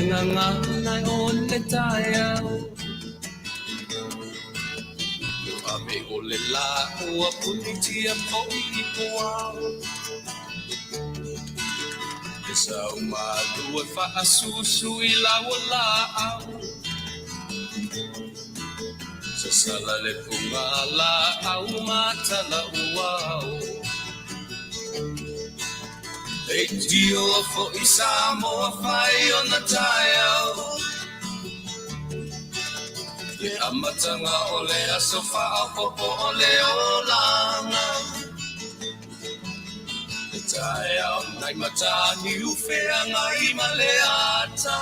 nganga o le taia ame o le la o punitia po I poa e sa malu e fa asusu I la o la sa sala le punga la au mata la uau e dio fo I Samoa fai ona taia e amatanga o le asofa a popo o le olanga e tae au nai matani ufea ngai maleata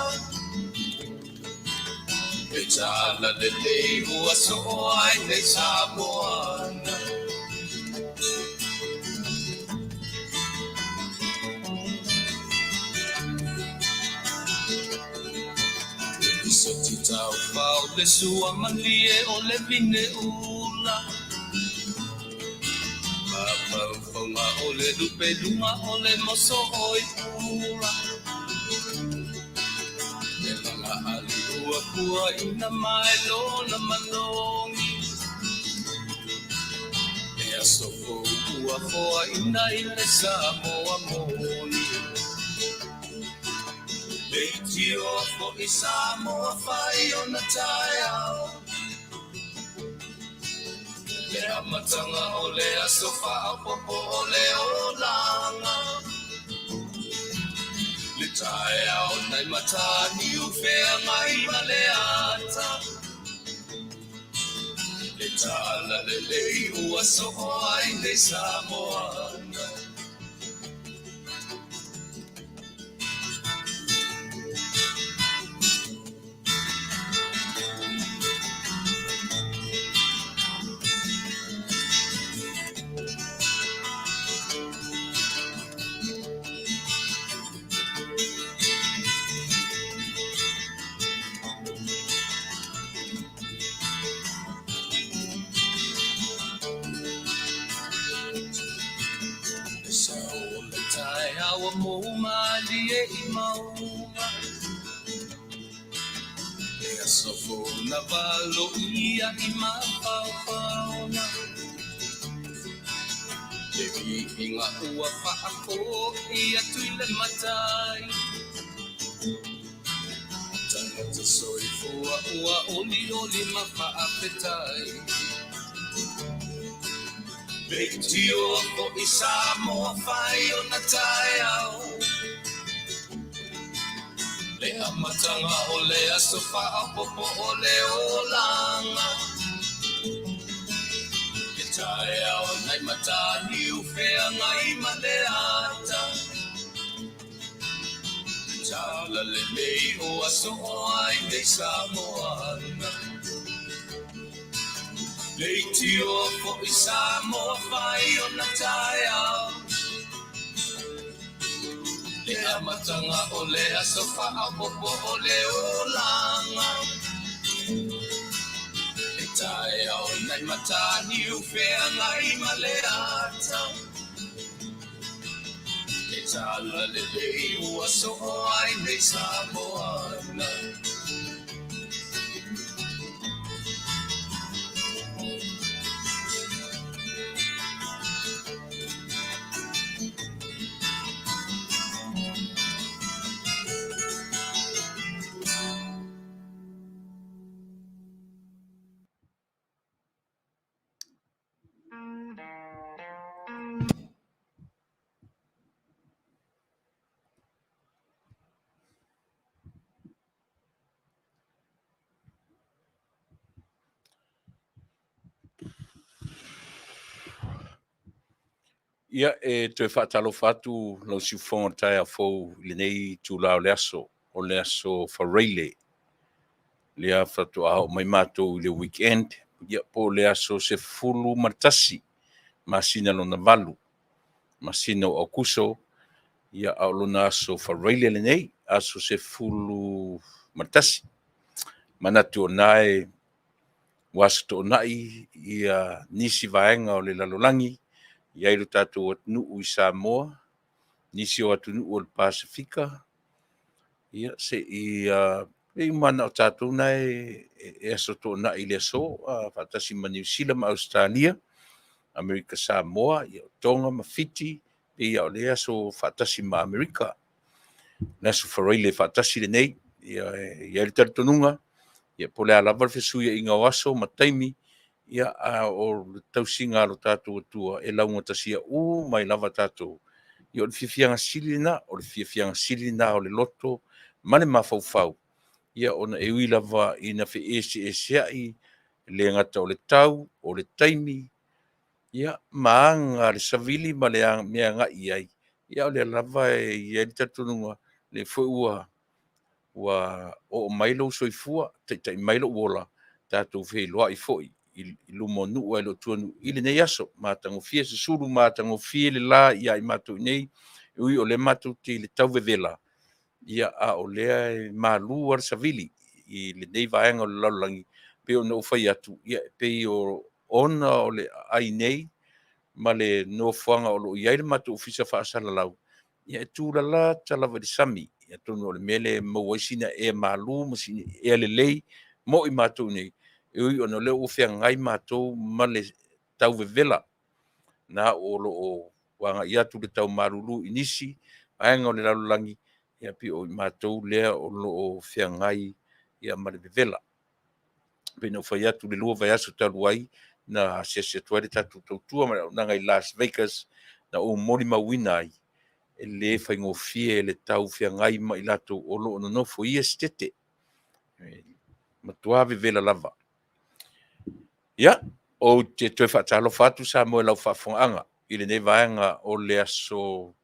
e tala le leihu aso o ai nei Samoana Tau pau le sua malie o le vine ula Mapau fonga o le lupe lunga o le moso oi pula E langa ali ua kua ina mai lona manongi E asoko ua koa ina I le Samoa moni Leiti o fo I Samoa fai ona taia Le amatanga o le asofa a popo o le olanga Le taia o nai matani ufea ngai maleata Le tala le lei ua soho ai nei Samoana Awa mo mali e maunga E asofo na valo ia I mapaupauna E vihinga ua paako ia tuile matai Tangata soifua ua oli mapaapetai Leitio ko I Samoa fai ona taia Le amatanga o le asofa a popo o le olanga E taia o nai matani ufea ngai maleata Tala le mei o aso o ai nei Samoana Leitio ko I Samoa fai ona taia Le amatanga o le asofa a popo o le olanga E tae o nai matani ufea ngai maleata E tala le lei ua so o ai nei Samoana Ia e te whaatalo whatu lau si whonga tai a fau le nei tu lao le aso, o le aso whareile. Lea Faato'aga o mai mātou le weekend, ia po le aso se fulu martasi, masina lona valu, masina o kuso, ia au lona aso whareile le nei, aso se fulu martasi. Manatu o nae, wasato o nai, ia nisi vaenga o le lalolangi, ia iru tātou Taunu'u I Samoa, nisi o Taunu'u o le Pasifika, Ia se i mana o tātou na e aso tō na i le so, whatasi ma New Zealand ma Australia, Amerika Samoa, ia o Tonga ma Fiji, ia o le aso whatasi ma Amerika. Naso whareile whatasi le nei, ia le taritonunga, ia pole alawa whesuia i ngā waso ma taimi, ia o tausinga alo tātou atua e launga tasia mai lava tātou. Ia o le fiafianga sili na, o le fiafianga sili na o le loto, mane mafaufau. Ia ona e ui lava ina fe ese ai, le ngata o le tau, o le taimi, ia maanga le savili ma le mea ngai ai. Ia o le lava ia le tatununga, le fua ua o mailo soifua, tai mailo uola, tātou fei loa i foi, i lumo nuu ai lo tuanu, i le nei aso, mātango fie se suru, mātango fie le la, ia i mātou nei, ui o le mātou te le tau vevela, ia a o lea malu ar savili, i le nei vaenga o le laulangi, pe o no fai atu, ia pe o ona o le ai nei, ma le no fuanga o lo iai le mātou fisa whaasala lau, ia e tūrala talawa di sami, ia tonu o le mele mawaisina e malu, masini e le lei, mo i mātou nei, e ui ono leo ufea ngai mātou ma le tau vevela, na o lo o wanga ia tu le tau marulu inisi, aenga o le laulangi, ia pi o i mātou lea o lo o fea ngai ia ma le vevela. Pena o fai atu le lua vai aso talu ai, na se tuare tatu tautua, na ngai Las Vegas, na o mori mawina ai, e le fai ngofie le tau fea ngai ma i lato o lo ono nofo ia stete. Matua vevela lava. Ia, o te toe whaatalo whatu sa moe lau whaafonga, i le nei vaenga o le aso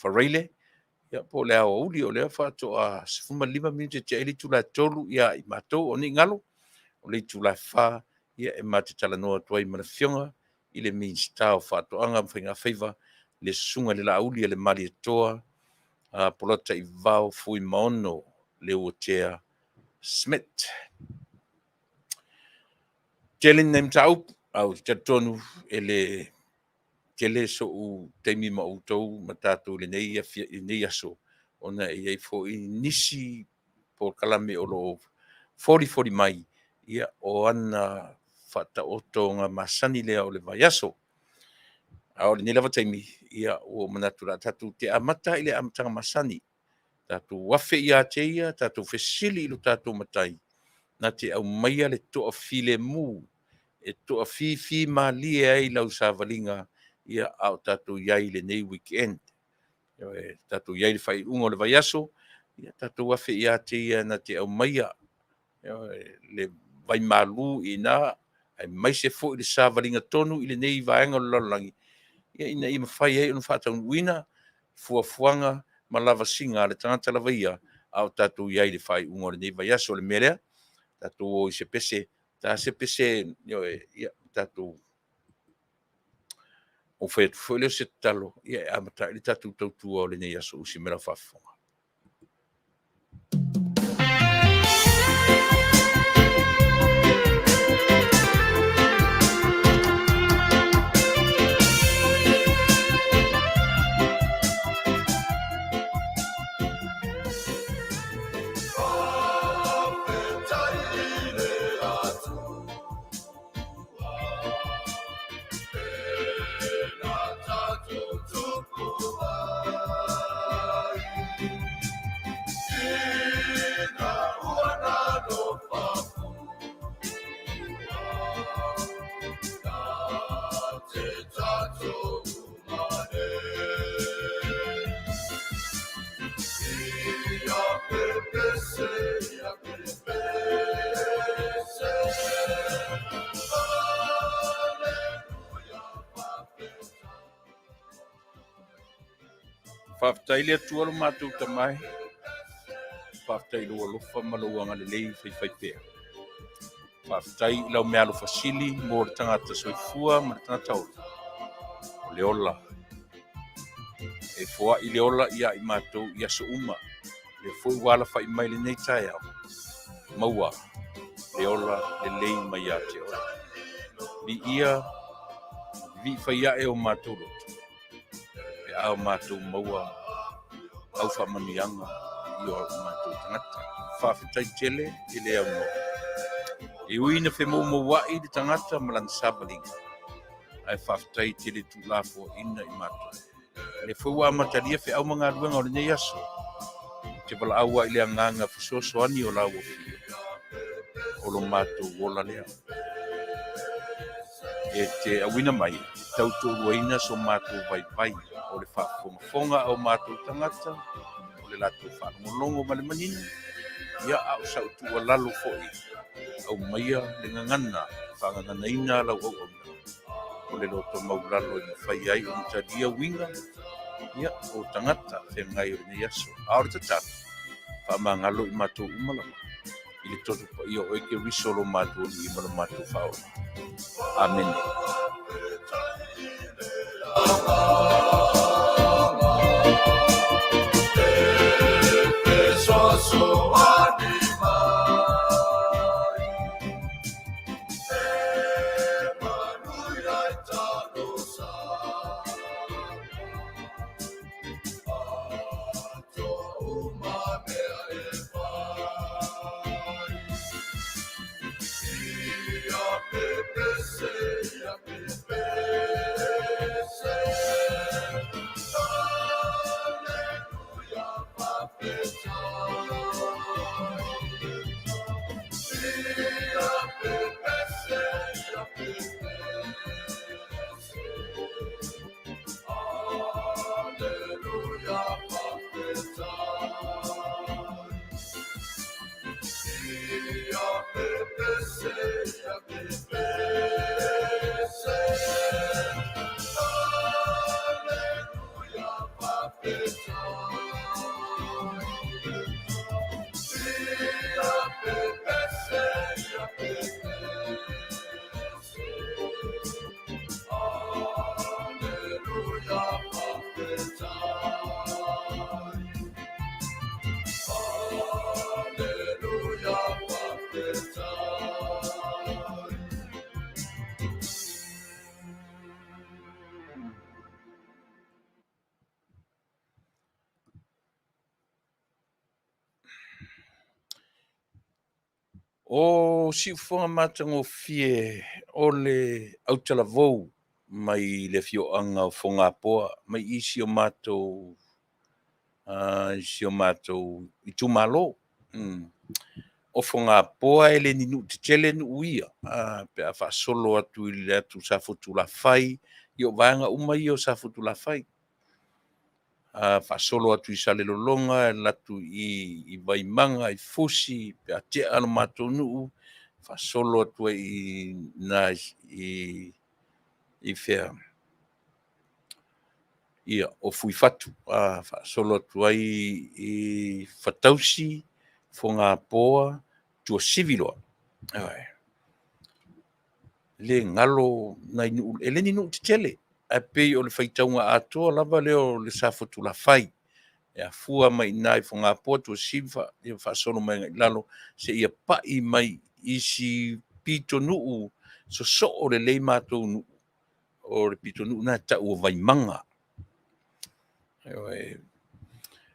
whareile, ia po le Aoauli o lea Faato'aga 15 minute te eli tula tolu ia i mātou o ni ngalo, o le Tuilaepa ia e mate talanoa tuai mana Afioga i le Minisita o Faato'aga Faigafaiva le Susuga le Aoauli le mali atoa Polataivao Fuimaono Leuatea Schmidt. Tele nem tau au tatonu ele tele so u temi ma utou matatu le nei aso ona e fo nisi por kalame o lo 40 mai ia o ana fata otonga Masani le o le vaiaso au le lava temi ia o manatura tatu te amata ile amtanga Masani tatu wafe ia te ia tatu fesili lo tatu matai na te au maia le to file mu e to fi mali ai lau savalinga ia au tatu iai le nei weekend tatu iai le fai ungo le vaiaso ia tatu wafe ia te ia na te au maia le vai malu ina ai mai se fo le savalinga tonu i le nei vaenga o lalangi ia ina i mawhai ai unu Faataunu'uina fuafuanga ma lava singa le tangata lava ia au tatu iai le fai ungo le nei vaiaso le melea tatu o i se pese ta se pese ia tatu o fe le se talo ia amata le tatu tautua o le nei aso usi mera fafonga. Whaftai lea tua lo mātou tamai. Whaftai lo alofa malauanga le lei whai pēr. Whaftai lau mea lo fasili mō le tangata soifua ma le tangata ola. O le ola. E fua i le ola ia i mātou ia so uma. Le fui wala whai mai le nei tai au. Maua. Le ola le lei mai a te ola. Ni ia vi whai a e o mātou loto. Au mātou maua au whamanianga i o mātou tangata. Whawhitai tele i le au no. E uina whi mo wai le tangata malang sabalinga. Ai whawhitai tele tu lafo ina i mātou. Le whua mataria whi au mga ruanga o le nei aso. Te wala aua i le anganga whisosoani o lau o whio. O lo mātou wola lea. E te awina mai, tau tō ruaina so mātou vai o le whaafonga o mātou tangata, o le latou whaangolongo ma le manina, ia au sau tua lalo foi, au maia le ngangana, whanganganaina lau au. O le loto maulalo i whai ai o mtadia winga, ia o tangata, whengai o nei aso. Aore tatana, whamangalo i mātou umalama. I le toto pa ia o eke risolo mātou i mara mātou whaona. Amen. O si fonga matango fie o le Autalavou mai le fioanga o fonga poa mai isi o matou i tumalo. O fonga poa ele ninu te tele nu uia pe a whaasolo atu i le atu sa fotu la fai i o vaanga umai o sa fotu la fai. Whaasolo atu i sale lolonga, latu i vaimanga, i fusi, pe a te ano mātou nuu, whaasolo atu i nā i whea. Ia, o fui fatu, whaasolo atu i whatausi, fonga poa, tua siviloa. Le ngalo, ele ni nuu te tele. A pei o le whaitaunga atoa lava leo le safotu la fai. E a fua mai nai fonga poa tua siva, e whaasolo mai ngai lalo, se ia pai mai isi pito nuu, so o le lei mātou nuu, o le pito nuu na ta ua vai manga.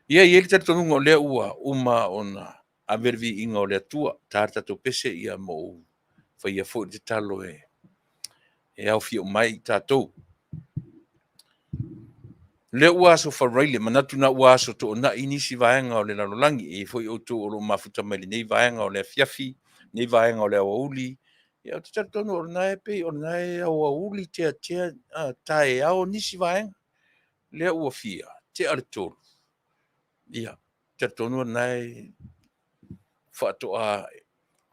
Ia i ele tato nunga o lea ua uma ona a vervi inga o lea tua, tāta to pese ia mo whaia fo te talo e au fio mai tātou. Le ua so wharaile, manatu na ua so to na inisi vaenga o le lalolangi, e foi o to o lo mafuta mai le nei vaenga o le fiafi, nei vaenga o le Aoauli. Ia o te tatonu o nae pe, o nae Aoauli tea tae ao nisi vaenga. Le ua fia, te ale tolu. Ia, tatonu o nae Faato'aga,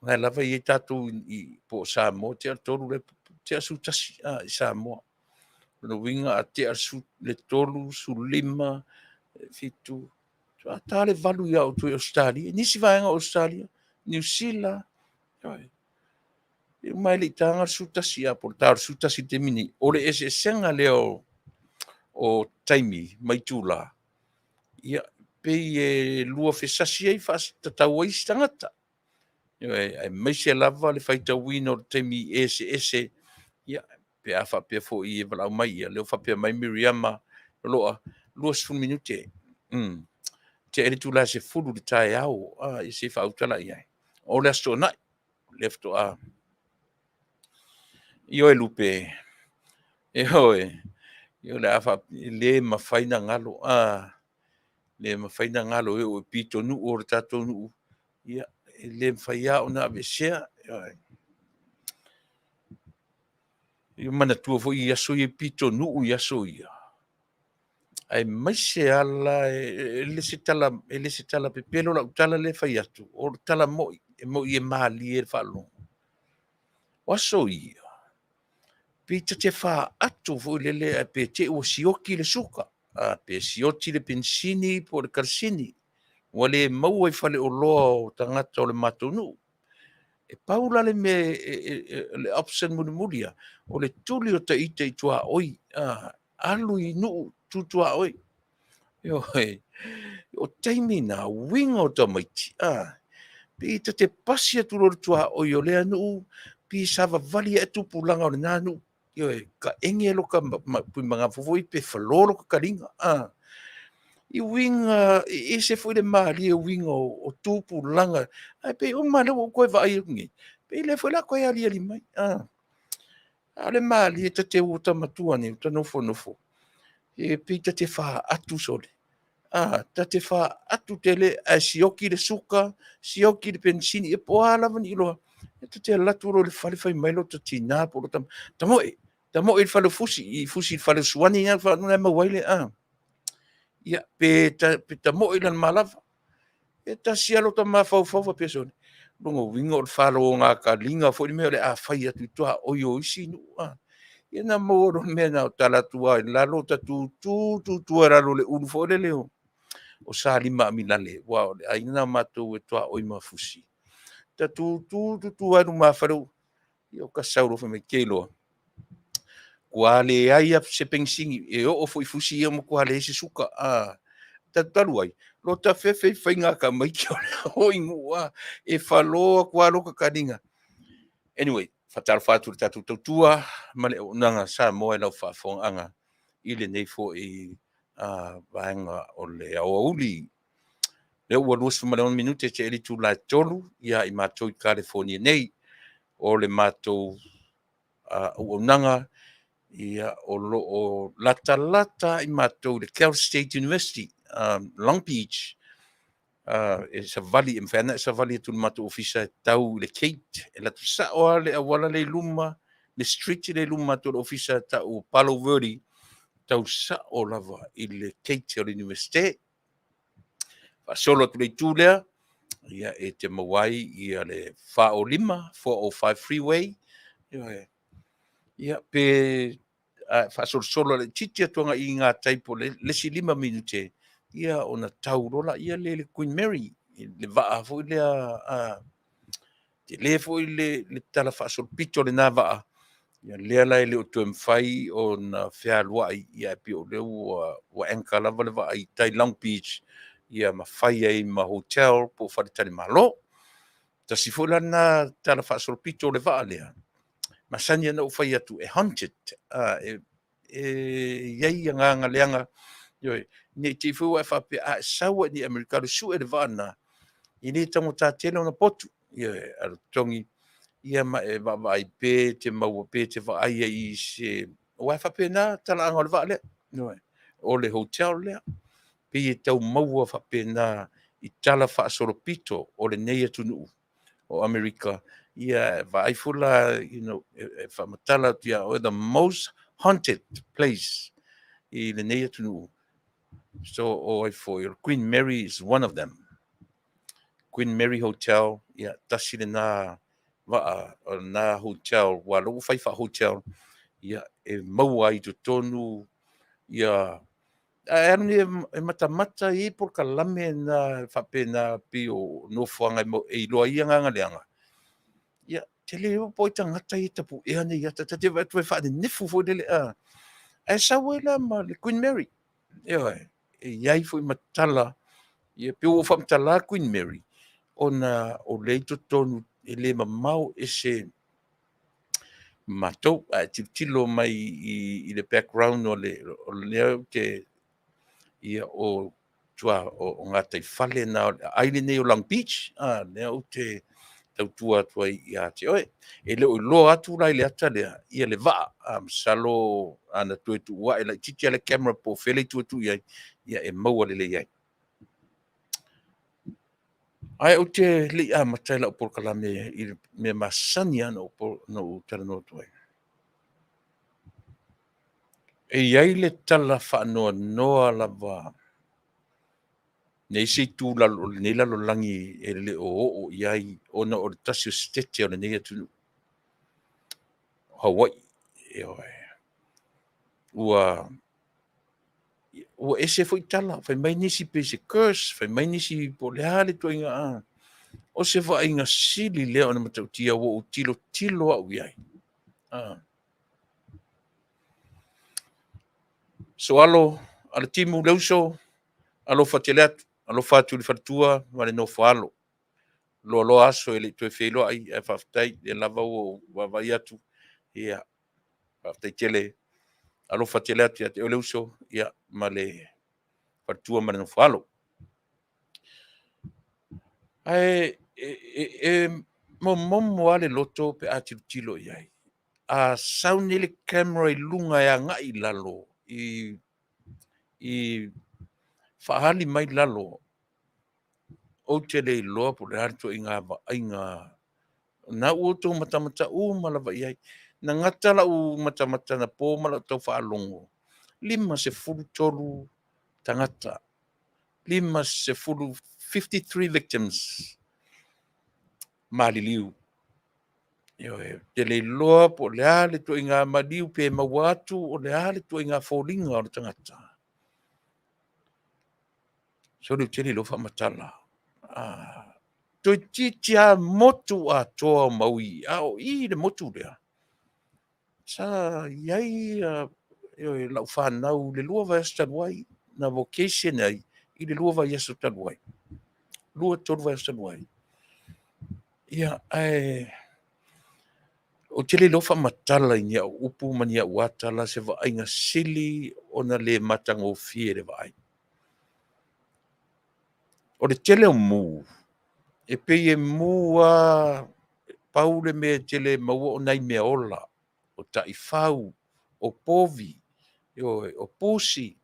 nae lava i tatu i po Samoa, te ale tolu le te asutasi i Samoa. No winga a te asu le tolu su lima fitu ta le valu ia o tu Australia nisi vaenga Australia New Zealand e mai le tanga su tasi a por tar su tasi te mini o le ese senga leo o taimi mai tula ia pe e lua fesasi ai fas tatau ai stangata e mai se lava le faita wino taimi ese ia pe a fa pe fo i vala mai ia le fa pe mai Miriama loa 2 minute te ele tula se fulu le tae au i se fautala ia o le aso nai lefto a io e lupe io le afa le mafaina ngalo le mafaina ngalo e o pito nu o tato nu ia le faia ona avesea io mana tua fo ia so i pito nu ia so ia ai mai se ala le se tala pepelo la tala le fai atu o tala mo e mali e falo o so ia pita te fa atu fo le pe te o sioki le suka pe sioti le pensini po le karsini wale mau e fale o loa tangata o le matonu e paula le me le option mulia o le tuli o ta ite i tua oi alu i nu tu tua oi yo o taimi na wingo ta maiti pe te pasi atu lo tua oi o le anu pi sava vali e tupu langa o le nanu yo ka enge lo ka pi manga fofoi pe falolo ka karinga i winga e se foi le mali e winga o tupu langa ai pe o mana o koe vai ngi pe le foi la koe ali ali mai ale mali e te o tamatua ni te nofo e pe te fa atu sole te fa atu tele a sioki le suka sioki le pensini e po ala vani lo te laturo le fale fai mai lo te tina po tamo il fale fusi il fale suani ya fa no ma waile ia pe ta mo ilan malava e ta sialo ta mafau pesone longo wingo o falo nga ka linga fo me le a fai atu toa o yo isi nu ia na mo ro me na tala tua la lo ta tu era lo le un fo le leo o sa lima milale wa ai na matu e toa o i mafusi ta tu anu mafaro io ka sauro fe me kelo kuale ai se pensingi e o foi fusi mo kuale se suka talu ai lo ta fe fainga ka mai ki o ingua e faloa kwa lo ka kadinga anyway fatal fatu tatu tua male nanga Samoa no fa anga ile nei fo e vanga o le Aoauli le ua luas male on minute te eli tu la tolu ia i matou i California nei o le matou o nanga ia o lata i matou le Cal State University Long Beach e sa vali e mwhana sa vali tu matou ofisa tau le Kate e la tu sa o le awala le luma le street le luma tu ofisa tau Palo Verde tau sa o lava i le Kate o le universite fa solo tu le tūlea ia e te mawai ia le Fa'o 5 405 freeway ia pe fa solo le titi atonga i ngā taipo le si 5 minute ia ona taurola ia le Queen Mary le va'a fo le te le fo le tala fa sol pito le na va'a ia le la le o tu mfai ona fea luai ia pe o le wa enka lava le va'a i tai Long Beach ia ma fai ai ma hotel po fa tali malo ta si fo lana tala fa sol pito le va'a lea Masani na fai atu e haunted iai nga leanga yo ni te fu fa pe sawa ni americano su e vana ini tango ta tele ona potu yo al tongi ia ma e va i pe te mau pe te va ai i se wa fa pe na tala ngol va le no o le hotel le pe e tau mau fa pe na i tala fa solo pito o le nei Taunu'u o America ia vai fula fa matala tia o the most haunted place i le nei Taunu'u so for Queen Mary is one of them Queen Mary Hotel ia tasi le na va na hotel wa lo fai fa hotel ia e mau ai to tonu ia ni e mata i por kalame na fa pena pio no fuanga mo e lo ia nga leanga ia tele o po tangata i tapu e ane ia te va tu fa de nefu fo de e sa wela ma le Queen Mary ia e iai foi matala ia pio fa matala Queen Mary ona o leito tonu e le mamau e se matou tilo mai i le background o le ke ia o tua o ngā taifale na aile nei o Long Beach, nea o te tautua tua i a te oe. E leo i loa atu lai le ata lea, ia le vaa, salo ana tue tu ua, e la titi ale camera po fele tu atu iai, ia e maua le iai. Ai o te li a matai la o porkala me Masani ana o Talanoa tuai. E iai le tala whaanoa noa lava, nei se tu nei lalo langi e le o iai, ona o le tasi o stete o le nei atu Hawaii, e oe. Ua ese foi tala, fai mai nisi pe se curse, fai mai nisi po le hale tu inga a. O se fa inga sili leo na matautia o tilo au iai. So alo, ala timu leuso, alo fateleatu, alo fatu li fatua, wale no falo. Lo aso ele tu felo ai e faftai e lava o wavai atu. Ia, faftai tele, alo fateleatu ia te leuso, ia male fatua male no falo. Ai, momo ale loto pe ati tilo iai. A sauni le camera i lunga ya ngai lalo, i fahali mai lalo, o te le loa po le harto inga na uto matamata malava iai, na ngata la u matamata na po mala tau whaalongo, 53 tangata, 53 victims, maliliu. Te le loa po le ale to inga maliu pe mawatu o le ale to inga fōlinga o le tangata. So le tele lo whamatala. To titia motu a toa maui, au I le motu lea. Sa iai lau whanau le lua vai astanuai, na vocation ai, I le lua vai astanuai. Lua tolu vai astanuai. Ia, o tele lo whamatala I nia upu mania watala se va ainga sili ona le matango fie le vai. O le tele o mu, e pei e mua paule me tele maua o nai mea ola, o taifau, o povi, o pusi,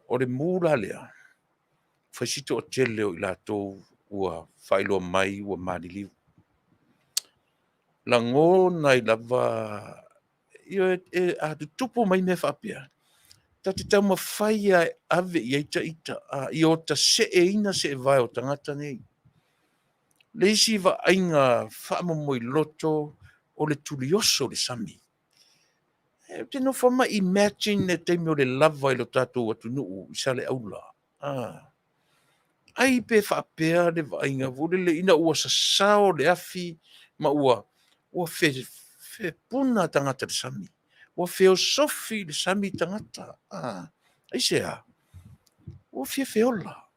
o le mula lea. Faisito o tele o I latou ua whailo mai ua maliliu. Langona I lava, a tutupu mai me whapea. Ta te tau mawhaia ave I eita ita, I o ta se ina se vai o tangata nei. Leisi va ainga whaamamoi loto o le tulioso le sami. Te no whama imagine ne te meo le lava I lo tātou Taunu'u I sa le aula. Ai pe whapea le va ainga vore le ina ua sasao le afi ma ua fe puna tangata le sami. Ua fe o sofi le sami tangata. Ai sea. Ua fe ola.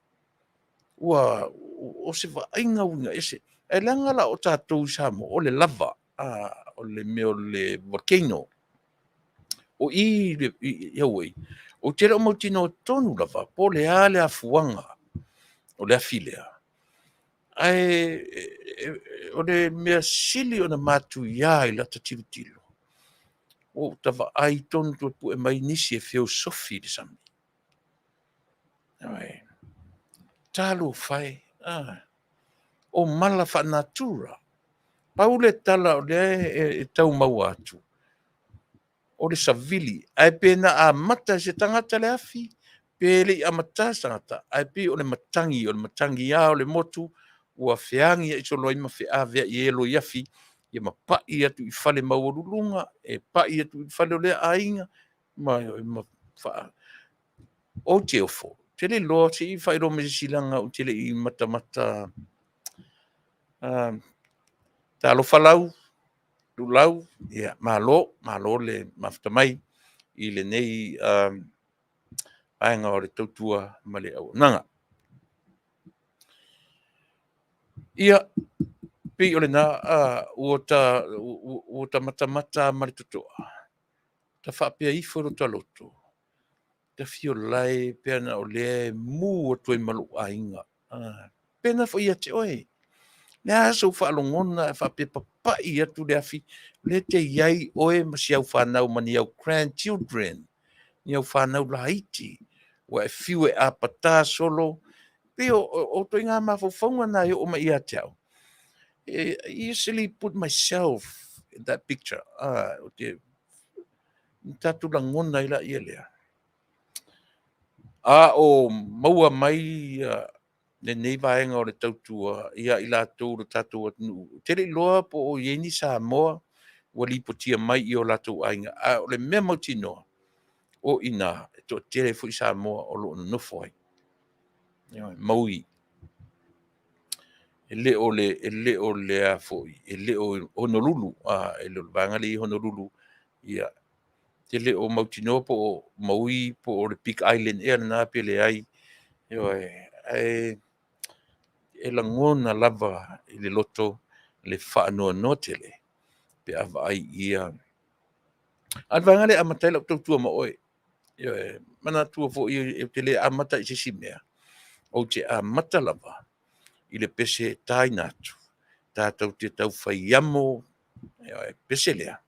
Ua o se va ainga unga ese. E langa la o tātou Samoa o le lava. O le meo le volcano. O iawei. O tera o mautino tonu lava. Po le ale a fuanga. O le afilea. O le mea sili o na matu ia I lata tilo. O tava ai tonu tu pu e mai nisi e feo sofi le sami. Talo fai. O mala fa natura. Paule tala o le e tau mau atu. O le savili. Ai pena a mata se tangata le afi. Pele a mata tangata. Ai pe o le matangi a o le motu. Ua feangi a iso loima fe avea I elo iafi. Ia ma pai atu I fale maurulunga. E pai atu I fale o le ainga. Ma fa. O te ofo. Tele loa se I whaero me silanga o tele I mata. Talo falau. Lulau. Ia malo le maftamai. I le nei ainga o le tautua ma le au nanga. Ia pi o le na o ta mata ma le tutoa. Ta whapea I foro ta loto. te fiolai pena o le mu o toi malu ainga. Pena fo ia te oe. Nea so whaalongona e whapepa pai atu le afi. Le te iai oe ma si au whanau mani au grandchildren. Ni au whanau la Haiti. Wa e fiu e apata solo. Pe o toi ngā mawhawhaunga na o ma ia te au. I usually put myself in that picture. O te tatu langona ila ia lea. O maua mai le nei vaenga o le tautua ia i lātou le tatu atunu. Tere loa po o ieni Samoa ua lipotia mai i o lātou ainga. O le mea mautinoa o ina e to tere fu i Samoa o lo nofo ai. Maui. E le o le a foi. E le o Honolulu. E le vanga le Honolulu. Ia. Te le o mautinoa po o Maui po o le Big Island e na pele ai. E langona lava i le loto le whaanoa tele pe ava ai ia. Alvanga le amatai lau tautua ma oe. Mana tua fo i te le amata i sisi mea. O te amata lava i le pese tai natu. Tātou te tau whai amo pese lea.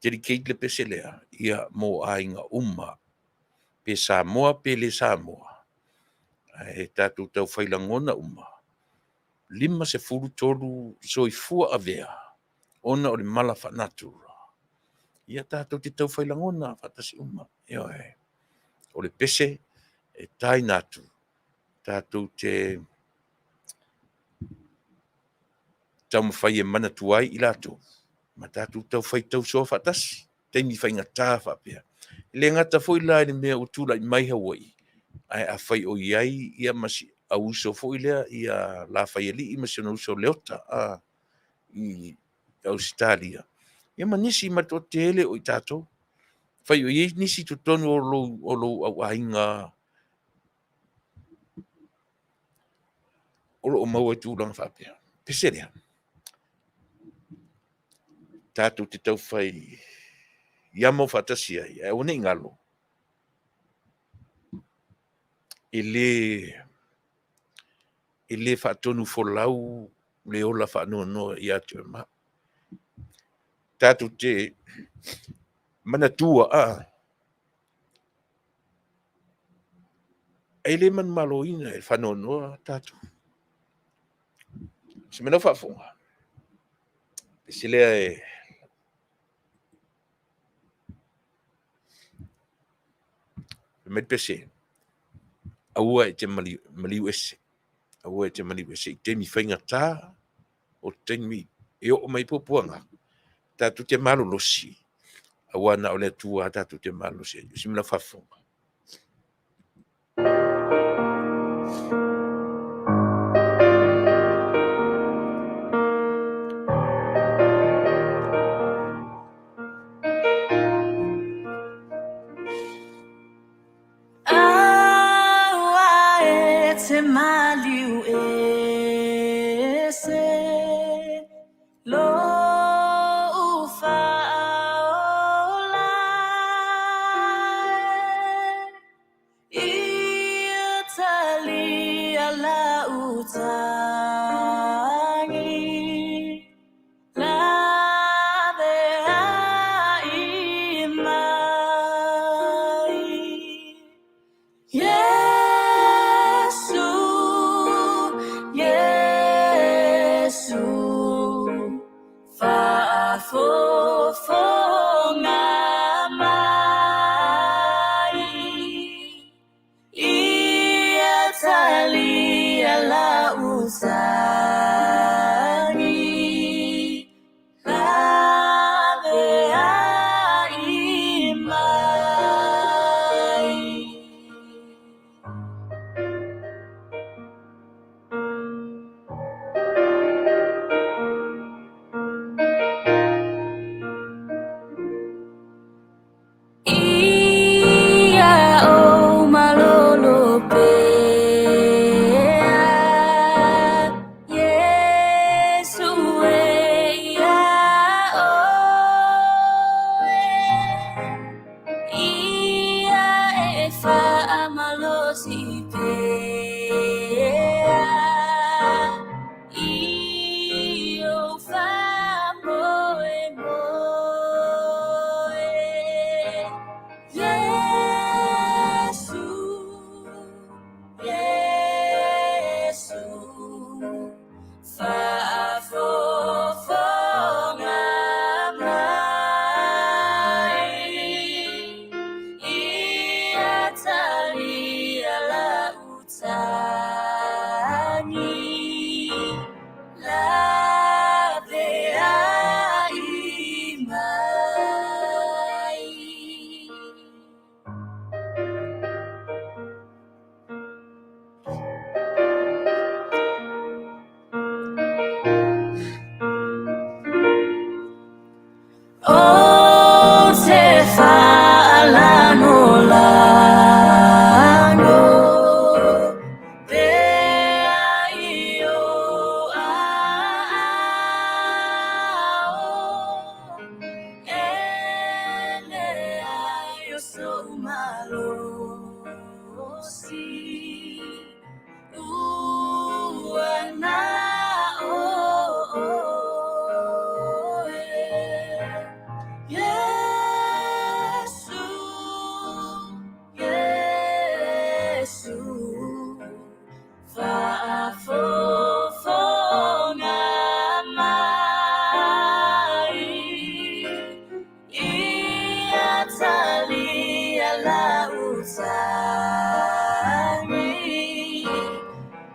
Te rikeit le pese lea ia mo ainga umma. Pe Samoa pe le Samoa. E tātou tau whai langona umma. 5 soifua a vea. Ona o le mala whanatu. Ia tātou te tau whailangona whatasi uma. O le pese e tai natu. Tātou te tau mawhai e mana tuai i lātou. Ma tātou tau whai tau soa whatasi. Teimi whai ngatā whapea. Le ngata fo i lai le mea utula i mai Hawaii. Ai a whai o iai ia masi a uso fo i lea ia la whai ali i masi ana uso leota. I Australia. Ia manisi mato te hele o i tātou. Whai o iei nisi tu tonu o lo au ainga. O lo o maua i tūranga whapea. Peserea. Tātou te tau whai iamo whatasi ai. E one ngalo. E le whatonu wholau le ola whanua noa i atu e ma. Tātou te mana tua e le man malo ina e whanua noa tātou. Se mena whafonga. Se lea e me pese. Aua e te maliu ese. Aua e te maliu ese. I te mi whainga tā. O te mi. E o mai pupuanga. Tātou te malo losi. Aua na o le tua tātou te malo losi. Se mena whafonga. Te maliu ese lo ufaola Italy la utangi la vea imai Yesu, Fofogaina mai, Italy la usangi, la vea imai. O te faatalanoaga pea io ao ele ai so malosi uana Yesu, Yesu, fa'afofona mai, iatalia lautani,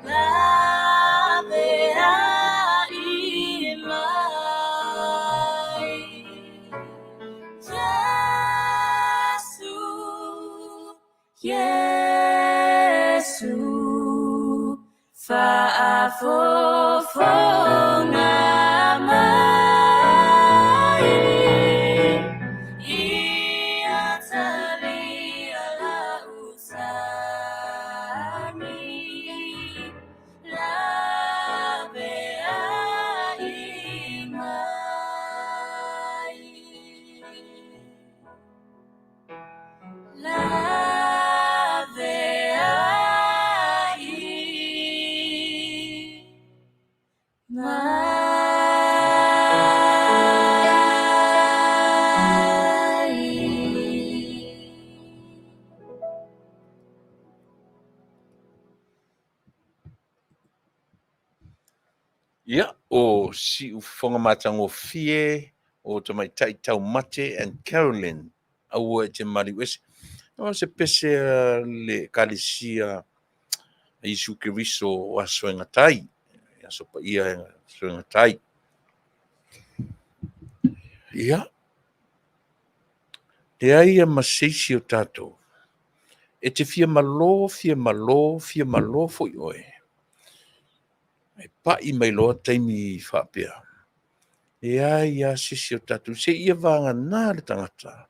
labea imai. Yesu, fa'afofona mai, iatalia lautani, labea imai. Ia, o si ufonga matango fie, o te mai tai tau mate and Carolyn, au e te mari wesi. O se pese le kalisia Isu Kiriso o Aswenga Tai, ia sopa ia Aswenga Tai. Ia, te aia maseisi o tātou. E te fia malo fo i oe. E pa i mai loa taimi whapea. E aia sisi o tātou. Se ia vanga nā le tangata.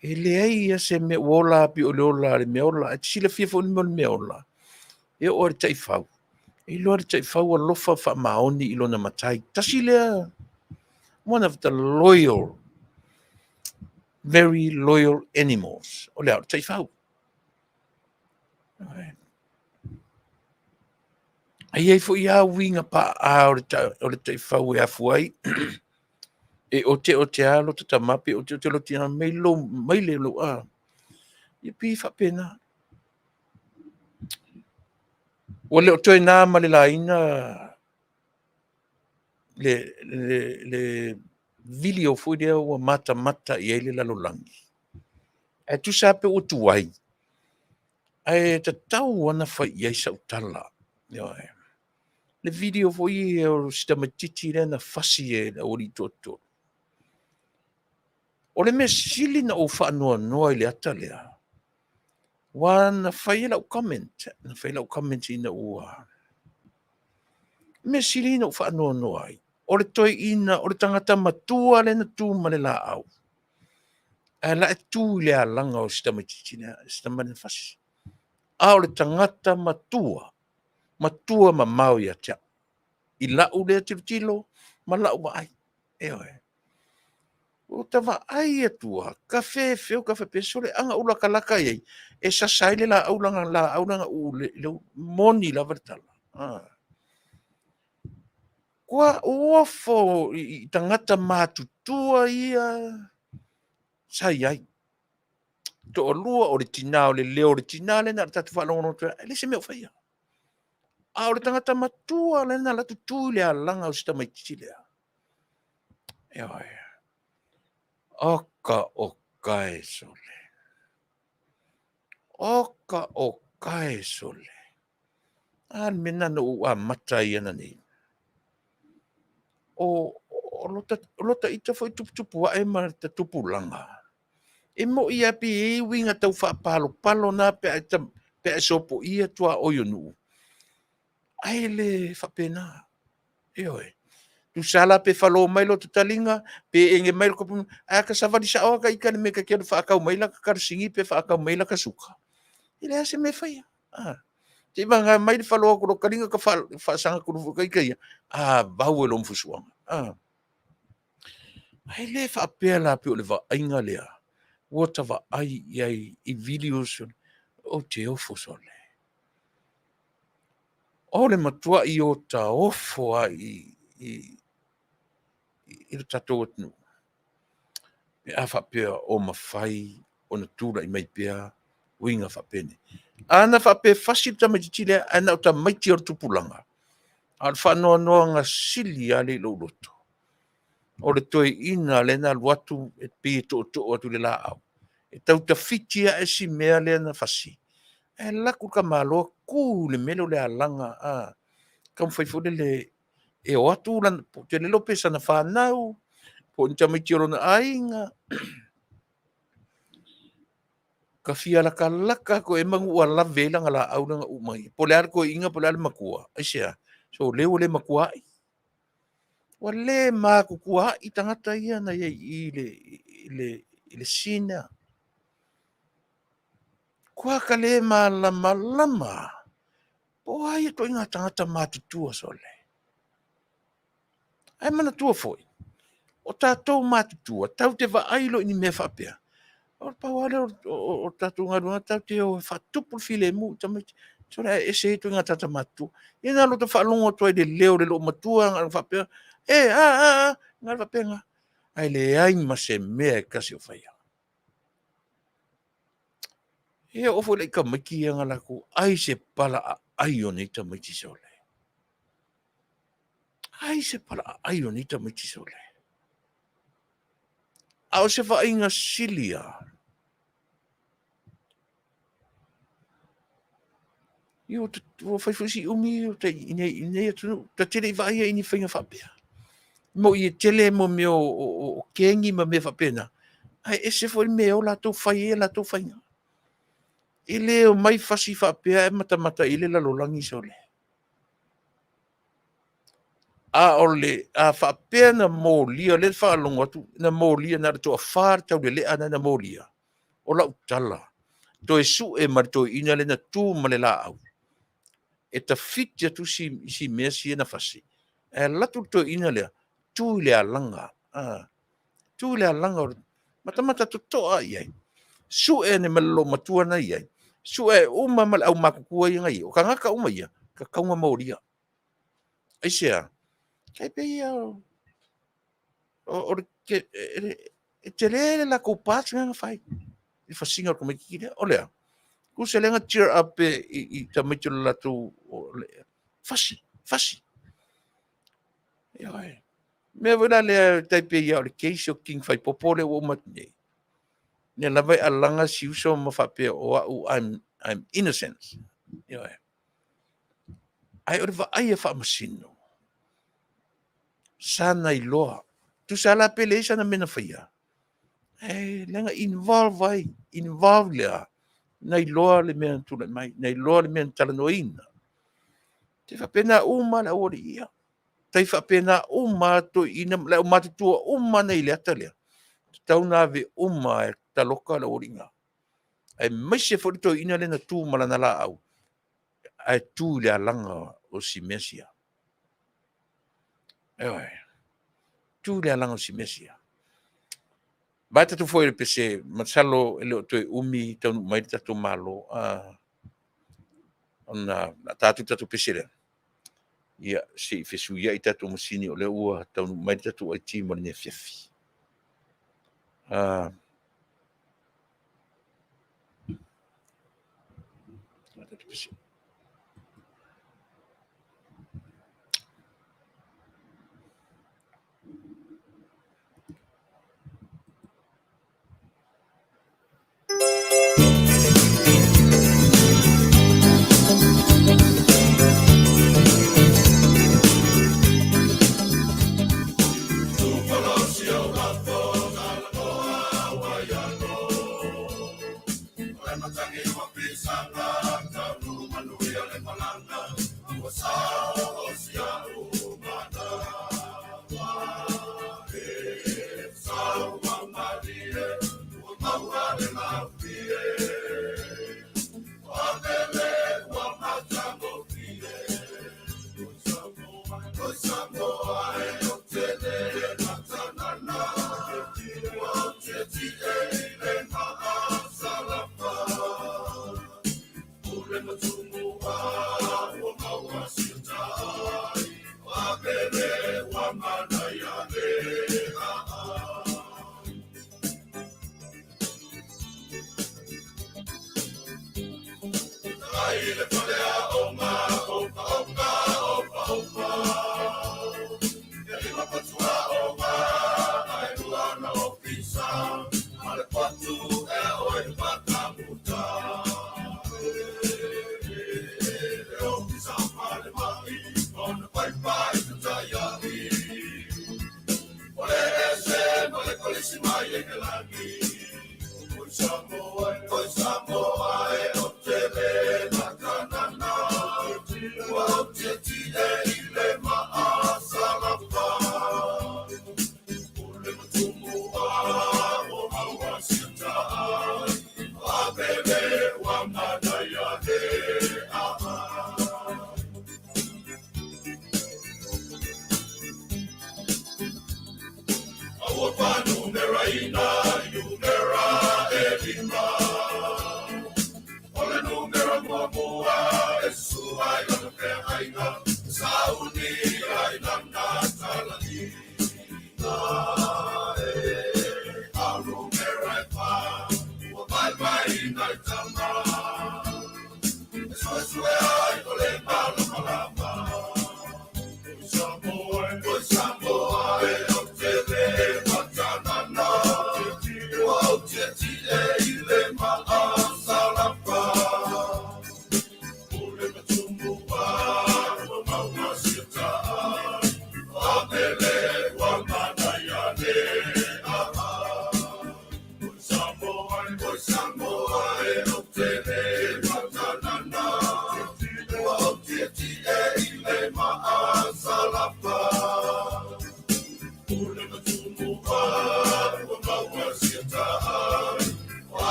E le aia se me wola api o le ola le me ola. E te sila fia fo ni mo le me ola. E o le tai whau. E loa le tai whau a lofa wha maoni i lona matai. Tasi lea. One of the very loyal animals. O le au tai whau. Ai fo ia winga pa a o le tai whau e afu ai. E o te alo te tamapi, o te lo tina mai le lo a. I pi whapena. O le o toi nā ma le laina le video fui dea ua mata i eile lalolangi. E tu sape o tuai. E ta tau ana whai iai sautala. Le video fui e o sita matiti le na fasi e na ori toto. O le me sili na o whanua noa i le ata lea. Wana whai lau comment. Na whai lau comment i na ua. Me sili na o whanua noa i. O le toi ina, o le tangata matua le na tū ma le la au. E la e tū le a langa o sita matiti lea, sita mani fasi. A o le tangata matua. Matua ma mau ia tia. I lau lea tilo, ma lau ma ai. Eoe. O tava ai atua, kafe feo kafe pesole anga ula kalaka ye. E sa saile la aulanga u le moni la vertala. Kwa uofo i tangata matutua ia sai ai. To o lua o le tinao le leo le tinale na tatu whalongono tua. Ele se meo whaia. A o le tangata matua le na la tutu le alanga o sita mai titilea. Eoe. Oka o kai sole. Oka o kai sole. An mena no ua matai ana ni. O lota ita foi tupu wa e ma te tupu langa. E mo ia pi e winga tau wha palo na pe e sopo ia tua oyo nu. Ai le whapena. Eoe. tu sala pe falo mai lo talinga pe enge mai ko a ka savali sa o ka ikani me ka ke fa ka mai la ka singi pe fa ka mai la ka suka ile se me fai ti banga mai falo ko kalinga ka fa sanga ko ka kai bau lo mfusuanga ai le fa pela pe o le va inga le whatever ai i videos o te ofo sole o le matua i o ta ofo ai i le tatou atunu. Me a whapea o mawhai, o na tūra i mai pea, uinga whapene. Ana whapea whasi ta mai tile, ana o ta maiti o tupulanga. Al whanoa noa ngā sili a le loto. O le toi ina le na luatu e pē to atu le la au. E tau ta fitia e si mea le na whasi. E laku ka māloa kū le melo le alanga. Kam whaifode le e o atu lan, te le lope sana whanau, po ni tamaiti o na ainga. Ka fia laka ko e mangu ua la vela ngala au nga umai. Po le arko inga po le ale makua. Aisea, so leo le makua ai. Wa le ma kukua i tangata ia na ia i le sina. Kua ka le ma lama. Po ai to inga tangata matutua sole. Ai mana tua foi. O tātou matutua, tau te wa ailo ini me whapea. O pawale o tātou ngarunga, tau te o whatupu file mu, tamiti. So na e se tu inga tata matu. Ina lo te whalongo toi de leo le lo matua ngar whapea. Ngar whapea nga. Ai le ai ma se mea e kasi o whaia. E ofo le ka maki anga lako, ai se pala ai o neita maiti sole. Ai se pala ai o neita maiti sole. Au se wha inga silia. Io te whaifusi umi o te inei atu, ta tere i vaia ini whainga whapea. Mo i tele mo me o kengi ma me whapena. Ai e se fo me o lato whai e lato whainga. I leo mai whasi whapea e mata i le lalolangi sole. A ole, a whapea na mōlia, le whaalongo atu, na mōlia na rato a whār tau le ana na mōlia. O lau tala. To e su e marito ina le na tū ma le la au. E ta fitia tu si mea si na whasi. E latu to ina lea, tū le alanga. Tū le alanga, mata to toa iai. Su e ne malo matua na iai. Su e uma mal au makukua i ngai. O ka ngaka uma ia, ka kaunga mōlia. Aisea, kai pe ia o e te lele la ko pātu nga whai. I whasinga ko mai kikire, o lea. Ku se lenga cheer up i ta mai tula latu fasi. Ia me wera le taipe ia o le keisi o king whai popole o matne. Ne lawai alanga si uso ma whape o au I'm innocent. Ia ai ore wa ai e wha masino. Sana i loa. Tu sala pele sana mena whaia. Lenga involve lea. Nei loa le mea tula mai, nei loa le mea talanoina. Te whapena uma la ori ia. Te whapena uma to ina, la matutua uma nei le atalea. Te tauna ve uma e taloka la ori nga. Ai maise whorito ina le na tū malana la au. Ai tū le alanga o si mesia. Tū le alanga o si mesia. Baita tu foi le pese masalo ele o toi umi Taunu'u mai tatu malo ona tatu pese le ia si fesu ia tatu Masani o le ua Taunu'u mai tatu ai ti mo ne fiafi tatu pese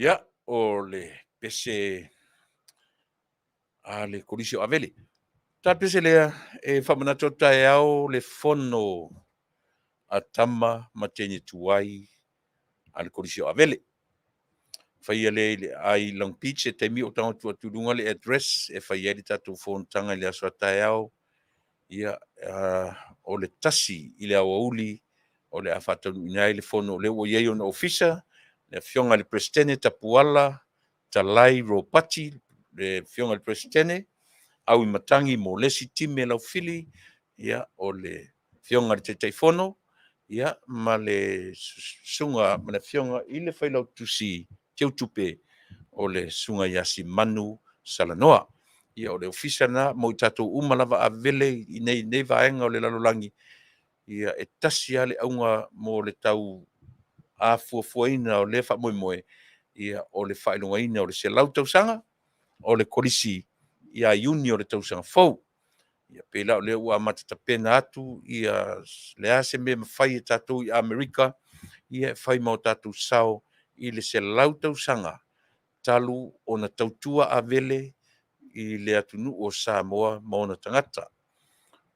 Ia, o le pese a le kolisi o avele. Ta pese lea e whamanatu tae au le fono a tama ma tene tuai a le kolisi o avele. Whaia le ai Long Beach e teimi o tanga tua tulunga le address e whaia le tatu phone tanga le aswa tae au. Ia o le tasi i le Aoauli o le a Faato'aga inai le fono le o iei ona ofisa le fionga le presidente tapuala talai ropati le fionga le presidente au i matangi mo lesi time lau fili ia o le fionga le tetaifono ia ma le sunga ma le fionga i le whailau tusi teu tupe o le sunga iasi manu salanoa. Ia o le ofisa na mo i tatou umalava a vele i nei vaenga o le lalolangi ia e tasi ale aunga mo le tau a fuafuaina o le whamoemoe ia o le whailungaina o le se lau tausanga o le kolisi ia iuni o le tausanga fau. Ia pela o le ua matatapena atu ia le ase me mawhai e tatou i Amerika ia whai mau tatou sao i le se lau tausanga talu o na tautua a vele i le Taunu'u o Samoa ma ona tangata.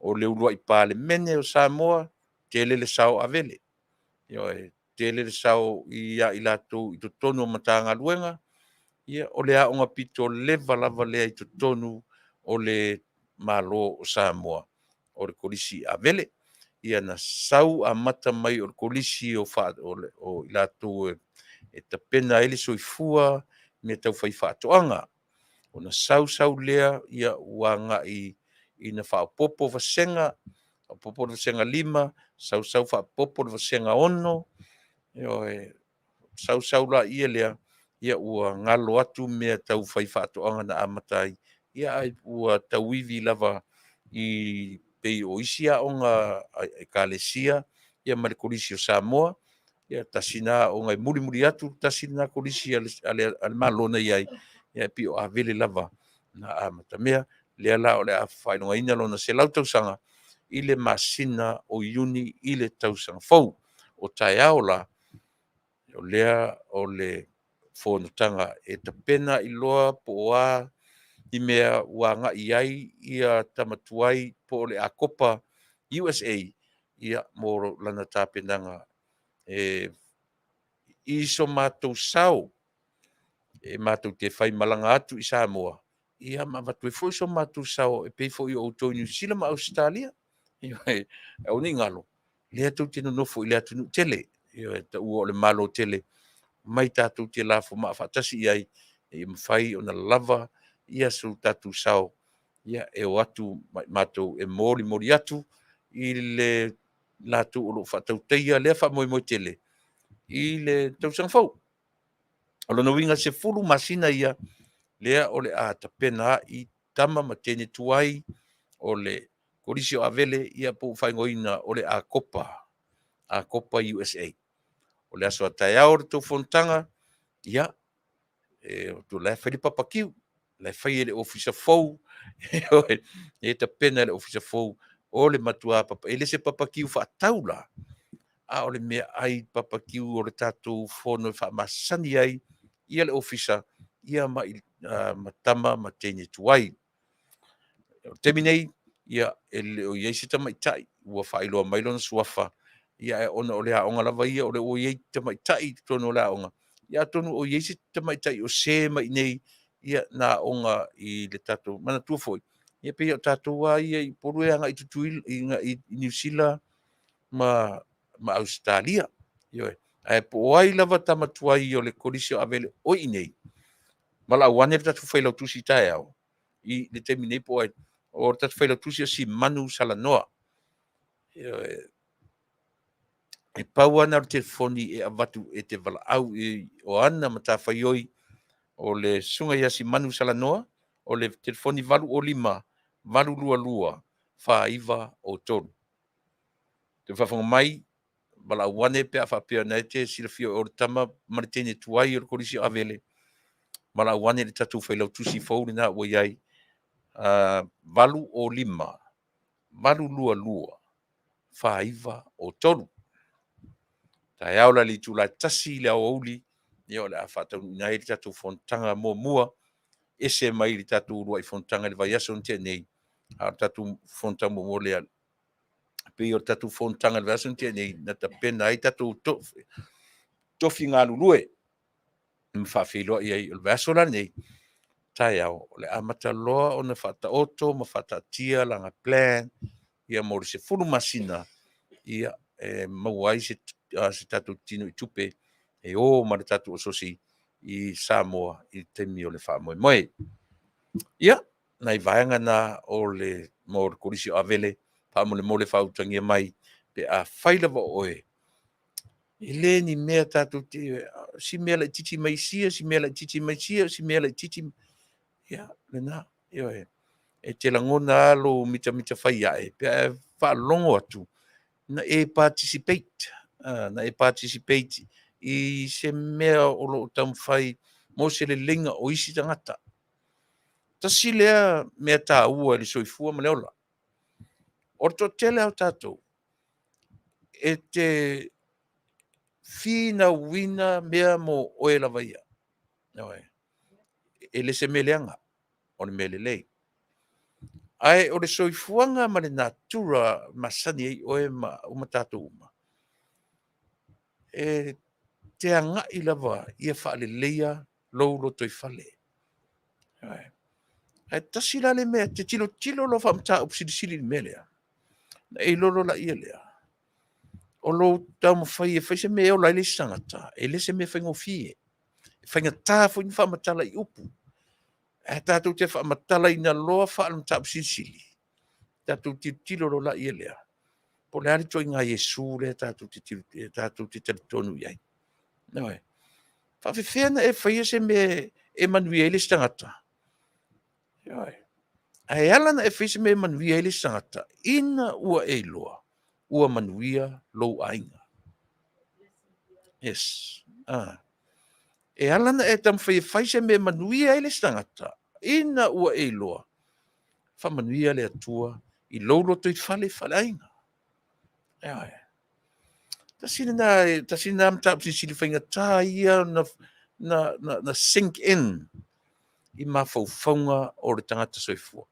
O le ulua i pale mene o Samoa, tele le sao a vele. Ia e tele le sao i a i latou i totonu o matanga luenga, ia o le aonga pito leva lava lea i totonu o le malo o Samoa. O le kolisi a vele, ia na sau a mata mai o le kolisi o i latou e tapena ele soifua me tau fai Faato'aga. Ona sau lea ia ua ngai ina whaapopo vasenga, popo vasenga 5, sau whaapopo vasenga 1, sau la ia lea, ia ua ngalo atu mea tau whai Faato'aga na amatai, ia ai ua tauivi lava i pei o isia o ngā ekalesia, ia ma le kolisi o Samoa, ia tasina o ngai muri atu, tasina kolisi ale malona iai, ia pi o avele lava na amata mea lea la o le a whainongaina lona se lau tausanga i le masina o iuni i le tausanga fau o tae ao la o lea o le whonotanga e tapena i loa po oa i mea wanga i ai ia tamatuai po o le a kopa USA ia moro lana tāpenanga e iso mātou sau e mātou te whai malanga atu i Samoa. Ia ma watu e fwoi so mātou sau e pei fwoi o tau New Zealand ma Australia. Ia e au ni ngalo. Lea tau tino nofo i lea tunu tele. Ia e ta ua o le malo tele. Mai tātou te lafo maa whatasi iai. E mwhai o na lava ia su tātou sau. Ia e o atu mātou e mori atu i le latu o lo whatauteia lea wha moi tele i le tausanga fau. O lo winga se fulu masina ia lea o le a tapena i tama ma tene tuai o le korisi o avele ia po whaingoina o le a Copa USA. O le aso a tai au tō fontanga ia o tō lai whai papakiu lai whai le ofisa fau e tapena le ofisa fau o le matua papa ele se papakiu whaataula a o le mea ai papakiu o le tātou whono Masani ai ia le ofisa ia matama ma tene tuai. Teminei ia ele o iei se tamaitai ua whailoa mailona suafa ia e ona o le aonga lava ia o le o iei tamaitai tono le aonga. Ia tonu o iei se tamaitai o se mai nei ia na onga i le tātou mana tua foi. Ia pe o tātou wa ia i porue anga i tutuil i New Zealand ma Australia. Ioe. Ai po ai lava tamatuai o le korisi o avele o i nei. Mala wane le tatu whailau tusi tae au. I le temi nei po ai. O le tatu whailau tusi si manu salanoa. E pau ana o telefoni e avatu e te vala au o ana ma ta whaioi o le sunga ia si manu salanoa o le telefoni valu o lima, valu lua lua, Faaiva o tonu. Te whawhanga mai, mala wane pe a whapea nei te silafio o le tama maritene tuai o le korisi o avele. Mala wane le tatu whailau tusi fauri na ua iai. Valu o lima, valu lua lua, Faaiva o tonu. Tai aula li tula tasi le Aoauli, ia o le a Faato'aga nai le tatu fontanga mua ese mai le tatu urua i fontanga le vai aso nte nei. A tatu fontanga mua lea. Pe o tatu fontanga le vai aso nte nei, na ta pena ai tatu tofi ngā lulue. Mwhawhiloa i le vai aso la nei. Tai au, le amata loa o na whataoto, ma whatatia langa plan, ia mori se fulu masina, ia mauai se tatu tino i tupe, e o ma le tatu o sosi i Samoa, i temi o le wha moe moe. Ia, nai vaenga na o le mor korisi o avele, pa mo le mole whautangia mai, pe a whailava oe. I le ni mea tatu, si mea la titi mai sia, si mea la titi mai sia, si mea la titi ia, le na, e te langona alo mita whai ae, pe a whalongo atu, na e participate, i se mea o lo tam whai, mo se le linga o isi tangata. Ta si lea mea tā ua li soifua ma leola. O to tele au tātou, e te fina wina mea mo oe la vaia. E le se meleanga, o le mele lei. Ai o le soifuanga ma le natura masani ei oe ma uma tātou uma. E te anga i lava ia whaale leia lou lo toi whale. Ai tasi la le mea, te tilo lo whamta upsili melea. Na e lolo la ia lea. O lo tau mawhai e whaise mea o laile sangata, e lese mea whaingo fie. E whainga tāfu in whamatala i upu. E tātou te whamatala i na loa whaalam ta upsili. Tātou te tilo lo la ia lea. Po le ari toi ngā Yesu le tātou te tonu iai. Noe. Whawhiwhena e whaiese me e Manuia ele stangata. Ai alana e whaise me Manuia ele stangata. Ina ua e loa. Ua Manuia lou ainga. Yes. E alana e tam whaise me Manuia ele stangata. Ina ua e loa. Wha Manuia le atua i lou loto i whale ainga. Tasina am tap si whainga tā ia na sink in i mawhauwhaunga o le tangata soifua.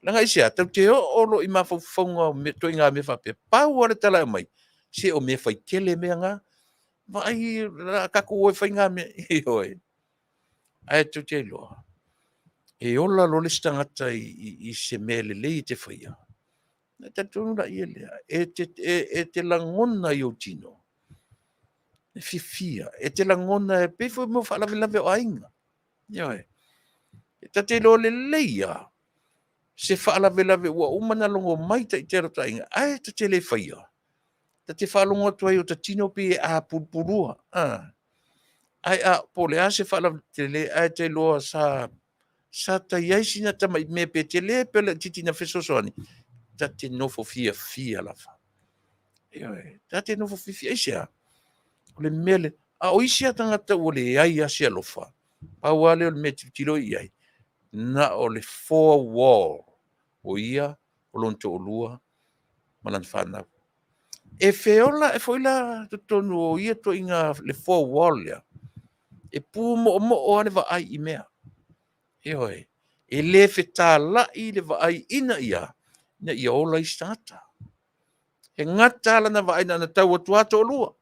Langa isia, tau te olo i mawhauwhaunga o toi ngā me whape. Pau are tala mai, se o me whaikele mea ngā, vai kako oi whainga me i hoi. Ai tau te loa. E ola lo le tangata i se mele lei te whaia. Te tūnura ia lea, e te langona i o tino. E fifia, e te langona e pefo mo whaalawe lawe o ainga. Ioi. E ta te lo le leia, se whaalawelawe ua umana longo mai ta i tero tainga, ai ta te le whaia. Ta te whaalongo atu ai o ta tino pi e a purpurua. Ai a pole a se whaalawe te le, ai te loa sa ta iaisina ta mai me pe te le pele titina whesosoani. Ta te nofo fia lafa. Ta te nofo fia isia. O le mele, a o isia tangata o le ai asia lofa. Pau ale o le me tiro i ai. Na o le four wall. O ia, o lonto o lua, malan whanau. E feola, e foila to tonu o ia to inga le four wall ya. E pu mo o ane wa ai i mea. E le feta la i le wa ai ina ia. Na ia ola i stata. E ngata ala na wa ai na tau o tuato o lua.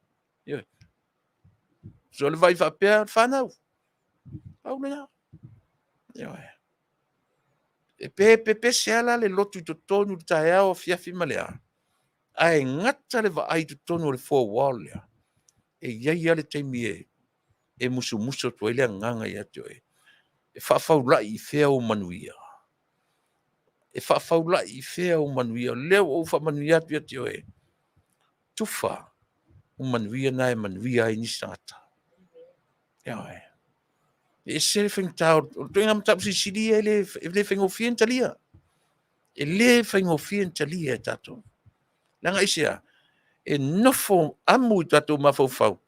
So le vai whapea whanau. Au mea. E pe se ala le lotu to tonu tae ao fiafi malea. Ai ngata le va ai to tonu le four wall ya. E iai ale teimi e musu to ele nganga ya to e. E whawhaula i whea o Manuia. E whawhaula i whea o Manuia. Leo o wha Manuia tu ya te e. Tufa o Manuia na e Manuia i nisata. E se whaing tau, to inga mtapu si siri e le whaing o fien talia. E le whaing o fien talia e tato. Langa isia, e nofo amu i tato mawhau.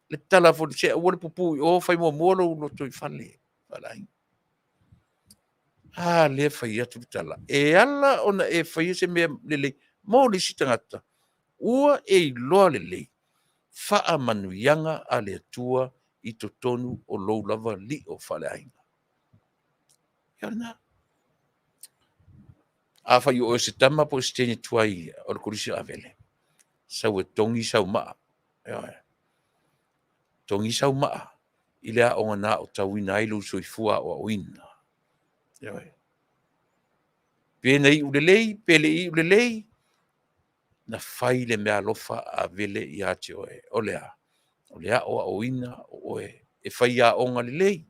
Le tala fo se o le pupu o whai mo molo no to i whale. Le whai atu tala. E ala ona e whai se mea lele, mo le sitangata. Ua e loa lele. Wha manuianga a le atua i to tonu o lou lava li o whale ainga. Iarna. A whai o se tama po se tene tuai o le kurisi a vele. Sau e tongi sau maa. Tongi sau maa. I lea o ngana o tawina ilu sui fua o oina. Pena i ulelei, pele i ulelei. Na whai le mea lofa a vele i ate oe. O lea. O lea o oina o oe. E whai a onga lelei.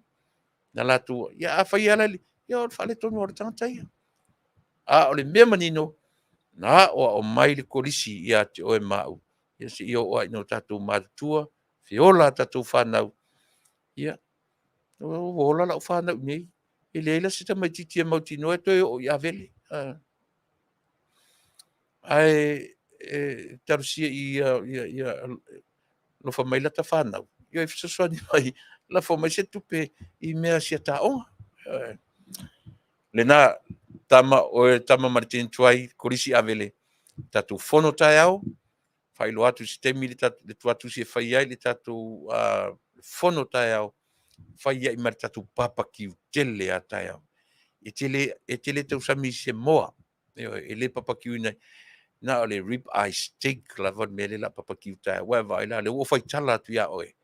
Na latu, ia a whai ala li. Ia o whale tonu o le tangatai. A o le mea manino. Na o mai le korisi i ate oe mau. Ia se io o ino tatou mātua. Fiola tatou whanau. Ia. O ola la o whanau nei. E leila se tamai titia mauti noe toi o ia vele. Ai tarusia i lo fa mai la ta whanau. Ia e fisoswani mai. La fa mai se tupe i mea sia taonga. Le na tama maritin tuai korisi avele. Tatou fono tai au. Fai lo atu si temi le tuatu si e fai ai le tatou fono tai au. Fai ai mari tatou papa ki tele a tai au. E tele tau sami se moa. E le papa ki una. Na o le rib eye steak la von mele la papa ki tai. Wa vai la le o fai tala tu ya oe.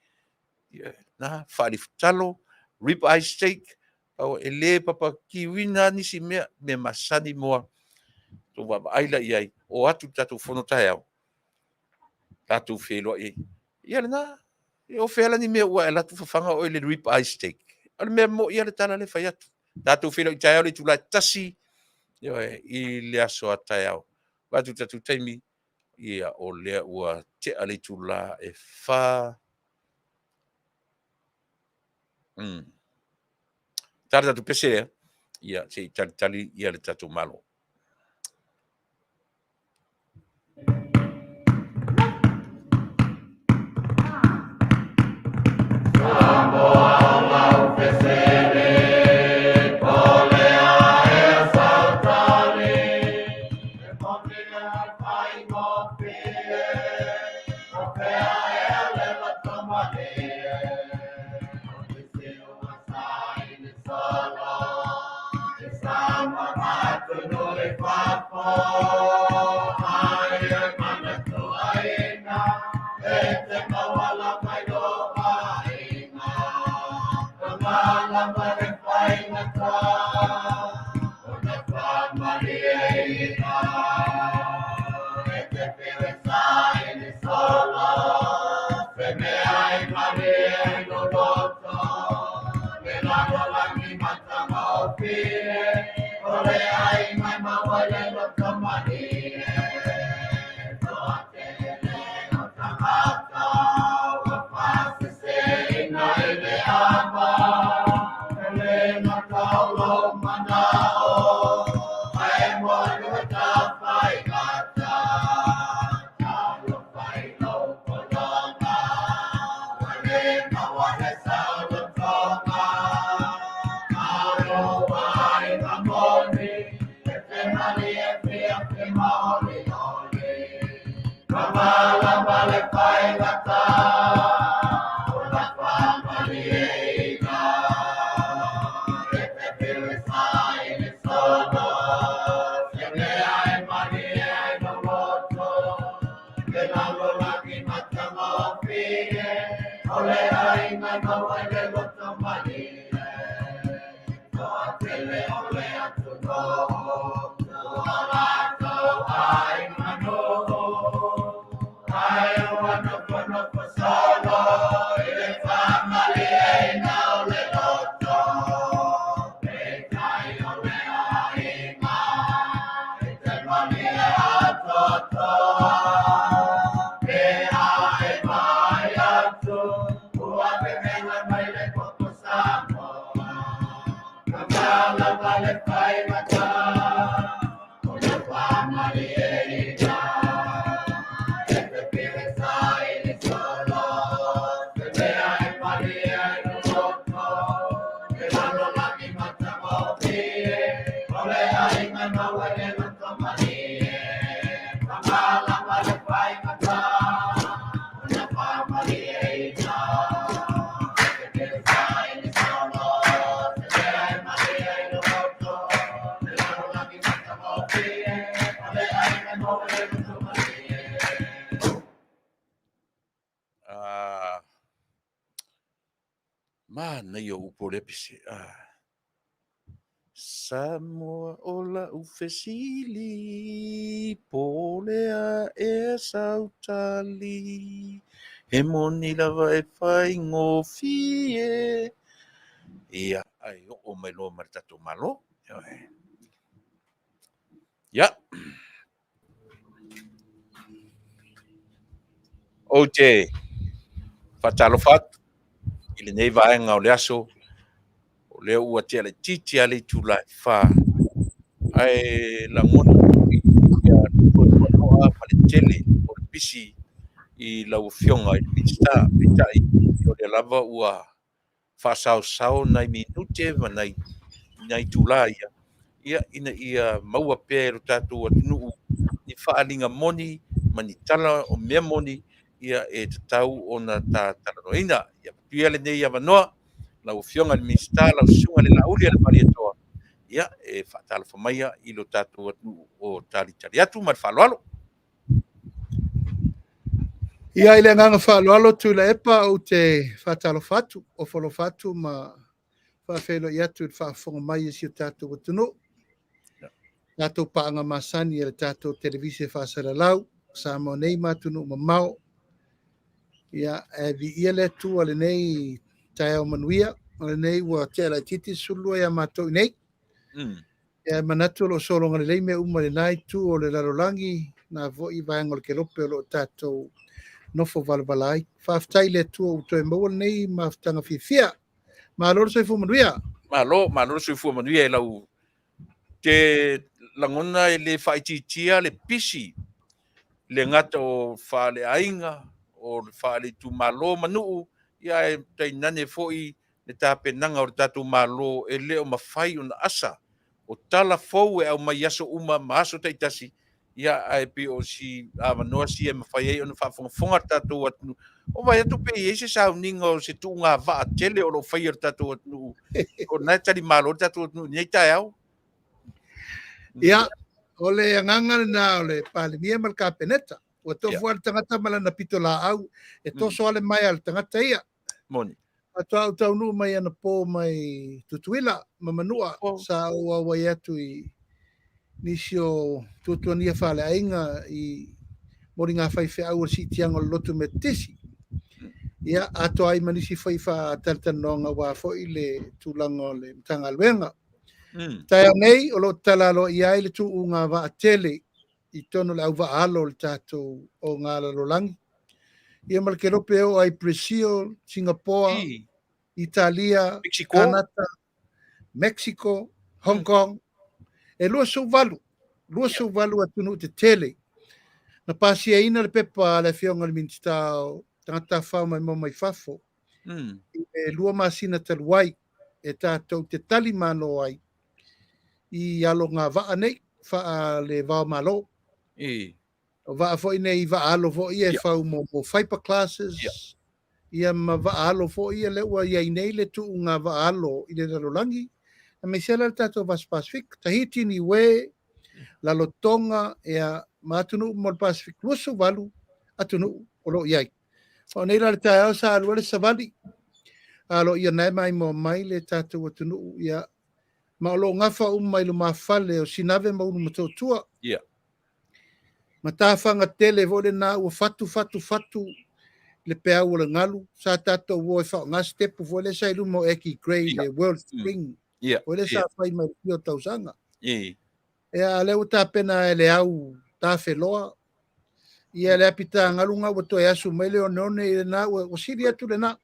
Na fai talo rib eye steak. O e le papa ki wina nisi me masani moa. To wa ai la iai. O atu tatou fono tai au. Tatou whelo e. Ia na, o whela ni mea ua e latu whawhanga o le rib eye steak. Ale mea mo ia le tala le whai atu. Tatou whelo i tai au le tula tasi. I le aso a tai au. Watu tatou taimi. Ia o lea ua te ale tula e wha. Tara tatou pese lea. Ia se tali ia le tatou malo. Ole ai Mana ia upo le pisi. Samoa ola ufesili polea e sautali he moni lava e fai ngofie ia ai o mai lo martato malo ya oje fatalo fat ile nei vai ngau le aso o le ua tele titi ale Tuilaepa ai la ngona ia noa pale tele o le pisi i lau fionga i Minisita pitai o le lava ua Fasa nai minute ma nai Tuilaepa ia ina ia maua pe ro tatu Taunu'u ni faalinga moni ma ni tala o mea moni ia e tatau ona Faatalanoaga ia pia le nei avanoa lau fionga le Minisita lau sunga le lauli le pali atoa ia e Faatalanoaga i lo tatu Taunu'u o tali atu ma le faloalo. Ia ile nganga whaaloalo Tuilaepa o te whatalofatu o whalofatu ma whawhelo i atu whaafonga mai si o tātou o Taunu'u. Tātou paanga Masani e le tātou televisi whaasaralau, Samoa nei ma Taunu'u ma mau. Ia e vi ia le tu ale nei tae o Manuia, ale nei ua te ala titi sulua ia mātou nei. Ia manatu lo solonga le leime uma le nai tu o le lalolangi na vo i vaenga le ke lope o lo tātou nofo valvalai. Whaftai le tu o toi maua nei ma ftanga fifia. Ma loro soi fu Manuia. Ma loro soi fu Manuia e lau te langona e le whaititia le pisi le ngata o whaale ainga o le whaale tu malo Manu'u ia e tainane fo'i le tāpenanga o le tatu malo e leo mawhai o na asa o tala fou e au mai aso uma maaso taitasi ia ai pi o si avanoa si e mawhai ei o na whaafonga tatu atu o vai atu pe i se sauninga o se tu ngā vaa tele o lo whai o tatu atu o nai tali malo tatu atu nei tai au. Ia, o le anganga na o le palemia ma le kapeneta. Ua tofu ale tangata ma lana pito la au, e toso ale mai ale tangata ia. Moni. Ato au Taunu'u mai ana pō mai tutuila, ma Manua, sa ua wai atu i nisi o tuatuania whale ainga i mori ngā whaiwhi au o si tianga o lotu me tesi. Ia, ato ai manisi whaiwha Faatalanoaga wā fo i le tūlanga o le mtanga alwenga. Tai nei o lo tala lo i ai le tu ngā wa tele i tono le au wa alo le tātou o ngā lalolangi. Ia malke rope o ai Brazil, Singapore, Italia, Mexico. Canada, Mexico, Hong Kong. E lua sau valu a tunu te tele. Na pasi ina le pepa le Afioga le Minisita o tangata whao mai mo mai fafo. E lua masina taluai e tātou te talimano ai. I alo ngā waa nei, wha le wao malo. O va fo nei va alo fo ia fa mo Faipa classes. Ia ma va alo fo ia le ua ia nei le tu nga va alo i le Lalolangi. Na me sela tato vas Pacific. Tahiti ni we la lotonga ia matunu mo Pacific lusu valu atunu o lo iai. O nei la tae sa alu le savali. Alo ia nei mai mo mai le tato atunu ia ma o lo ngafa mai lo mafale o sinave ma unu matotua. Ma tawhanga tele vole na ua fatu le pea ua le ngalu. Sa tato ua e whao ngā stepu vole sa ilu mo eki grey le World Spring. Vole sa whai mai pio tausanga. Ea leo ta pena e le au ta wheloa. Ia le apita ngalunga ua toi asu mai leo neone i le na ua siri atu le na.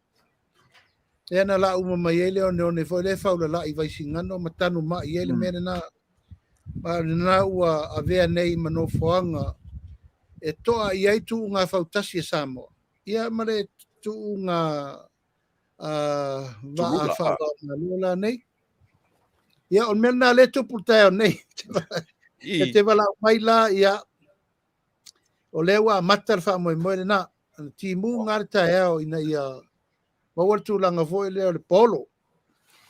Ea na la uma mai e leo neone fo le whao la i vaisi ngano ma tanu ma i ele mene na. Ma na ua avea nei mano foanga. E toa i ai tu ngā whautasi e Samoa. Ia mare tu ngā vaa whautasi lula nei. Ia on mena le tupu tae nei. E te wala mai la ia o lewa matar wha moe moe na. Timu ngāre tae ao ina ia mawar tu langa voi leo le polo.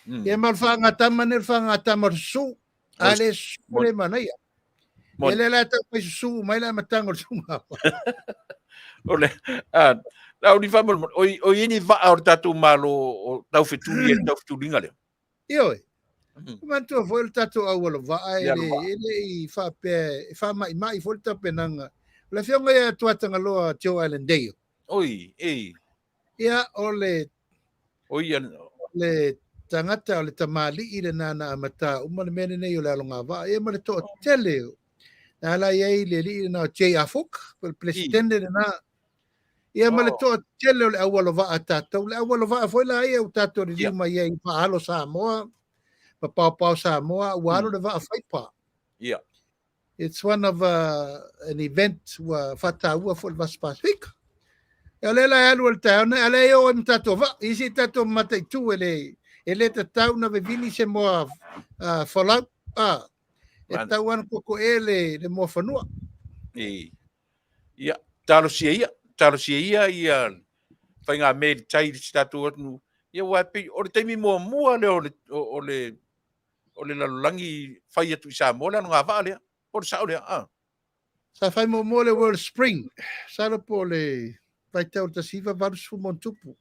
Ia mal wha ngatama ne wha ngatama su. Ale su le mana ia. Ele la ta pai su mai la matango tunga. Ole. Na uni fa mo o ini va or tatu malo o tau fetuli e tau fetulinga le. Io. Manto foi tatu au lo va ele I fa pe fa mai foi ta penanga. La fionga ia tuatanga loa Joe Island Day. Oi, Ia ole le tangata ole tamali I le nana amata umane mene nei o le alonga va e male to tele. Na la ye le li na J Afioga, el presidente de na. Ia male to tele le awalo va atata, le awalo va foi la ia o tato ri ma ia I pa alo Samoa. Pa pau Samoa, walo le va Faipa. Yeah. It's one of an event wa Faato'aga for Vas Pacific. Ele la alu el tauna, ele o tato va, isi tato mate tu ele tauna ve vini se mo follow e tauan koko ele le mo fanua. Ia, talo sia ia whainga me tai statu atu. Ia wapi, o le taimi mua le o le lalulangi whai atu I Samoa le ngā wha lea. O le sao lea, Sa whai mo le World Spring. Sa po le vai tau ta siva varusu montupu.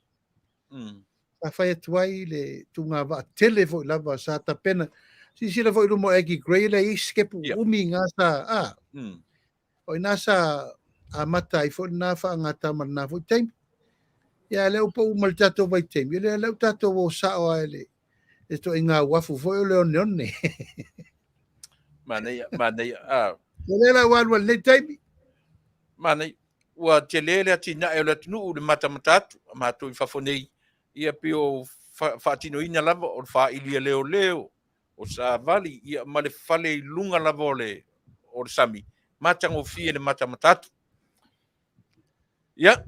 Sa whai atu ai le tu ngā wha tele vo lava sa ta pena. Si la vo mo egi grey le iskepu umi ngā sa o ina sa a mata I fo na fa ngata mana vo time. Ya le upo umal tato vai time. Le le tato vo sa o ele. Esto inga wafu vo le onne. Manei Le la wan le time. Manei ua te lele atina e o le tunu le matamatatu mato I fafonei ia pio fatino ina lava o fa ilia leo o sa vali ia male fale I lunga lava o le sami matango fie le matamatatu ia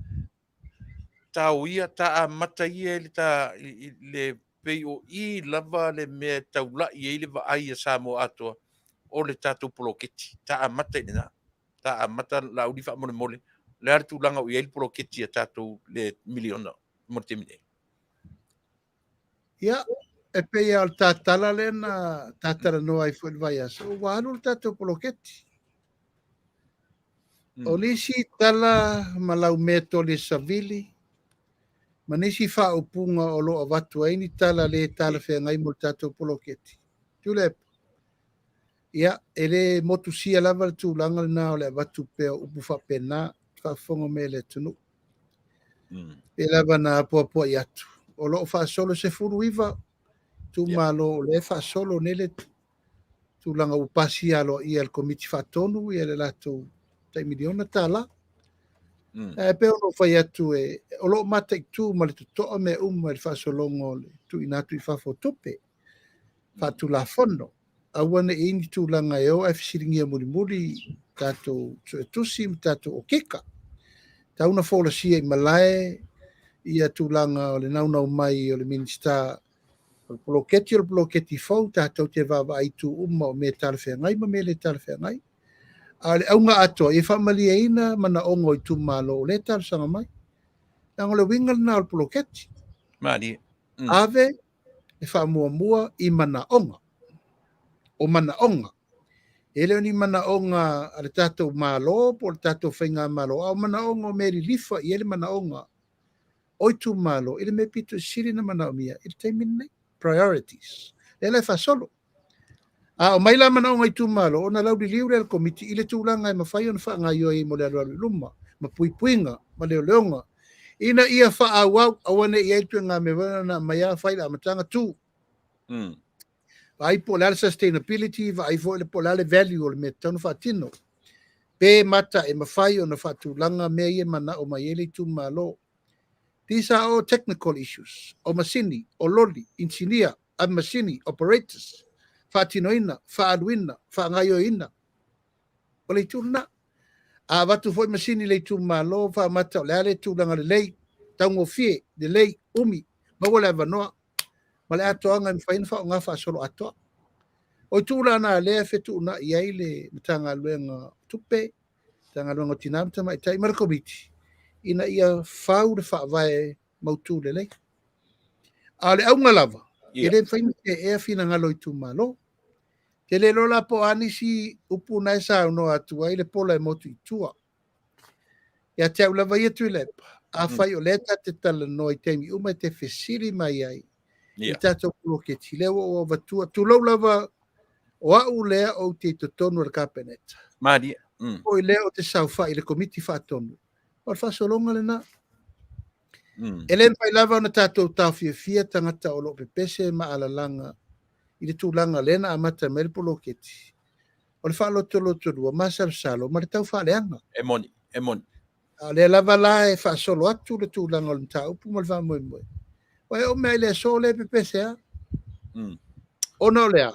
tau ia ta mata ia le peo I lava le me taula ia le va ai Samoa ato o le tatu poloketi ta mata ina ta mata la udi fa mole le artu langa o ia poloketi tatu le miliona mortemine ia e pe al tatala le na tatara no ai foi vai aso walu tatu poloketi o nisi tala malau meto le savili manisi fa upunga o lo avatu ai ni tala le tala fe ngai mo tatu poloketi Tuilaepa ia ele motusia lava tu langa na o le avatu pe upu fa pena fa fongo me le tunu e lava na po iatu o lo fa solo se furu iva tu malo le fa solo nele tu langa upasi alo ia el komiti fa tonu ia le lato te miliona tala pe o fa iatu o lo mate tu mal to me me fa solo ngole tu inatu fa fotope fa tu la fondo awana ini tu langa eo e fisiringia muri tato tusi tato o keka tauna fola sia I malae ia tu langa o le naunau mai o le Minisita o le poloketi fau tato te vava ai tu uma o me talwhia ngai ma me le talwhia ngai Ale aunga ato e famaliaina mana ongo I tumalo le tar sanga mai. Nang le wingal na al poloketi. Mani. Ave e mua I mana onga. O mana onga. Ele ni mana onga ale tatou malo po le tatou whainga malo. Au mana onga o meri lifa I ele mana onga. Oi tumalo ele me pito siri na mana o mia. Ele taimine priorities. Ele fa solo. O mai la mana onga I tumalo ona lau di liure al komiti ile tūlanga e mawhai ona wha ngā ioi mo le alualu luma. Ma puipuinga, ma leo leonga. Ina ia wha awau awane I eitu ngā me wana na mai a whai la matanga tū. Vai po le sustainability, vai fo le po le value o le me tonu wha tino. Pe mata e mawhai ona wha tūlanga me ia mana o mai ele tumalo. These are all technical issues. O Masini, o loli, engineer, a Masini, operators. Fatinoina, faaluina, faangaioina. O le tūna. A watu foi Masini le tūmalo, fa mata o le ale tūlanga le lei, taungo fie, le lei, umi, mago le avanoa. Ma le atoanga mi whaina wha o ngā whaasolo atoa. O tūlana lea whetuna I ai le matanga luenga tupe, tanga luenga tinamta mai tai marakomiti. Ina ia whau le whaavae mautu le lei. A le aunga lava, e le whaina ke ea whina ngalo I tūmalo. Te le lola po anisi upu nai sa no atu ai le pola e motu I tua. Ia te au lava ia Tuilaepa. A whai o leta te tala no I teimi uma te whesiri mai ai. I tatou pulo ke tilewa o vatua. Tulau lava o au lea o te totonu al kapeneta. Mari. O I lea o te saufa I le komiti Faato'aga. O le whasolonga le na. E le pai lava o na tatou tau fia tangata o lo pepese ma alalanga. I le tūlanga lena a mata me le pulo ke ti. O le whaaloto dua masal salo ma le tau whaaleanga. E moni. A le lava la e whaasolo atu le tūlanga o le tau pu ma le wha moe moe. Wai o mea le so le pepese a. Ono lea.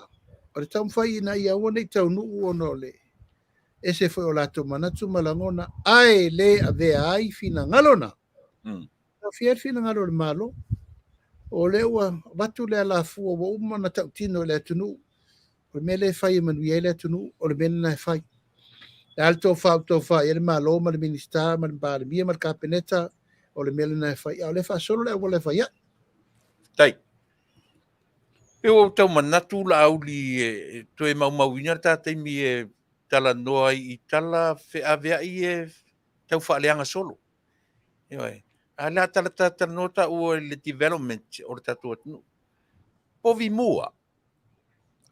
O le tau mwhai ina ia wana I Taunu'u ono le. E se foi o lato manatu malangona. Ai le a vea ai fina ngalona. A fier fina ngalo le malo. O le ua watu le ala fua wa uma na tau tino le atunu. O le mele fai Manuia le atunu. O le mele na fai. Le alto fai. E le malo ma le Minisita ma le Vale ma le kapeneta. O le mele na fai. O le fa solo le ua le fai ya. Tai. E o tau manatu la Aouli to e maumauina tātai mi e tala noa I tala whea I tau whaaleanga solo. Ioi. A la tala noa ta o le development o le tatu atunu. Povi mua.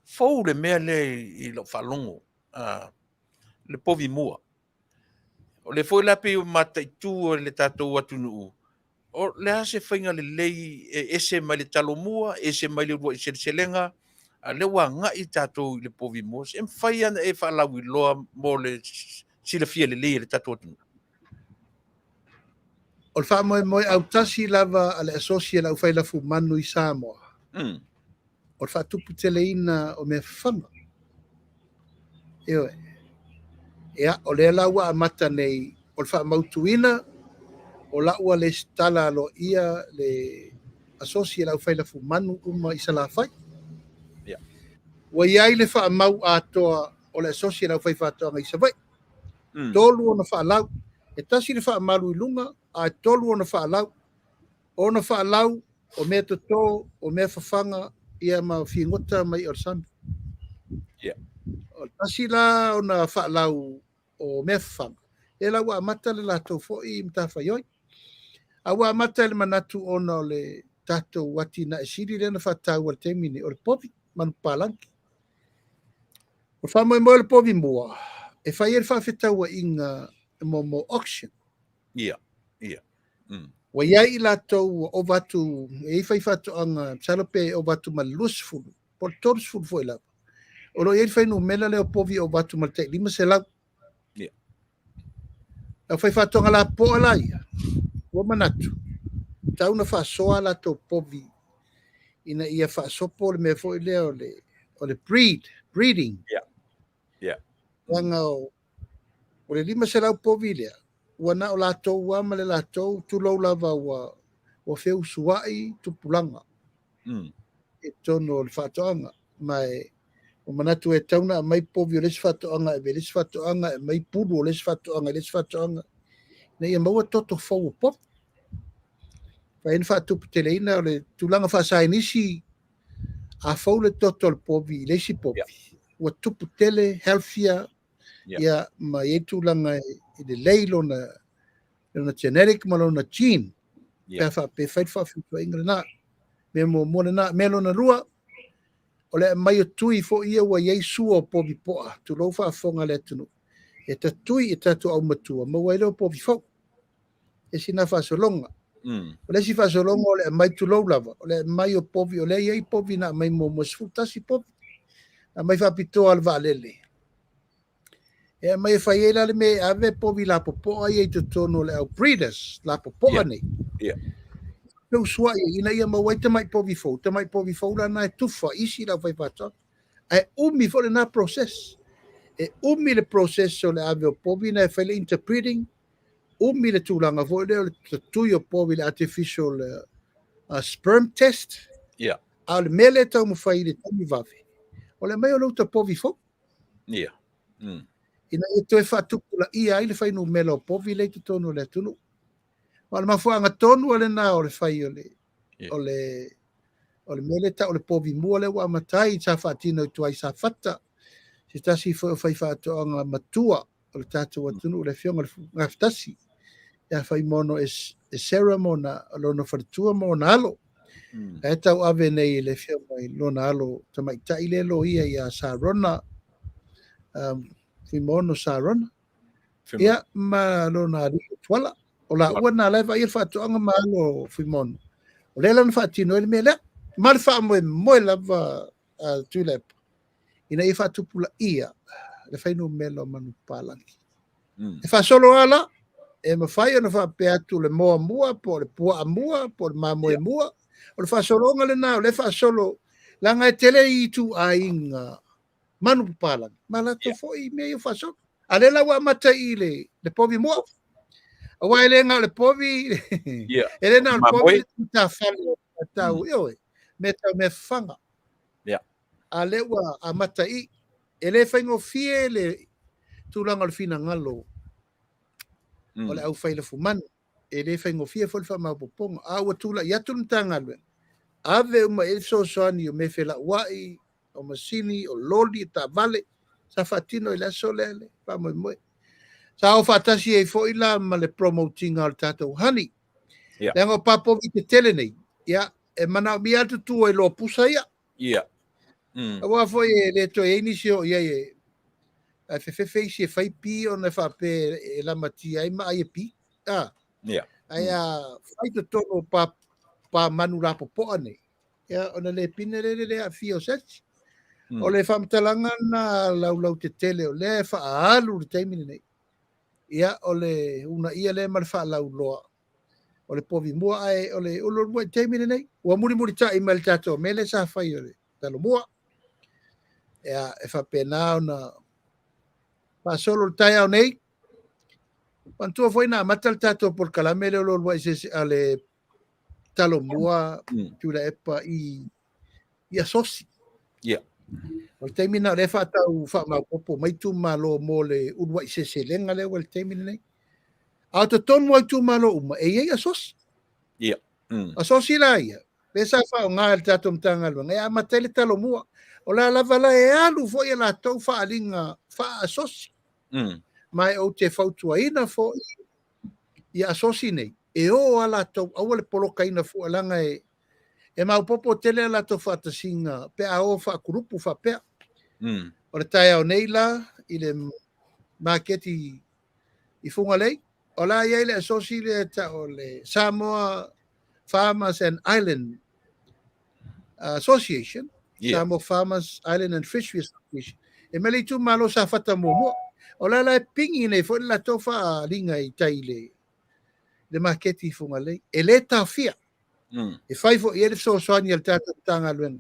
Fou le mea le I lo whalongo. Le povi mua. O le foi lape o mataitu o le tatu atunu. O le ase whainga le lei ese mai le talomua, ese mai le rua I selenga, a le wa ngai tātou I le povi mua. E mwhai ana e whaalawi loa mo le sila fia le lei le tātou atunu. O le wha moe au tasi lava a le asosia lau whai lafu manu I Samoa. O le wha tupu teleina o mea whanga. Ewe. Ea, o le laua a mata nei, o le wha mautuina, o laua le stala lo ia le asosia lau whai lafu manu uma I sala whai. Wa iai le wha mau atoa o le asosia lau whai Faato'aga I savai. Tolu o na wha lau. E tasi le wha malu I lunga, a tolu o na wha lau. O na wha lau, o mea toto, o mea whawhanga, ia ma whingota mai o sami. O tasi la o na wha lau o mea whawhanga. E lau a mata le lato fo I mta whaioi. A wa mata le manatu o na le tato wati na e siri le na whatau al temini o le povi, manu palanki. O wha moe le povi mua. E whai e whawhetau wa inga mo auction. Wa iai latou o watu, e whai Faato'aga, salope o watu ma lusfulu, po torsfulu fo ila. O lo iai whai no mela leo povi o watu ma te lima se lau. A whai Faato'aga la po alai, o manatu. Tau na whasoa latou povi, ina ia whasopo le mea fo ilea o le breeding. Wanga o le lima se lau povi lea. Wana o latou wa ma le latou tulou lava wa feu suai tupulanga. E tono le Faato'aga mai o manatu e tauna mai povi o lesi fatoanga e lesi fatoanga e mai pulu o lesi fatoanga na ia maua toto fau o pop fa en fatupu teleina o le tulanga faasainisi a fau le toto le povi lesi povi ua tupu tele healthia ia ma ia tulanga i le lei lona genetic ma lona gene pe fa pe fai fa inga na me mo na me lona rua o le mai o tui fo ia ua Yesu o povi poa tu lo fa fonga le tunu e ta tui e tatu au matua ma wai lo povi fo e sina fa solonga o le si fa solonga o le mai tu lo lava o le mai o povi o le ia i povi na mai mo sfuta si povi a mai fa pito al valele e mai fa ia le me ave povi la popo ai to tono le au breeders la popo nei no sua ina ia ma wai te mai povi fo la na tufa isi la vai pata e umi fo le na process e umi le process o le ave o povi na fa le interpreting umi le tulanga fo le tui o povi le artificial sperm test al mele tau mo fai le tami vafe o le mai o louta povi fo ina e toe fatukula ia ai le fai no mele o povi le tonu le tunu wala mafuanga tonu o le na o le fai o le mele ta o le povi mua le wa matai sa fatino tu ai sa fatta si tasi fo fai Faato'aga matua o le tatou atunu le fionga le ngaftasi ia Fuimaono e ceremona lona faletua mo na alo e tau ave nei le fionga i lona alo tamaitai le lo ia sarona Fuimaono sarona ia ma lona tuala o la ua na leva ia Faato'aga ma alo Fuimaono o le lana faatino le mele ma le faamoemoe lava Tuilaepa ina ia faatupula ia le fainu melo manu palagi e faasolo ala e mafai ona faapea atu le moa mua po le pua'a mua po le mamoe mua o le faasolooga lenā o le faasolo laga e tele i tu'aiga manu papalagi ma latou fo'i mea ia faasolo a le lau amatai le povi mua aua e lega o le povi e lena o le povi le tutafale tau ioe me tau me fafaga a le ua amatai e le faigofie le tulaga o le finagalo o le au fai le fumana e le faigofie fo le faamaupopoga a ua tula'i atu le tagaluega ave uma e soasoani o me fela'ua'i o masini o loli ta vale sa faatino i le aso le faamoemoe sa o faatasi ai fo'i la ma le promotinga o le tatou hani lega o papovi tetele nei ia e manaʻomia atu tu ai loa pusa ia aua foi e le toe ai nisi o ia e fefefe isi e fai pi ona faape e lamati ai ma ai e pi ai a fai totono pa manu lapopo'a nei ia ona le pine le afia o seti o le faamatalaga na laulau tetele o le faaalu le taimi lenei ia o le una ia le ma le faalauloa o le povi mua ae o le ulolua i taimi lenei ua mulimuli ta'i ma le tatou mele sa fai o le talomua ia e faapena ona faasolo le taeao nei pantua foi na amata le tatou polokalame le ulolua a le talomua Tuilaepa i asosi o le taimi na o le faatau faamaupopo mai tumālo mo le ulua'i seselega le ua le taimi lenei a o totonu ai tumālo uma e iai asosi asosi la ia le sa fa'aogā le tatou matagaluega e amatai le talomua o la lava la e alu fo'i a latou fa'aliga fa'aasosi ma e ou te fautuaina fo'i ia asosi nei e o a latou aua le polokaina fu'alaga e maupopo tele a latou fa'atasiga pe a o fa'akulupu fa'apea o le taeao nei la i le maketi i fuga lei o la iai le asosi le o le Samoa Farmers and Island Association Samoa Farmers Island and Fishery Association e mele i tumālo sa fatamuamua o la e pingi nei fo'i le latou fa'aliga i tai le maketi i fuga lei e lē tafia e fai fo'i e le fesoasoani a le tatou tagaluega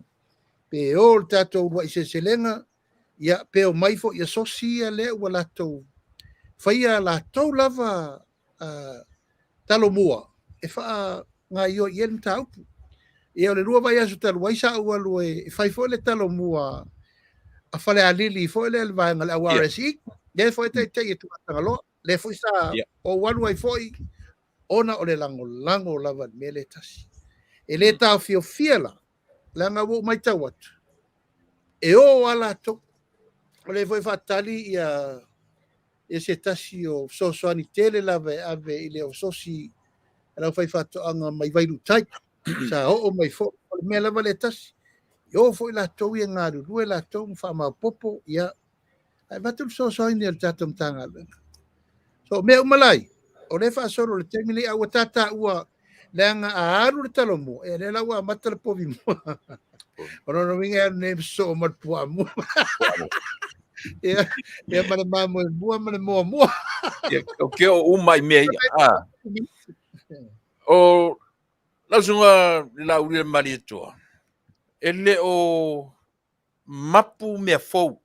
pe o le tatou ulua'i seselega ia pe o mai fo'i asosi ia lea ua latou faia latou lava talomua e fa'agaio i le mataupu ia o le lua vai aso taluai sa'aualu e fai fo'i le talomua a fale alili fo le vaenga le waresi le fo te tu tangalo le fo sa o walu ai fo ona o le lango lava mele tasi e le ta fio fiela langa wo mai tawat e o ala to o le foi fatali ia e se tasi o soani tele lava ave ile o sosi ala fai Faato'aga mai vailu tai sa o mai fo me lava le tasi yo foi la to ia ngaru due la to fa ma popo ia ai batul soani el tatum tanga so me umalai o le fa solo le temili a tata ua langa a aru le talomo e le lawa matal povi mo ono no winga ne so mat puamu e mana mamo bua mana mo o ke o mai me o la zunga la uri mari to ele o mapu me fo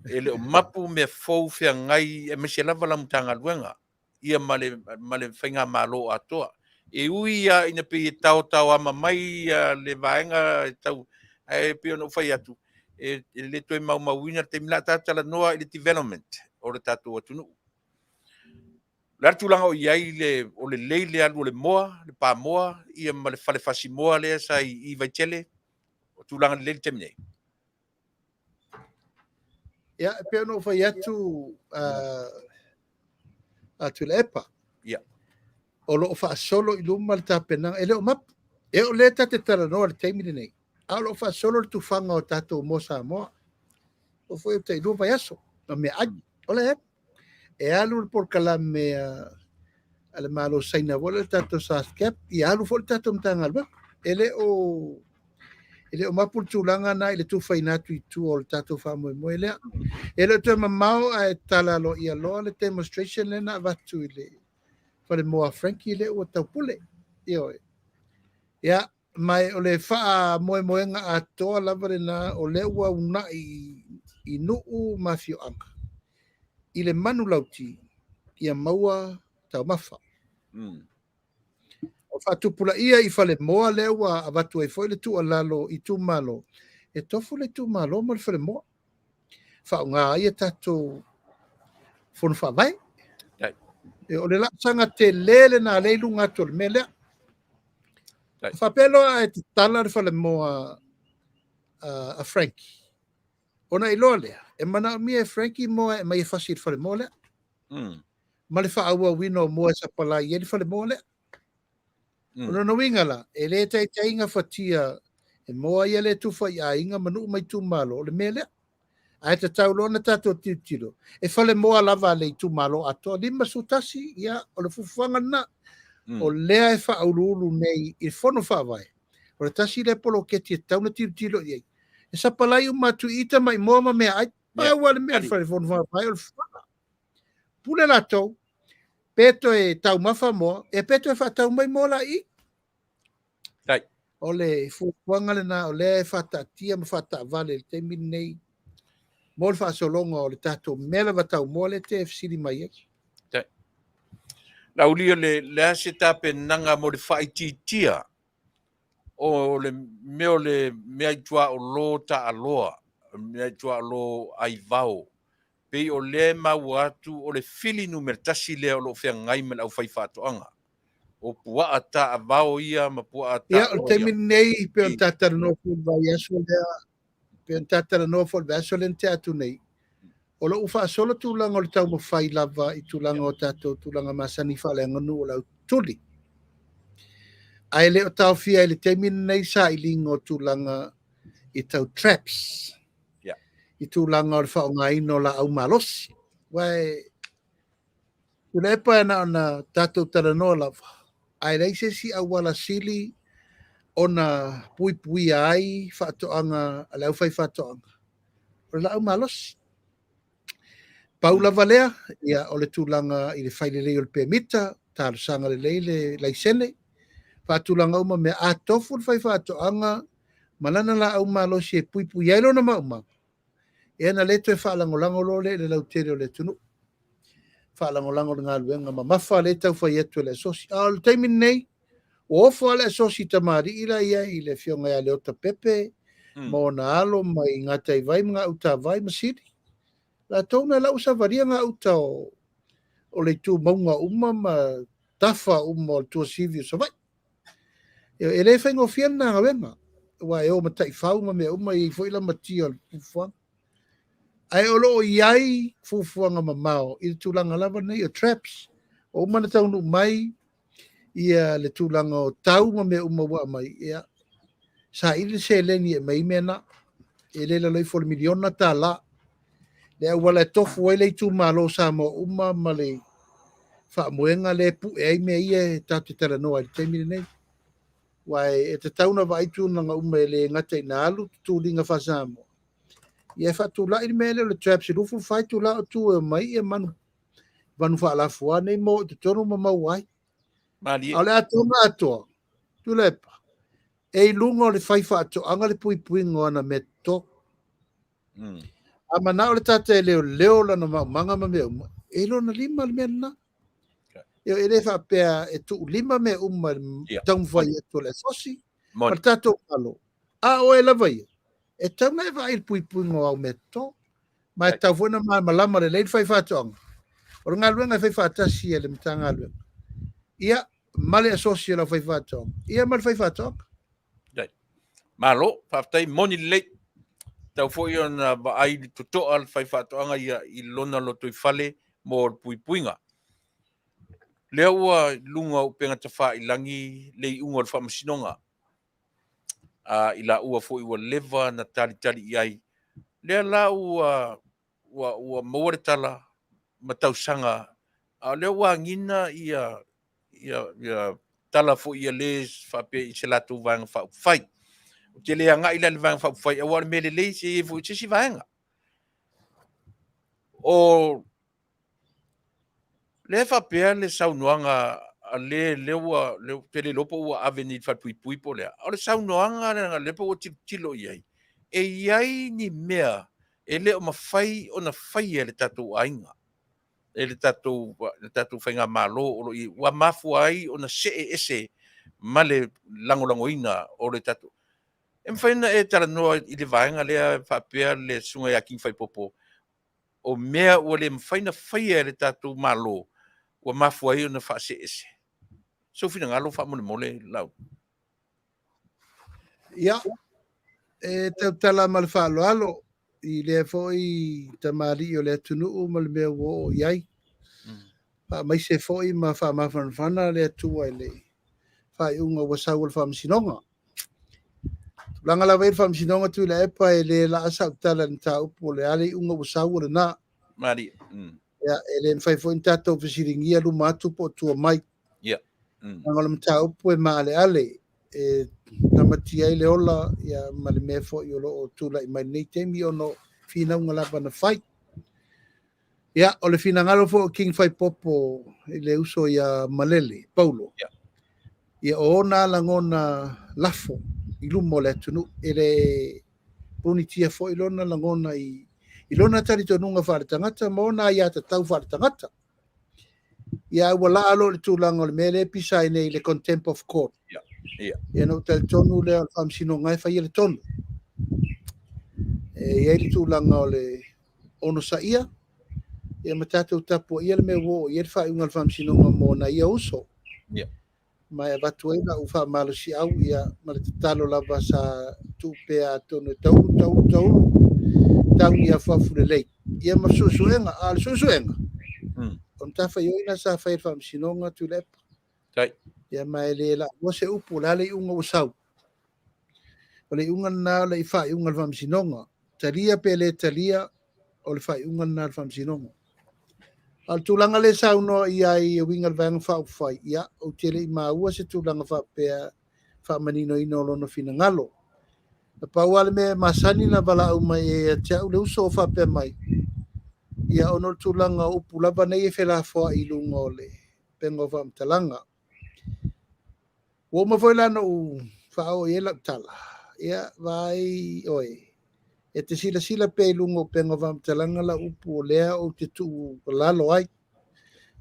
ele o mapu me fo fia ngai e me se lava la mutanga luenga ia male whainga malo atoa. E ui ina pe tau ama mai le vaenga tau e pe no whai atu. E le toi mauina te mila tatala noa i le development o le tatu o Taunu'u. Le atulanga o iai o le leile alu le moa, le pa moa, ia ma le fale fasi moa le sa i vaitele o tulanga le leile temine. Ia pe no whai atu a Tuilaepa. Ia. O lo fa solo i luma le tapenanga, e le o map, e o le tate tala noa le teimini nei. A lo fa solo le tufanga o tato mo Samoa. O foi o te ilua vai aso, no me aji, o le e alu le porkala me ale malo saina vola le tato saskep, i alu fo le tato mtanga alba. Ele o mapul tulanga na ile tu fainatu i tu o le tato fa mo ele. Ele te mamao a tala lo ia lo le demonstration le na vatu ile. Fale moa Frankie le o taupule. Io. Ia, mai o le faa moenga a toa lavare na o le ua una i nuu Afioga. I le manu lauti ia maua tau mafa. O fatupula ia i fale moa le ua a vatu ai foi le tu alalo i tu malo. E tofu le tu malo ma le fale moa. Fa ngā ia tato fonu fa vai. E o le sanga te lele na leilu ngato le mele. Fa pelo a te tala le fale moa a Frankie. Ona i loa lea. E mana mi e Frankie moa e mai e fasi le fale moa lea. Ma le fa aua wino moa sa pala i e le fale moa lea. Ona no winga la. E le te inga fatia e moa i le tufa i a inga manu mai tu malo le mele. A te tau lona tato titilo. E fale moa lava le tu malo ato. Lima sutasi ia o le fufuanga na. O lea e fa aululu nei i fono fa vai. O le tasi le polo keti e tau na titilo i. E sa palai umatu ita mai moa ma mea ai. Pai wale mea fale fono fa vai o le fufuanga. Pule la tau. Peto e tau mafa moa. E peto e fa tau mai moa la i. O le fufuanga le na o le fa tatia ma fa ta vale le te min nei. Mo le faasolonga o le tatou mela vatau moa le te fesili mai ai. Laulia le ase tapenanga mo le faititia o le mea itua o lo ta aloa, mea itua o lo aivao. Pei o le mau atu o le fili numertasi le o lo fea ngai me lau fai Faato'aga. O pua ata avao ia ma pua ata. Ia o te minei pe o tatara no fu vai aso lea. Pe o tatara no fu vai aso le te atu nei. O lo ufa solo tulanga o le tau mo fai lava i tulanga o tatou tulanga Masani fale nganu o lau tuli. Ai le o tau fia i le te minei sa i lingo tulanga i tau traps. I tulanga o le whaonga ino la au malosi. Wai, Tuilaepa na ona tatou taranoa lava. Ai reise si awala sili ona pui ai Faato'aga a lau fai Faato'aga. O la au malosi. Paula Valea, ia o le tūlanga i le whailelei o le pēmita, tāru sanga le leile laisene. Whātulanga uma mea atofu le whai Faato'aga, malana la au malosi e pui ailo na mauma. E ana leto e whaalangolango lo le lautere o le tunu. Whaalangolango le ngā luenga ma mawha le tau whai etu le asosi. A le taimin nei, o ofo ale asosi tamari ila ia i le fionga ia le ota pepe, mo na alo mai ngatai vai mga uta vai masiri. La tona la usa varia nga uta o le tu maunga uma ma tafa uma o tua sivio sa vai. E le whaingo whiana nga wenga. Wa e o matai whau ma mea uma i fwila matia o fufuanga. Ai olo o iai fufuanga ma mao. I le tūlanga lava nei o traps. O uma na taunu mai ia le tūlanga o tau ma mea uma wa mai. Ia sa ili se leni e mai mena. E le la loifo le miliona ta la. Le wala tofu ai le tu malo sa mo uma ma le fa moenga le pu e ai me ia tatu Talanoa i te mire nei. Wai e te tauna vai tu nga uma le ngate na alu tu linga Fasa mo. Ia fa tu la i mele le traps rufu fai tu la tu e mai e manu. Vanu fa la fua nei mo te tono ma mawai. Mali. Ale atonga atoa. Tuilaepa. E lungo le fai fa ato anga le pui pui ngona me to. Ama na o le tata e leo la na manga ma mea uma. E lo na lima le mea na. Io e le fa pea e tu lima mea uma tau vai e to le sosi. Ma tato malo. A o e la vai. E tau na e vai il pui pui ngo au me to. Ma e tau fwena ma malama le leid fai fa ato anga. O ngā luenga fai fa atasi e le mta ngā luenga. Ia male asosi e la fai fa ato anga. Ia male fai fa ato anga. Malo, whaftai moni lei. Tau fo i ona ai tutoa al fai Faato'aga ia i lona loto i fale mo pui puinga. Lea ua lunga upenga ta whaailangi lei unga le whamasinonga. I la ua fo i ua leva na tali i ai. Lea la ua mauaretala matausanga. Lea ua ngina ia tala fo ia les whape i se latu vanga whai. Te lea ngai la le vanga whai awar mele lei se fo i se si vanga. O le whapea le saunoanga le tele lopo ua aveni whapui po lea. O le saunoanga le po o tilo iai. E iai ni mea e le o mawhai o na whai e le tatou ainga. E le tatou whainga malo o i wa mafu ai o na se ese ma le langolangoina o le tatou. E mwhaina e Talanoa i le vaenga lea whapea le sunga ia king whai popo. O mea ua le mwhaina whai e le tatou malo. Ua mafu ai o na wha se ese. So fina ngalo wha mole lau. Ia, e tau tala ma le whaaloalo i lea fo i tamari o lea Taunu'u ma le mea wo o iai. Wha mai se fo i ma wha mawhanawhana lea tua i le wha i unga wasau le whamasinonga. Langa la wei whamasinonga Tuilaepa e le la asa utala ni ta upo le ale unga wasau le na. Mari. Ia, e le mwhai fo in tatou whasiringia lu matu po tua mai. Ia. Langa la mta upo e ma ale. E tamati ai le ola ia ma le mea fo i olo o tula i mai nei temi ono fina unga lapa na whai. Ia, o le fina ngalo fo o king whai popo i le uso ia malele, Paulo. Ia o ona langona lafo i lumo le Taunu'u e le punitia fo i lona langona i lona tari tonunga whaare tangata ma ona ia ta tau whaare tangata. Ia wala alo le tūlanga o le mele pisa i nei le contempt of court. Ia no tal tonu le whamsino ngai whai le tonu. Ia le tūlanga o le ono sa ia. Ia matatu tapo ia le me wo ia le whai unga le whamsino ngā mōna ia uso. Ma e watu e na uwha malo si au ia ma le talo lava sa tūpea tonu tau ia whafu le lei. Ia ma susuenga, le susuenga. On tafa ioina sa whai whamsinonga Tuilaepa. Ia mai le la o se upu la le unga usau. O le unga na le whai unga le whamsinonga. Talia pe le talia o le whai unga na le whamsinonga. Al tūlanga le sauno ia i winga le vanga whau whai. Ia o tele i maua se tūlanga whapea whamanino ino lono fina ngalo. Na pauale me Masani na wala au mai e tia ule uso o whapea mai. Ia ono tūlanga upu lava nei e whela wha i lunga o le pengo whamtalanga. Wo mawhoilana u whao i elak tala. Ia vai oi. E te sila pe lunga o pengo whamtalanga la upu o lea o te tuu lalo ai.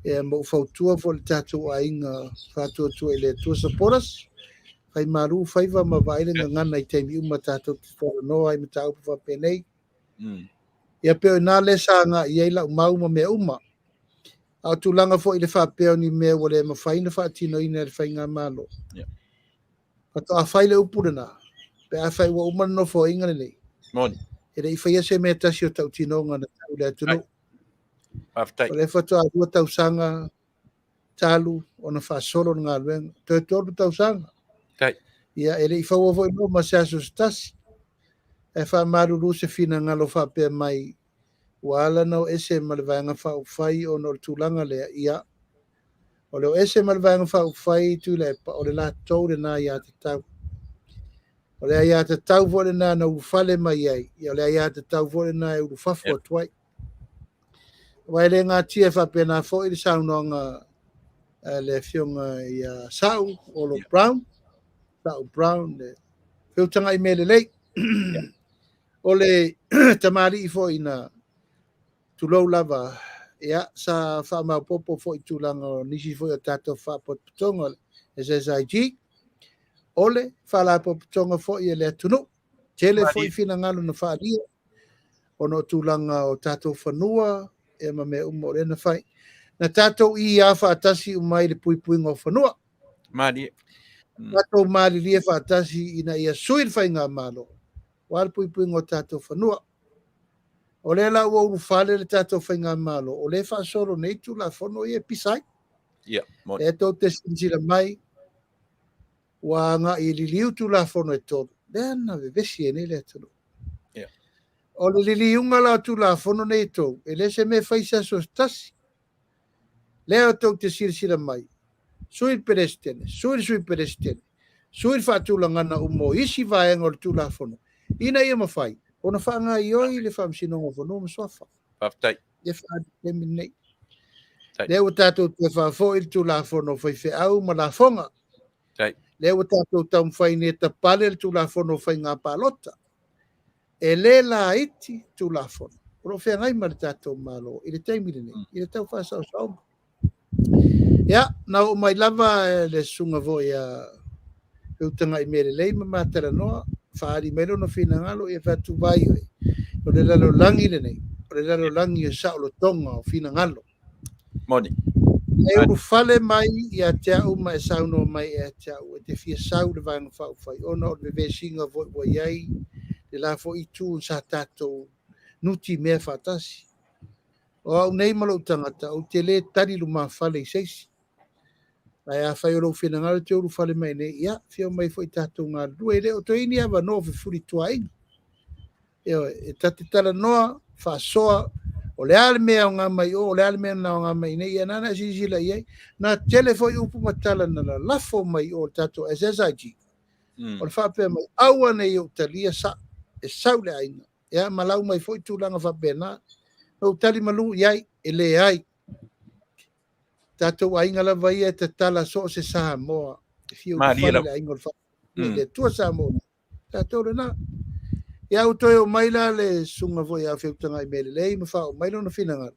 E mo whautua fo le tatou a inga whātua tua i le tua saporas. Faimalu Faiva ma vaile ngana I taimi uma tatou te whanoa I matau pa whapenei. Ia peo nā le sanga I eila umau ma mea uma. Au tūlanga fo I le whapeo ni mea wale ma whaina whaatino ina le whainga malo. Pato a whaile upure nā. Pe a whai wa umana no fo inga nei. Moni. E rei whaia se mea tasi o tau tino ngana tau le atunu. Aftai. O le whato a rua tau sanga talu o na whaasolo ngā luenga. Toi tōru tau sanga. Tai. Ia e rei whaua fo ino ma se aso stasi. E wha maruru se fina ngalo whapea mai. Wala no ese malvanga whau whai o no tūlanga lea ia. O leo ese malvanga whau whai Tuilaepa o le la tau le nā ia te tau. O lea ia te tau vore nā na ufale mai ai. Ia o lea ia te tau vore nā e urufafu o tuai. Wai le ngā tia whapea nā fo I le saunonga le fionga ia sau o lo Brown. Sau Brown le whiutanga I mele lei. O le tamari I fo ina tulou lava ia sa wha popo fo I tūlanga o nisi fo I tato wha potonga SSIG ole wha la potonga fo I le atunu tele fo I fina ngalo na wha lia o no tūlanga o tato whanua e ma me umo rena whai na tato I a wha atasi umai le pui o whanua Mari. tato mari lia wha atasi ina ia suir whai ngā malo wal pui o tato whanua o le la ua urufale le tatou whainga malo, o le whaasoro nei tu la whono I e pisai. Yeah, moni. E tau te sinsira mai, wa ngā I liliu tu la whono e tōru. Lea na vevesi e nei le atano. Yeah. O le liliunga la tu la whono nei tō, e le se me whaisa so stasi. Lea o tau te sinsira mai, sui perestene, sui perestene, sui whaatulangana umo, isi vaenga o tu la whono. Ina ia mawhai. Ona whaanga I oi le whamsinonga whanua maswafa. Aftai. Ia whaatemi nei. Leo tātou te whafo I tu la whono whai au ma la whonga. Leo tātou tau mwhai ne ta pale tu la whono whai ngā pālota. E le la iti tu la whono. Oro whea ngai ma le tātou malo. I le teimire nei. I le tau whaasau saunga. Ia, na o mai lava le sunga vo ia utanga I mere lei ma mātara noa. Whaari mero no whina ngalo e whatu vai oi. O le lalo langi le nei. O le lalo langi e saolo tonga o whina ngalo. Moni. E uru whale mai I a te au mai sauno mai e a te au. E te fia sau le vanga whau whai. Ona o le vesinga voi voi iai. Le la fo I tū sa tātou nuti mea whatasi. O au nei malo tangata. O te le tari luma whale I seisi. Ai a whai oro whina ngalo te uru whale mai nei. Ia, whia mai fo I tātou ngā rua. E reo to ini awa no fi furi tua ingi. E tate tala noa, whasoa, o le ale mea o ngā mai o le ale mea na o ngā mai nei. Ia nana zizila iei. Nā tele fo I upu matala na la lafo mai o tātou SSIG. O le whapea mai aua nei o talia sa. E sau le ainga. Ia malau mai fo I tūlanga whapea nā. O tali malu iai, e le ai. Tātou ainga la vai e te tala so se Samoa. E fiu whale le ainga o whapea. Le tua Samoa. Tātou le nā. Ia utoi o maila le sunga voi a whiutanga I mele lei, ma whao maila na whinanga.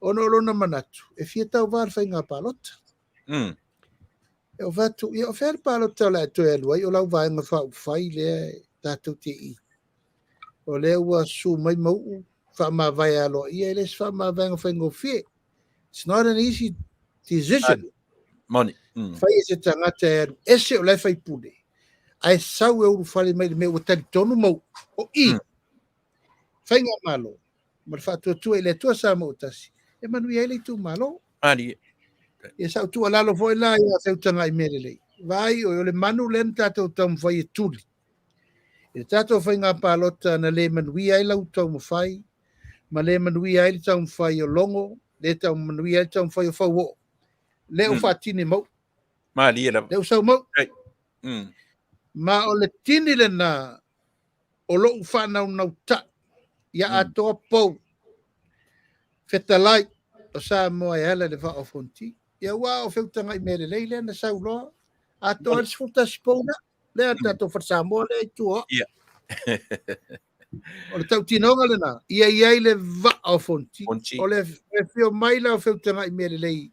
Ono lona manatu. E fia tau vār whai ngā pālota. E o vatu, ia o whare pālota o la toi aluai, o lau vāenga whao whai lea tātou te I. O lea ua su mai mau, wha mā vai alo. Ia e les wha mā vāenga whai ngō whie. It's not an easy decision. Moni. Whai e se tangata e alu. Ese o lai whai pune. Ai sau e uru whale mai le mea ua tari tonu mau. O I. Whainga malo. Ma le whātua tua I le tua sa mo tasi. E Manuia ele tu malo. Mari. E sau tua lalo foi la ia whiutanga I mere lei. Vai o le manu len tātou tau mwhai e tuli. E tātou whainga pālota na le Manuia I lau tau mwhai. Ma le Manuia I tau mwhai o longo. Le tau Manuia I tau mwhai o whau o. Le o whātine mau. Mari ela. Le o sau mau. Ma o le tini le na o lo whanau nau ta. Ia atoa pou. Whetalai o Samoa e ala le wha o fonti. Ia wā o whiutanga I mere leile na sau loa. Atoa le sfuta sipona. Le atato wha Samoa le tua. Ia. O le tau tinonga le na. Ia iai le wha o fonti. O le whio maila o whiutanga I mere lei.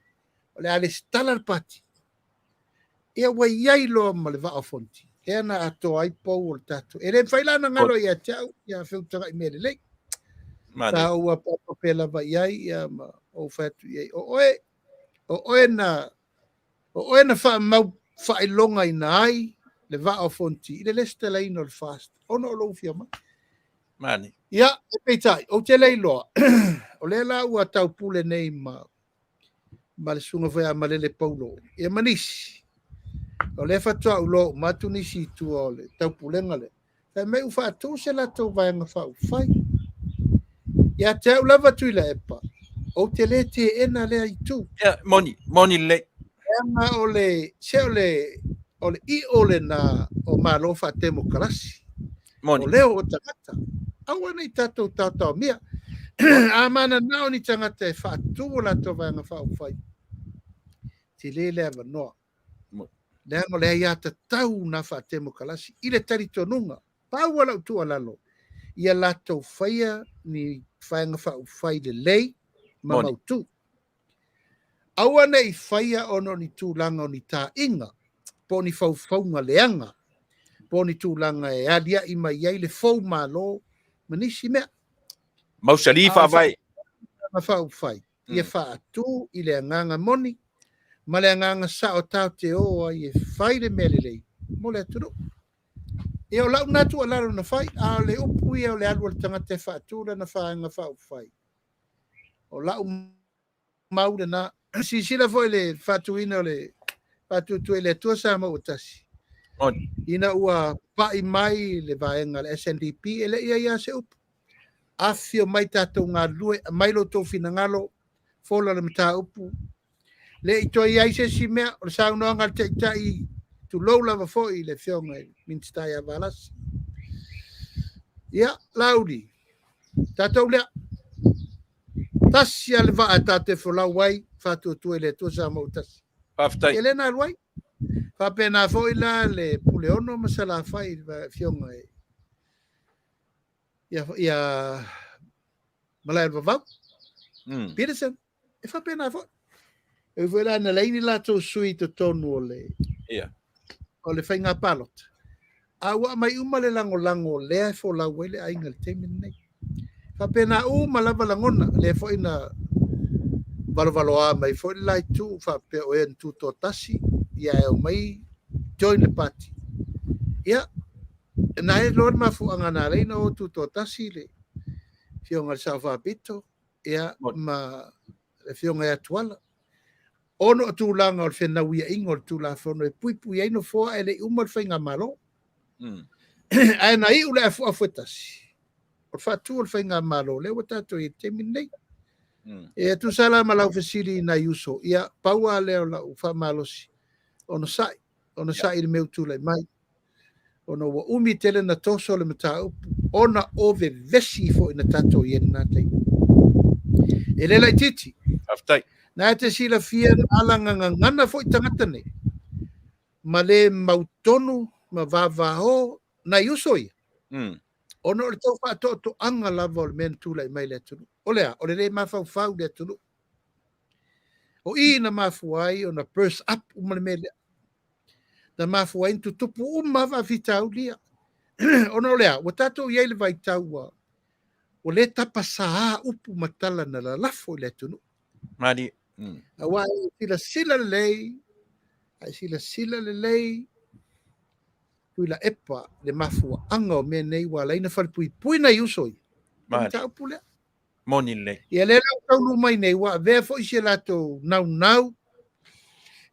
O le ale stala pati. ia wai iai loa ma le va'afonti e na atoa ai pou o le tatou e le failana galo ia teau ia feutaga'i mea lelei Mane. taua papape lava iai ia ma ou fatu iai o oe na fa'ailoga ina ai le va'afonti i le lestelaina o le fast ona o lou fia mai Mane. ia e peitai ou te leiloa o le la ua taupule nei ma le sunga vai ma le paulo ia manisi o le fatoa'u lo matunisi tu o le taupulega le fa mai u fa'atou se latou vaega fa'aufai ia te au lava tuilaepa ou te lē teena lea itu Ia, moni le. anga o le i o le na o malo fa'atemo kalasi o Moni. leo o tagata aua nei tatou tatao mea a mana nao ni tagata e fa'atū o latou vaega fa'aufai te lē le avanoa le anga le ia tatau na fa'atemo kalasi i le talitonuga paua lau tualalo ia latou faia ni vaega fa'aufai lelei ma Moni. mautū aua nei faia ono ni tūlanga o ni tā'inga po ni faufauga leanga po ni tūlanga e alia'i mai ai le fou mālō ma nisi mea Mausali vai. ma fa'aufai ia fa'atū i le agaga moni ma le agaga sa'o tau te o ai e fai le mea lelei mo le atunu'u ia o la'u na tu'alalo na fai a o le upu ia o le alu o le tagata e fa'atū lana faaiga fa'aufai o la'u mau lana sisila foi le fa'atuina o le fa'atūtue i le atua sa mau tasi Moni. ina ua pa'i mai le vaenga le SNDP e le ia se upu afio mai tatou galue mai lo tou finagalo fola le mata upu le ito ai se si mea o le saunoaga le taʻitaʻi tulou lava fo'i le fioga i Minisita ia valasi ia lauli tatou lea tasi a le va'a tatou e folau ai fa'atuatua i le atua sa mau tasi Paftai. ia lena alu ai fa'apena fo'i la le puleono ma salafai le fioga ia malai le vavau Peterson e fa'apena fo'i e foi la na leini latou sui totonu Ia. o le faiga palota aua mai uma le lagolago lea e folau ai le aiga le taimi lenei fa'apena uma lava lagona le fo'i na valovaloā mai fo'i le laitu fa'apea o ea na tutotasi ia e o mai join le party ia na e loa le mafu'aga na leina o tutotasi le fioga le sa'afa'apito ia ma le fioga e atuala ono o tūlanga o le whenau ia ingo o le tūlafono e pui ai no foa e le uma le whainga malo. Ai na i ule afu afuetasi. O le whatu o le whainga malo le wa tato i te minei. E tu sala malau fesiri na yuso. Ia paua leo la ufa malosi. Ono sai le meu tūlai mai. Ono wa umi tele na toso le mata upu. Ona ove vesi fo ina tato i ena tei. E le lai titi. Aftai. Na te sila fia alanga ngana fo i tangata nei. Ma le mautonu, ma vavaho, na yusoi. Ono le tau whātoto anga lava o le mena tūlai mai le tunu. O lea, o le re mawhau le tunu. O i na mafuai, o na burst up umane me lea. Na mafuai tu tupu mawa vitau lia. Ono lea, o tato iei le vai taua. O le tapa saa upu matala na la lafo le tunu. Mari. Awa sila lei, ai sila lei, Tuilaepa le mafua anga o mea nei wa laina whalpui na iusoi. Mari. Tau pule. Moni le. Ia le lau taunu mai nei wa vea fo isi lato nau.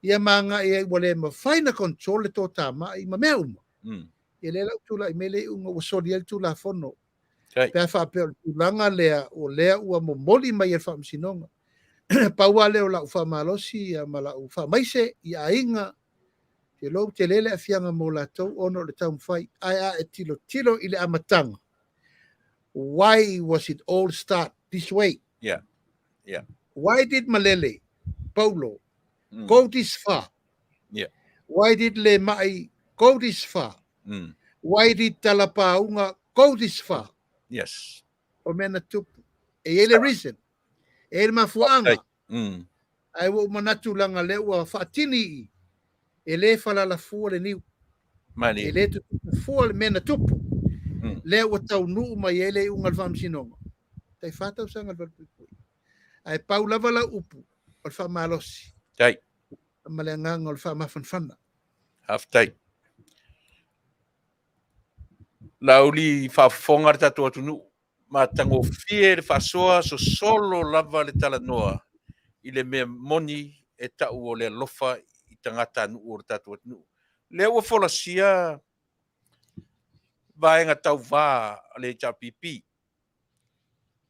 Ia manga ia wale ma whaina control le tō tāma i ma mea uma. Ia le lau tula i mele unga wa sori el tula fono. Pea whapea o tulanga lea o lea ua mo moli mai e whamsinonga. Paua leo la ufa malosi ya mala ufa maise ya ainga te lo te lele afianga mo la tau ono le tau fai ai e tilo ile amatanga. Why was it all start this way? Yeah. Why did Malele, Paulo, go this far? Yeah. Why did Le Mai go this far? Why did Talapaunga go this far? Yes. O mena tupu. E ele reason. E mafuanga. Ai wo manatu langa le ua fatini e lē falalafua le niu Mani. e lē tutufua le mea na tupu Mm. lea ua taunuu mai ai le uga le faamasinoga tai fatausaga le valupuipui ae pau lava lau upu o le faamalosi Tai. ma le agaga o le faamafanafana Haftai. Lauli whafonga le tatua tunu. Ma tango fie le whasoa so solo lava le talanoa. I le mea moni e tau o le alofa i tangata anu o le tatua tunu. Lea ua folasia vaenga tau vā le tapipi.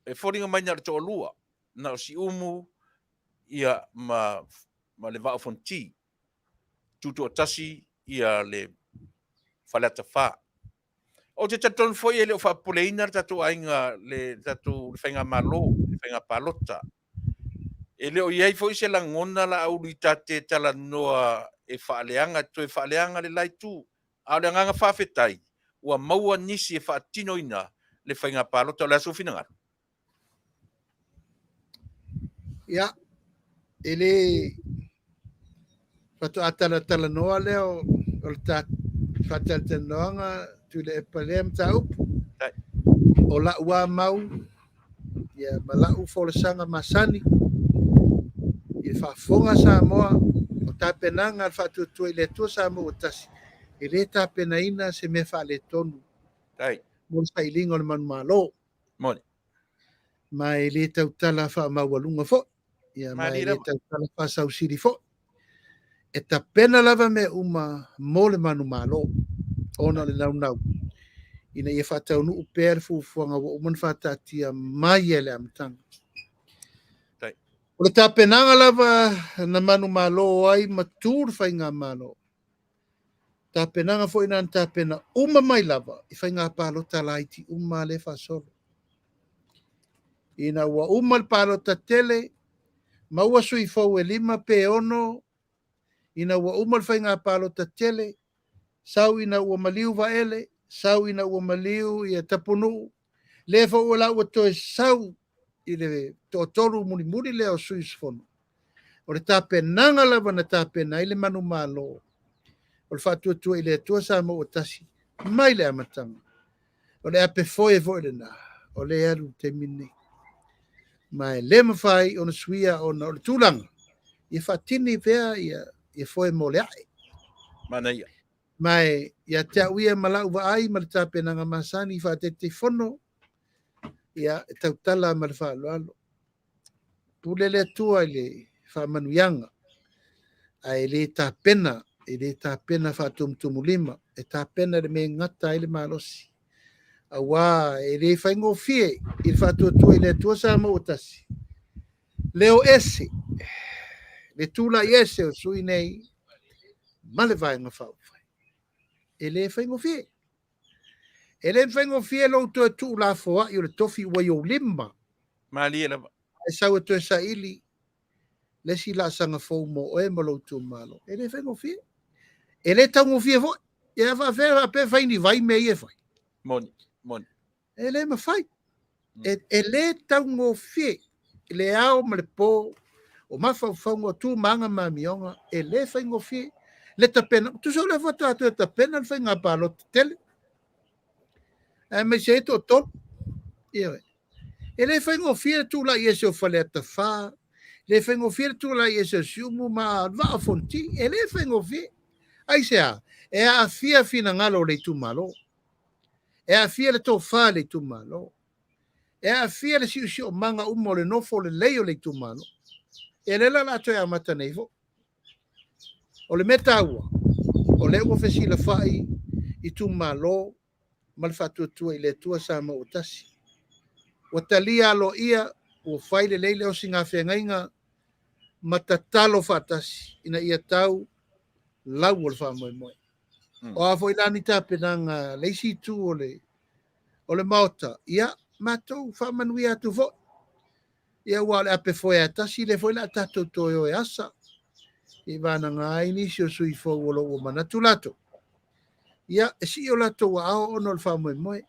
E whoringa mai na le toa lua. Na o si umu ia ma le vā fonti. Tutu o tasi ia le whalata wha. O te taton foi ele o whapoleina le tatu ainga le tatu le whainga malo, le whainga palota. E leo iei foi se la ngona la auri tate tala noa e whaaleanga, to e whaaleanga le lai tu. A le nganga whawhetai, ua maua nisi e whaatino ina le whainga palota o le aso whina ngaro. ia ele faato'atala noa leo o le faatalanoaga Tuilaepa lea mataupu Tai. o la'u amau ia ma la'u folasaga Masani i le fa'afoga Samoa o tapenaga le fa'atuatua i le atua Samoa ua tasi e lē tapenaina se mea fa'aletonu Tai. mo le sailiga o le manumālō Moni. ma e lē tautala fa'amaualuga fo'i ia ma e lē tautala fa'asausili fo'i e tapena lava mea uma mo le manumālō ona le naunau ina ia fa'ataunu'u pea le fuafuaga ua uma na fa'ata'atia mai e le amataga Tai. o le tapenaga lava na manumālō ai ma tu le faigā mālō tapenaga fo'i na tapena uma mai lava i faigā palota laiti uma le fa'asolo ina ua uma le palota tele ma ua sui fou e 5 pe ono ina ua uma le faigā palota tele sau ina ua maliu vaele sau ina ua maliu ia tapunu'u le fo'u la ua toe sau i le to'atolu mulimuli lea o sui sofono o le tapenaga lava na tapena ai le manumālō o le fa'atuatua i le atua sa mo ua tasi mai le amataga o le ape foe fo'i lenā o le alu temine ma e lē mafai ona suia ona o le tulaga ia fa'atini pea ia foe mo le a'e Manuia. mai ia te auia ma la'u va'ai ma le tapenaga Masani fa'ateteifono ia e tautala ma le fa'aloalo pule le atua i le fa'amanuiaga ae lē tapena fa'atumutumulima e tapena le mea gata ai le malosi auā e lē faigofie i le fa'atuatua i le atua sa mo ua tasi leo ese le tula'i ese o sui nei ma le vaega fa'aufai e lē faigofie e lē faigofie lou toe tu'u lafoa'i o le tofi ua iou 5 Malia lava. e sau e toe sa'ili lesi la'asaga fou mo oe ma lou tumālo e lē faigofie e lē taugofie fo'i ia fa'afea ape faini vai me ia fai Moni. Moni. e lē mafai e lē taugofie i le ao ma le pō o mafaufauga o tumaga mamioga e lē faigofie le tapena tusou le fa'atatu e tapena le faigā palota tele e mai se to'atolu ia e lē faigofie le tula'i ese o faleatafā le faigofie le tula'i ese o siumu ma va'afonti e lē faigofie aisea e a'afia finagalo o le itumālō e a'afia le tofā le itumālō e a'afia le si'usi'omaga uma o le nofo o lelei o le itumālō e le la la'atoe amata nei fo'i o le mea tāua o le ua fesilafa'i i tumālō ma le fa'atuatua i le atua sa ma ua tasi ua talia alo'ia ua fai lelei le osigafegaiga ma tatalo fa'atasi ina ia tau lau o le fa'amoemoe o a fo'i lani tapenaga le isi tu o le maota ia matou fa'amanuia atu fo'i ia ua o le ape foe atasi le fo'i la tatou toe o e asa i vanaga ai nisi o sui fou o lo'ua manatu latou ia e si'i o latou a'ao ona o le fa'amoemoe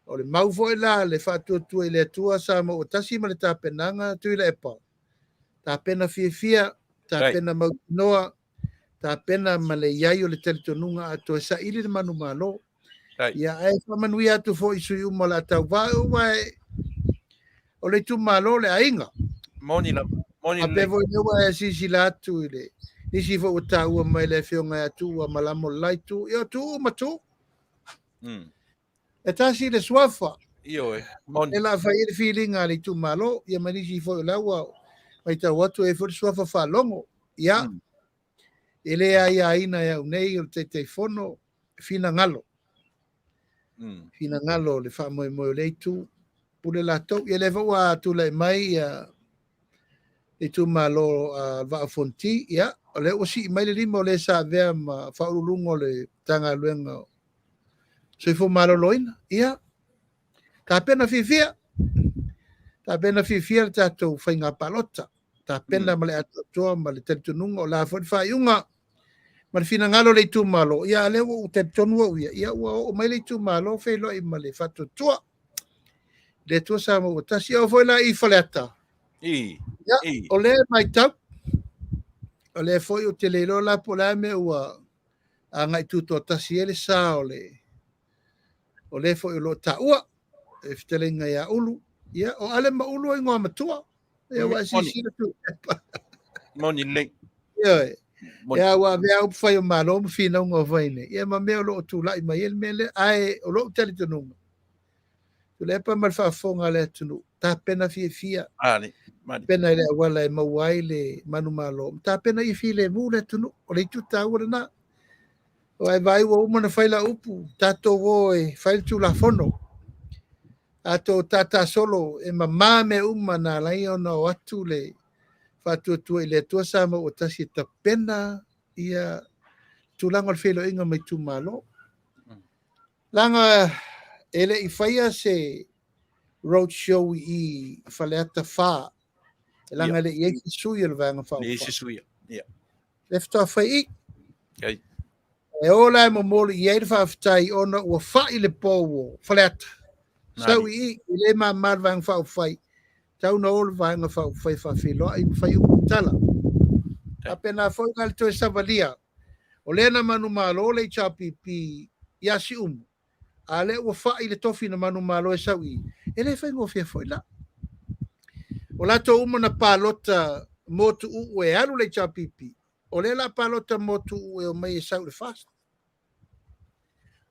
o le mau fo'i la le fa'atuatua i le atua sa mo ua tasi ma le tapenaga Tuilaepa tapena fiafia tapena mautinoa Tapena ma le iai o le talitonunga ato sa ili le manu malo. Ai. Ia ai fa manuia atu fo isu uma la tau vau vai o le tu malo le ainga. Moni la. Moni A le. pe vo le wa si la atu ile. Nisi fo o tau mai le fionga atu a malamo laitu. Ia tu ma tu. E tasi le swafa. Io moni. E la fa ile feeling ali tu malo. Ia manisi fo la wa. Mai tau atu e fo le swafa fa longo. Ia. Ele ai aina ya unei o te fono. Fina ngalo. Fina ngalo le fa mo le tu. Pule la tau. Ia le wa tu le mai e tu malo va fonti ia o le o si mai le limo le sa vea ma fa ulungo le tanga luenga so fo malo loina ia ta pena fifia ta to fainga palota ta pena male ato ma le tentunungo la fo fa yunga ma fina ngalo le tu malo ia le o tentunua ia o mai le tu malo fe lo i male fa to le tu sa mo ta si o fo la I faleta ya o le mai tau o le foi o te leilo la pola me ua a ngai tu to tasi ele sa o le foi o lo taua e fitele ngai a ulu ya o ale ma ulu i ngoa matua e wa si tu moni le ya wa vea up fai o malo mo fina unga vaine ya ma mea o lo tu lai mai ele mele ai o lo tele tununga Tuilaepa mal fa fonga le tunu ta pena fia ali pena ile wala e mawai le manu malo ta pena I file mu le tunu o le tuta ora na o ai vai wo mo na faila upu tato wo e fail tu la fono ato tata solo e mama me uma na lai ona o atu le fatu tu ile tu sa mo o tasi ta pena ia tu lango le filo inga mai tu malo langa ele I faia se road show I faleata fa langa le ia ki sui le vanga fa le sui ia left off fai ai e ola mo mo ia fa ftai ona o fa I le po faleata so I le ma mar vanga fa fai tau no ol vanga fa fai fa filo I fai tala apena foi ngal to savalia o le na manu malo le chapi pi ya si ale o fa I le tofi na manu malo e sawi ele fai ngo fia foi la o la to na palota motu u e alu le chapipi o le la palota motu u e o mai e sau le fast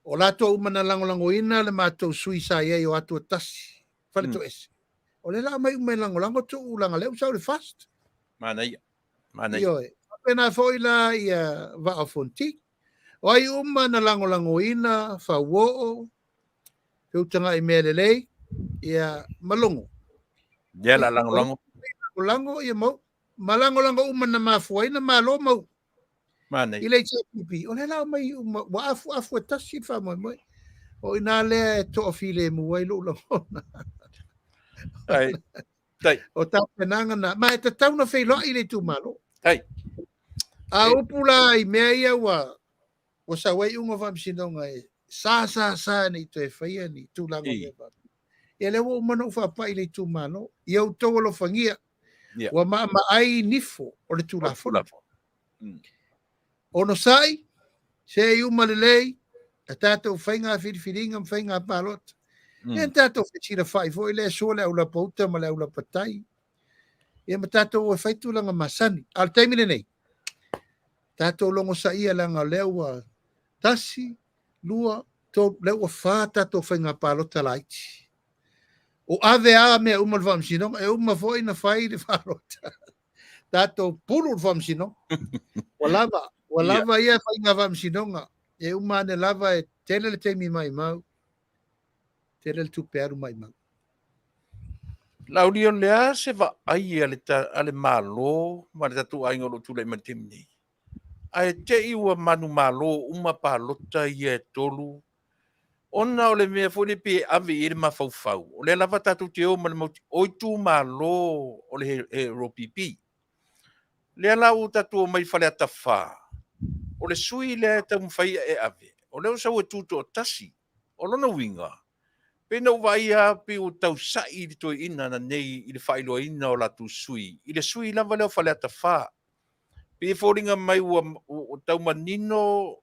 o la to na lango ina le matou sui sa ye o atu tasi fale to ese o le la mai mai lango tu u langa le sau le fast manai yo pena foi la ia va a fonti o ai na lango ina fa wo tu tanga I melele ia malongo dia la lango lango ia mo malango na mafuai na malo mo manai ile pipi o le la mai wa afu tasi fa mo o ina le to file mo wai lo ai tai o ta penanga na mai te tau na feilo ile tu malo ai a upula I mea ia wa o sa wai unga fam sinonga e sa ni to e faia ni tu lango le ba e le wo mano fa pa ile tu malo ia o to lo fangia wa ma ai nifo o le tu la fo ono sai se uma lei tato fainga filinga fainga palot e tato fitira fai foi le sole au la pauta ma le au la patai e tato o fai tu langa masani al termine nei tato longo sai langa lewa tasi lua to lewa fa tato fainga palota laiti o ave me uma vam sino e uma foi na fai de palota tato pulu vam sino Walava ia fainga vam sinonga e uma ne lava e tele le temi mai mau tele le tupearu mai mau laudio lea se va ai ale malo ma le tatu ai ngolo tule matimni ai te iwa manu malo uma palota ia tolu ona ole me fo pe ave ir ma fau ole lava tatu te o ma o tu malo ole e ropipi le la u tatu mai fale atafa o le sui le tam fai e ave o le sa o tuto tasi o lona winga pe no vai a pe o tau sai to ina na nei I le fai lo ina o la tu sui I le sui la vale o fale atafa Pe foringa mai o tau manino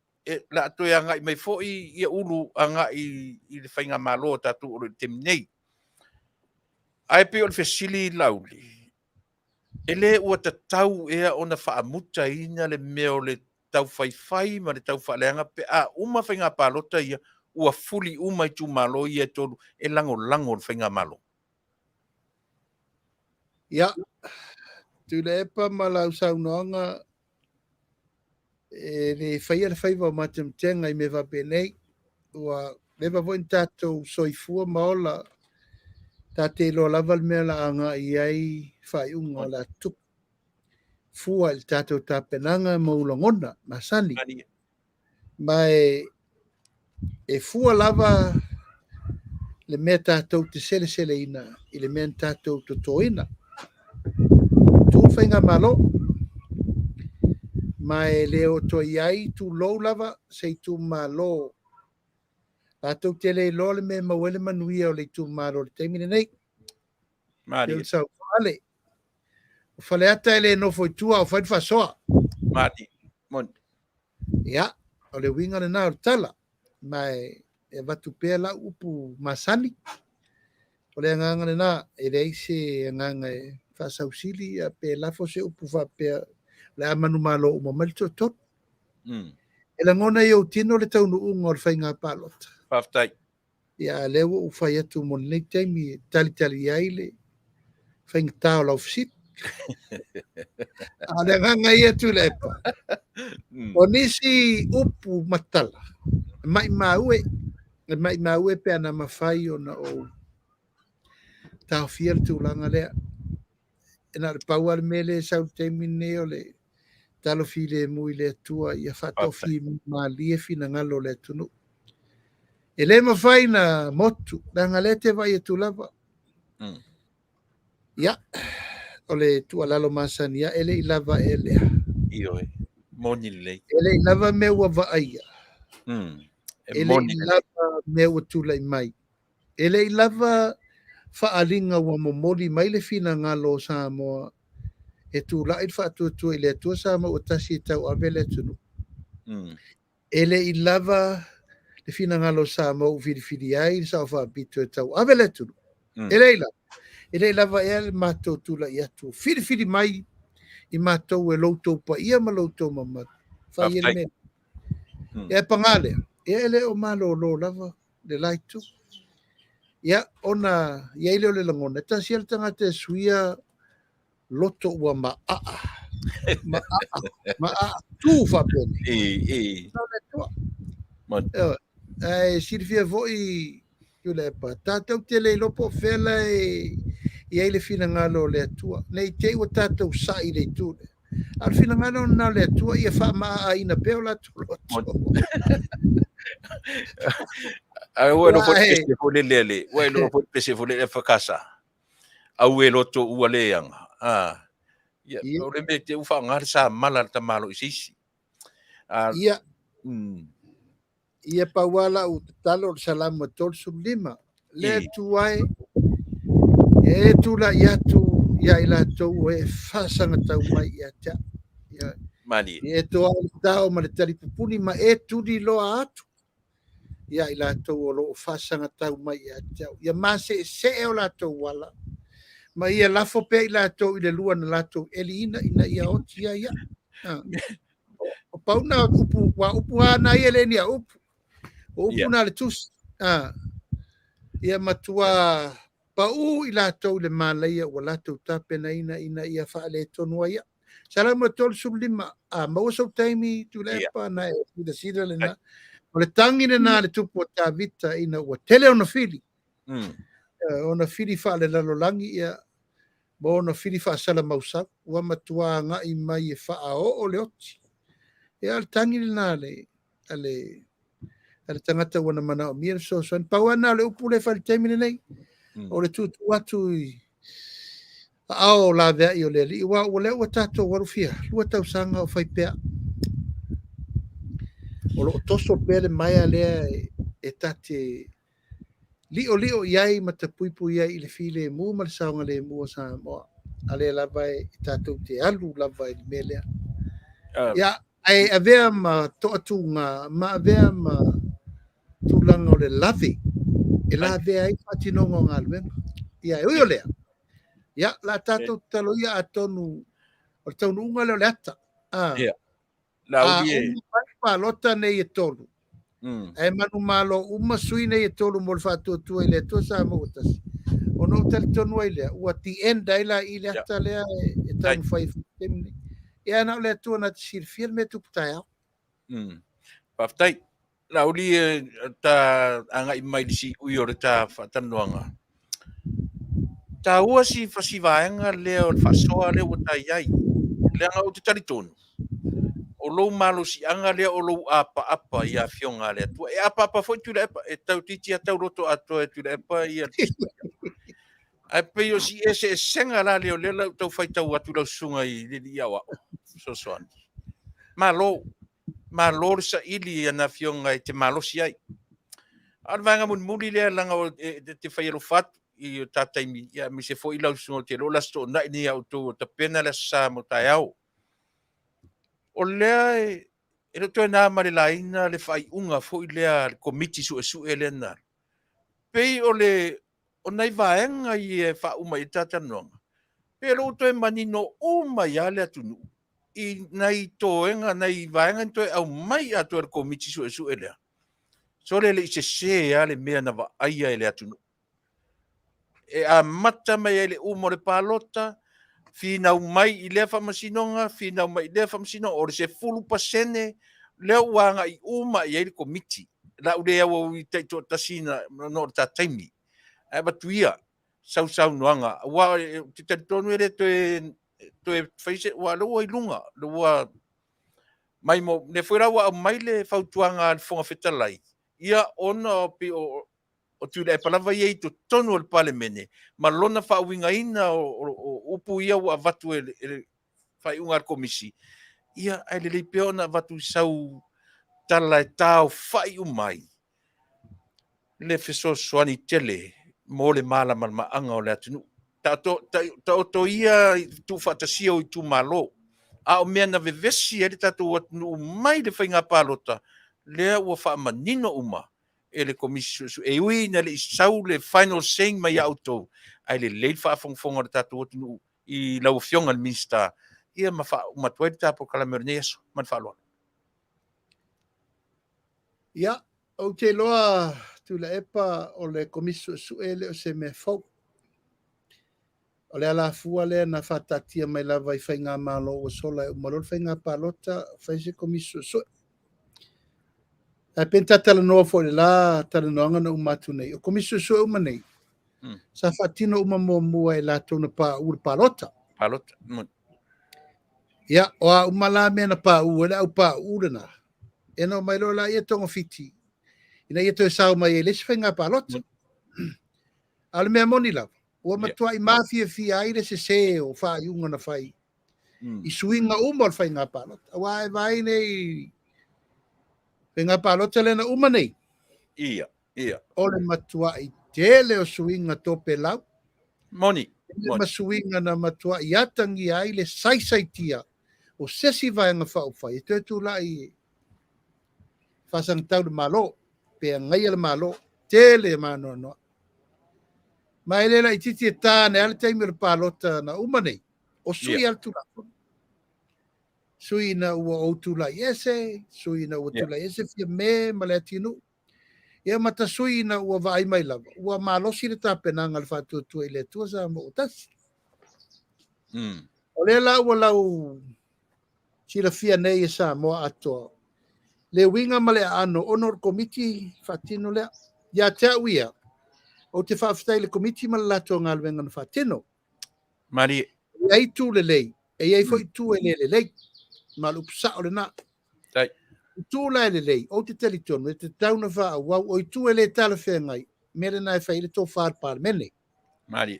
la to anga mai fo I ulu anga I le fainga malo tatu o te nei. Ai pe o le fesili lauli. Ele ua tatau ea ona whaamuta ina le meo le tau whaifai ma le tau whaaleanga pe a uma whainga palota ia ua fuli uma I tu malo ia tolu e lango lango le whainga malo. Ia, Tuilaepa ma lau saunoanga le whaia le whaiva o matamtenga I me wapenei, ua lewa voin tātou soifua maola tate lo lava le mea la anga I ai whaiunga o la tup. Fua il tātou tāpenanga maulangona, Masani. Mai e fua lava le mea tātou te sele sele ina, I le mea tātou to toina. Tu whainga malo, mai leo to iai tu lou lava, sei tu malo. Tātou te le lo le mea mawele manuia o le tu malo le teimine nei. Mari. Te sau Vale. O whale ata ele no foi tua o whaid whasoa. Mari. Mon. Ia, o le winga le nao tala. Mai e watu pēr la upu Masani. O le anganga le nā, e reise anganga e whasausili a pē lafo se upu whapea le amanu malo uma malito tot. E la ngona I o tino le Taunu'u ngor whainga palota. Whaftai. Ia lewa u whai atu mon nei taimi tali ai le whainga tau lau fsit. A le nganga ia Tuilaepa. O nisi upu matala. Mai maue pe ana mawhai o na o tau fia le tūlanga lea. E nā le paua le mele sau teimi ne o le talo fi le mui le tua ia whatofi malie fina ngalo le tunu. E le mawhai na motu, nanga le te vai e tūlava. Ia, o le tua lalo Masani ia, ele I lava elea. Ioi, moni lei. Ele I lava me ua vaaia. Ele Moni I lava me ua tūlai mai. Ele I lava whaalinga ua momoli mai le fina ngalo Samoa. E tu lai whaatuatua I le atua Samoa o tasi tau ave le tunu. Ele I lava le fina ngalo Samoa o whiriwhiri ai sa o whaapito e tau ave le tunu. Ele I lava. Ele I lava e le mātou tula I atu. Whiriwhiri mai I mātou e loutou pa ia ma loutou mamatu. Whai ele me. E pangale. E ele o malo lo lava le laitu. Ia ona ia ile o le langona. Tasi al tangata e suia loto ua maa. Maa tu whapene. E sirifia voi Tuilaepa. Tātou te le lopo whela e ia ile fina ngalo le atua. Nei te ua tātou sa I le tūne. Al fina ngalo na le atua ia wha maa a ina peo la tu loto. Ua no fo pese fo le lele. Ua no fo pese fo le whakasa. Au e loto ua leanga. Ia, o le me te uwha ngare sa mala ta malo I sisi. Ia. Ia pauala u talo salamu tolsu lima. Le tuai. E tula iatu ia ila tau e whasanga tau mai ia tea. Mani. E toa tau ma le tari pupuni ma e turi loa atu. Ia ila tau o lo whasanga tau mai ia tea. Ia mase se e o la tau wala. Ma ia lafo pe ila tau I le lua na la tau eli ina ia oti ia. O pauna upu ana ia le nia upu. O upu na le tus. Ia matua pau ila tau le malaia o la tau tapena ina ia whaale tonua ia. Salama tolu sublima a mawasau taimi Tuilaepa na e sida le na. O le tangina na le tupu o tā vita ina ua tele ona fili. Ona fili whaale lalolangi ia. Mo ona fili whaasala mausau. Ua matua ngai mai e wha o le oti. Ia le tangina na ale tangata wana mana o mira so pawana le upu le whale taimine nei. O le tutu atu ao la vea I o le li. Ua le ua tato warufia. Lua tau sanga o whaipea. O lo toso pele mai a lea e tate lio iai ma te puipu iai I le file mu ma le saunga le mua Samoa. A le lava e tato te alu lava I le melea. Ia, ai avea ma to'atunga, ma avea ma tulanga o le lavi. E la avea ai whatinonga o ngā luenga. Ia, e ui o lea. Ia, la tātou talo ia a tonu, o le taunu unga leo le ata. Ia. Lauli e. Uma palota nei e tolu. E manu malo, uma sui nei e tolu mo le whātua i le tua sa mo utasi. O no tali tonu ai lea, ua ti enda ila i le ata lea e taunu whaifu. E ana o le tua na tisir fia me tuputai au. Paftai, lauli ta anga i mai si ui o le ta Faatanoaga. Ta ua si fasivaenga leo le fasoa leo o tai ai. Le anga o te taritonu. O lou malo si anga lea o lou apa i Afioga lea tua. E apa foi Tuilaepa, e tau titi a tau roto ato e Tuilaepa i a ai pe o si ese senga la leo le tau fai tau atu lau sunga i li awa. So soan. Malo sa ili ana Afioga i te malo si ai. Al vanga mun muli le langa o te fai ro fat i tatai mi ya mi se foi lau sunga te lo la sto na ni auto ta pena la sa mo tai au. O lea e roto na mare laina le fai unga foi lea komiti su ele na. Pei o le o nai vaenga i e fa uma i Faatanoaga. Pero to e manino uma ia le atunu. I nai toenga nai vaenga to au mai atu e komiti su ele. So le se ia le mea na va aia ele atunu. E a mata mai ele umo le palota, fina mai i lea whamasinonga, fina mai i lea whamasinonga, o le se fulu pasene, leo wanga i uma i ele komiti. La ule au i teito tasina no ta taimi. E batuia, sau noanga. Wa te tonu ele to e faise, wa loa i lunga, loa mai mo, ne fuera wa mai le fautuanga al fonga fetalai. Ia ona pi o Tuilaepa lava iai to tonu al palemene, ma lona whaawingaina o upu ia wa vatu ele whai unga al komisi. Ia ai le peo na vatu sau tala e tau whai umai. Le feso soani tele, mo le mala malmaanga o le atinu. Ta oto ia tu whatasia o i tu malo. A o mea na vevesi ele tatu atinu mai le whainga palota, lea ua whaamanino uma. Ele komisi e ui na le sau le final saying mai auto ai le lei whaafonga le tatu atinu i lau Afioga le Minisita ia matuai le tapo kalamerone eso man whaaloa. Ia, o te loa Tuilaepa o le komisi ele o se me fau. O le ala fua le na whatatia mai lava i whainga malo o sola o malol whainga palota whaise komisi e penta talanoa fo le la talanoanga na umatu nei. O komisi uma nei. Sa whatino uma mua e la tona pa ur palota. Palota. Ia, o a umala mea na pa ua le au pa urana. E no mai lola ia tonga fiti. Ina ia to e sao mai e lesi whainga palota. Ale mea moni lava. Ua matua i mafia fia aire se o wha iunga na whai. I suinga uma o whainga palota. Awa e vai nei whainga palota lena uma nei. Ia. O le matua i tele o suinga tope lau. Moni. Ma suinga na matua i atangi ai le saisaitia o sesi vaenga whaufai. E te tu lai whasang tau le malo. Pea ngai le malo. Tele mano noa. Mai lela i titi e tāne ale taimi le palota na uma nei. O sui al tula. Sui na ua o tula ese. Sui na ua tula ese fia me ma le atinu. Ia mata sui na ua vai mai lava. Ua malosi le tāpenanga le whātua i le tua sa mo utasi. O lela ua lau sila fia nei e sa mo atoa. Le winga ma le ano honor committee whatino lea. Ia tea uia. O te whawhitai le komiti ma lato ngā luenga na whatino. Mari. E ai tū le lei. E ai fwoi tū e le lei. Ma lupsa o le nā. Tai. Tū lai le lei. O te telitonu. E te tauna wha wau. O i tū e le tala whengai. Mere nai whai le tō whaar pār mene. Mari.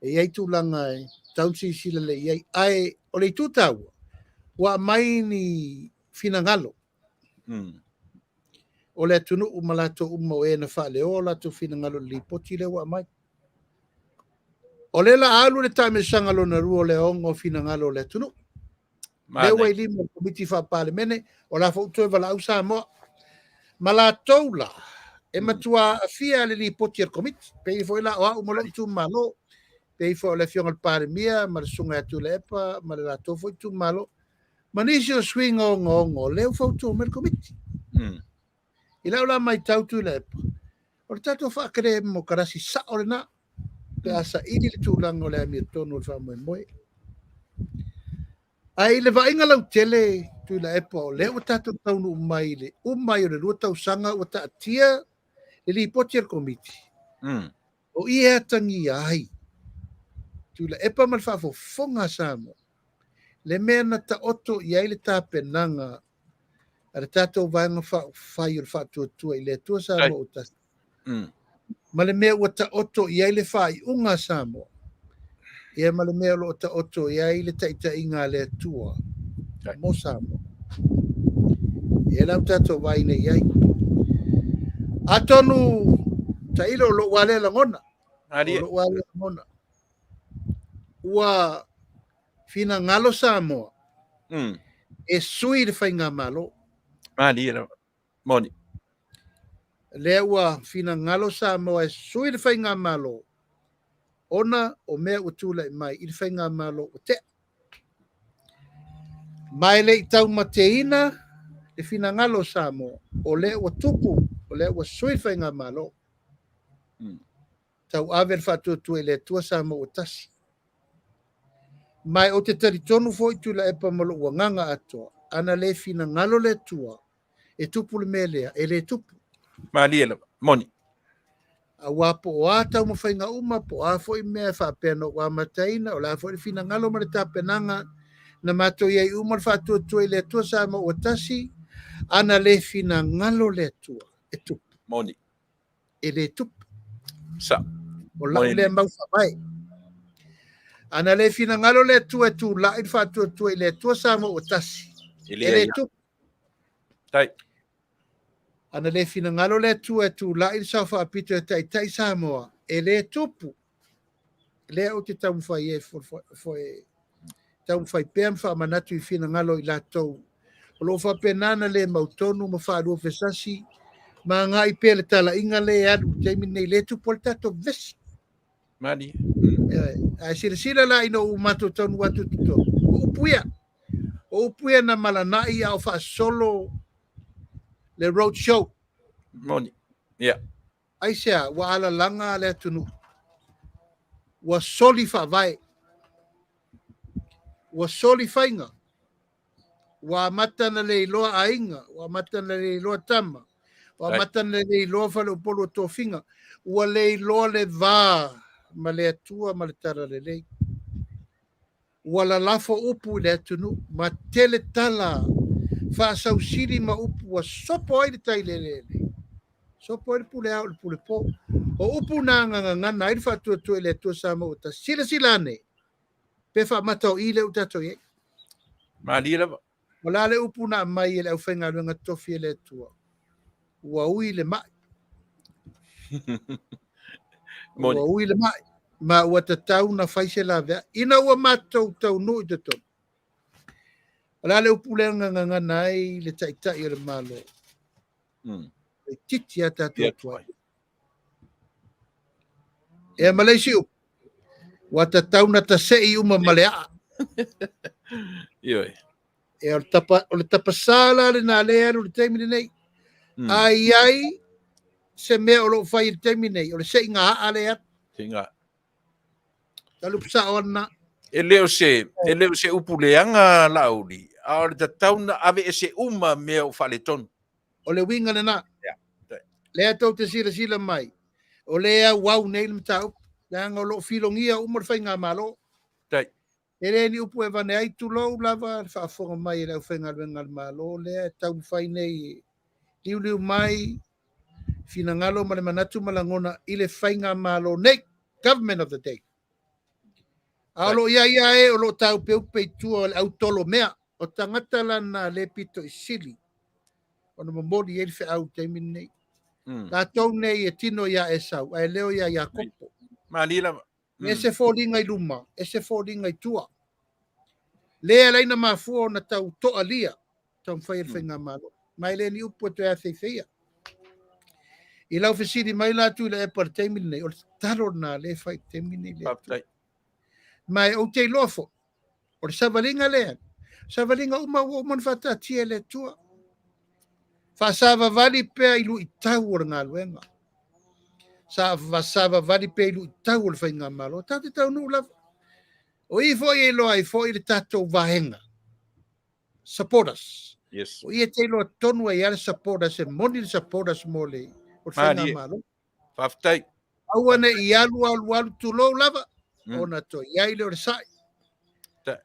E ai tū langa e. Taunsi sila le. E ai. O le tū tau. Wa mai ni finangalo. O le tunu umalato umo e na whale o lato fina ngalo li poti le wa mai. O le la alu le taime sangalo na ruo le ongo fina ngalo le tunu. leo ai lima komiti faapalemene o la fo'u toe valau Samoa ma latou la e matua afia le lipoti al komiti pei foi la o a'u ma lo'u tumalo pei foi o le afioga le palemia ma le suga ia Tuilaepa ma le latou foi tumalo ma nisi o swing o leu fautu me le komiti i lau la mai tau Tuilaepa o le tatou fa'akele mo karasi sa'o lenā pe asa'ili le tulaga o le amia tonu o le fa'amoemoe ai le vainga lau tele Tuilaepa o lea ua tatou taunu'u mai le umai o le 2 tausaga ua ta'atia le lipoti al komiti o ia tangia ai Tuilaepa ma le fa'afofoga Samoa le mea na ta'oto i ai le tapenaga a le tatou vaega fa'afai o le fa'atuatua i le atua Samoa o tasi ma le mea ua ta'oto i ai le fa'ai'uga Samoa ia ma le mea o lo'o ta'oto i ai le ta'ita'iga a le atua mo Samoa ia lau tatou vaina i ai atonu ta'ilo o lo'u ale lagona ua finagalo Samoa e sui le faiga malo moni lea ua finagalo Samoa e sui le faiga malo ona o mea ua tula'i mai i le faiga malo o tea mai le'i taumateina le finagalo Samoa o lea ua tupu o lea ua sui le faiga malo tau'ave le fa'atuatua i le atua Samoa ua tasi mai o te talitonu fo'i Tuilaepa ma lo'u agaga atoa ana lē finagalo le atua e tupu le mea lea e lē tupu moni auā po o ā tau mawhaiga uma po ā fo'i mea whaapea no ua mataina o la fo'i le finagalo ma le tapenaga na matou iai uma le fa'atuatua i le atua Samoa ua tasi ana lē finagalo le atua e tupu moni e lē tupu sa o la'u lea mau fa'avae ana lē finagalo le atua e tula'i le fa'atuatua i le atua Samoa ua tasi e lē tupu tai ana le finagalo le atua e tula'i le saofa'apito e ta'ita'i Samoa e lē tupu lea o te taumawhai e taumawhai pea ma whaamanatu i finagalo i latou o lo'o whapenana le mautonu ma whaalua fesasi ma ngā i pea le tala'iga le alu taimi nei lē tupu o le tatou vesi mani ae silasila la ina o matou tonu atu tutonu o upuia na malana'i a o fa'asolo le road show moni ia ai sea ua alalaga le atunuu ua soli fa'avae ua soli faiga ua amata na le iloa aiga ua amata na le iloa tama ua amata na le iloa faleupolu o tofiga ua le iloa le vā ma le atua ma le talalelei ua lalafo upu i le atunuu ma tele tala fa'asausili ma upu ua sopo ai le tailelele sopo ai le puleao o le pulepō o upu na gagagana ai le fa'atuatua i le atua Samoa ua tasilasila ane pe fa'amatao'i le u tatou iai mali lava o la le upu na mai e le ʻaufaigaluega tofi e le atua ua ui le ma'i ua ui le ma'i ma ua tatau na faise lavea ina ua matou taunu'u i totonu o la le upu le gagagana ai le ta'ita'i o le malo e titi a tatou atu ai e ma leisi upu ua tatau na tase'i uma ma le a'a ioi e o le tapasā la lenā lē alu le taimi lenei ai se mea o lo'o fai le taimi nei o le se'iga a'a le atu tinga talu pasa'o ana e leo se upuleanga la uli a o le tatau na ave e se uma mea o fale tonu o le winga lenā ia lea tou te silasila mai o lea uau nei le mataupu leaga o lo'o filogia uma le faiga malo tai e lē ni upu e vane ai tulou lava le fa'afoga mai e le ʻaufaigaluega le malo lea e taumafai nei liuliu mai finagalo ma le manatu malagona i le faiga malo nei government of the day a o lo'o ia e o lo'o taupeupe itua o le ʻautolo mea o tagata lana lē pito i sili ona momoli ai le feʻau taimi nei latou nei e tino ia e sau ae leo ia kopo mali lava e se foliga i luma e se foliga i tua Lea laina mafua na tau to'alia. Tau mwhaia whainga malo. Mai le ni upo te a feifeia. I lau fesiri mai la Tuilaepa le taimini nei. O le taro na le whai taimini le. Papai. Mai o te lofo. O le savalinga lea. Savalinga uma whata tia le tua. Fasava vali pea ilu I tau o ngā luenga. Fasava vali pea ilu I tau o le whainga malo. Tate Taunu'u lava. O I fo I loa I fo I le tatou vahenga. Support us. Yes. O I te loa tonu ai ale support us e moni le support us mo le o le whainga malo. Papai. Awane I alu tulou lava. Ona to iai le o le sai.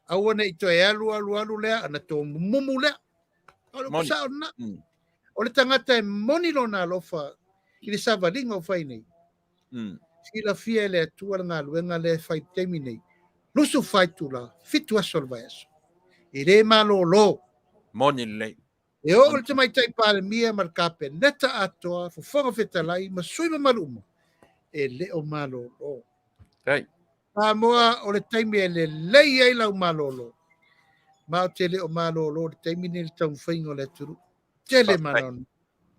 Awane I to alu lea ana to mumu lea. O le kusa o na. O le tangata e moni lo na lofa I le savalinga o whai nei. Sila fia le atua ngā luenga le whai teimi nei. Lusu whai tula, fitu aso le vai aso. I re malo lo. Moni lei. E o le tamai tai pāle mia mar kape neta atoa, fofonga whetalai, ma sui ma maruma. E leo malo lo. Kai. Samoa o le taimi e le lei ai lau malo lo. Ma o te leo malo lo, le taimi ni le tau whaingo le turu. Tele manono.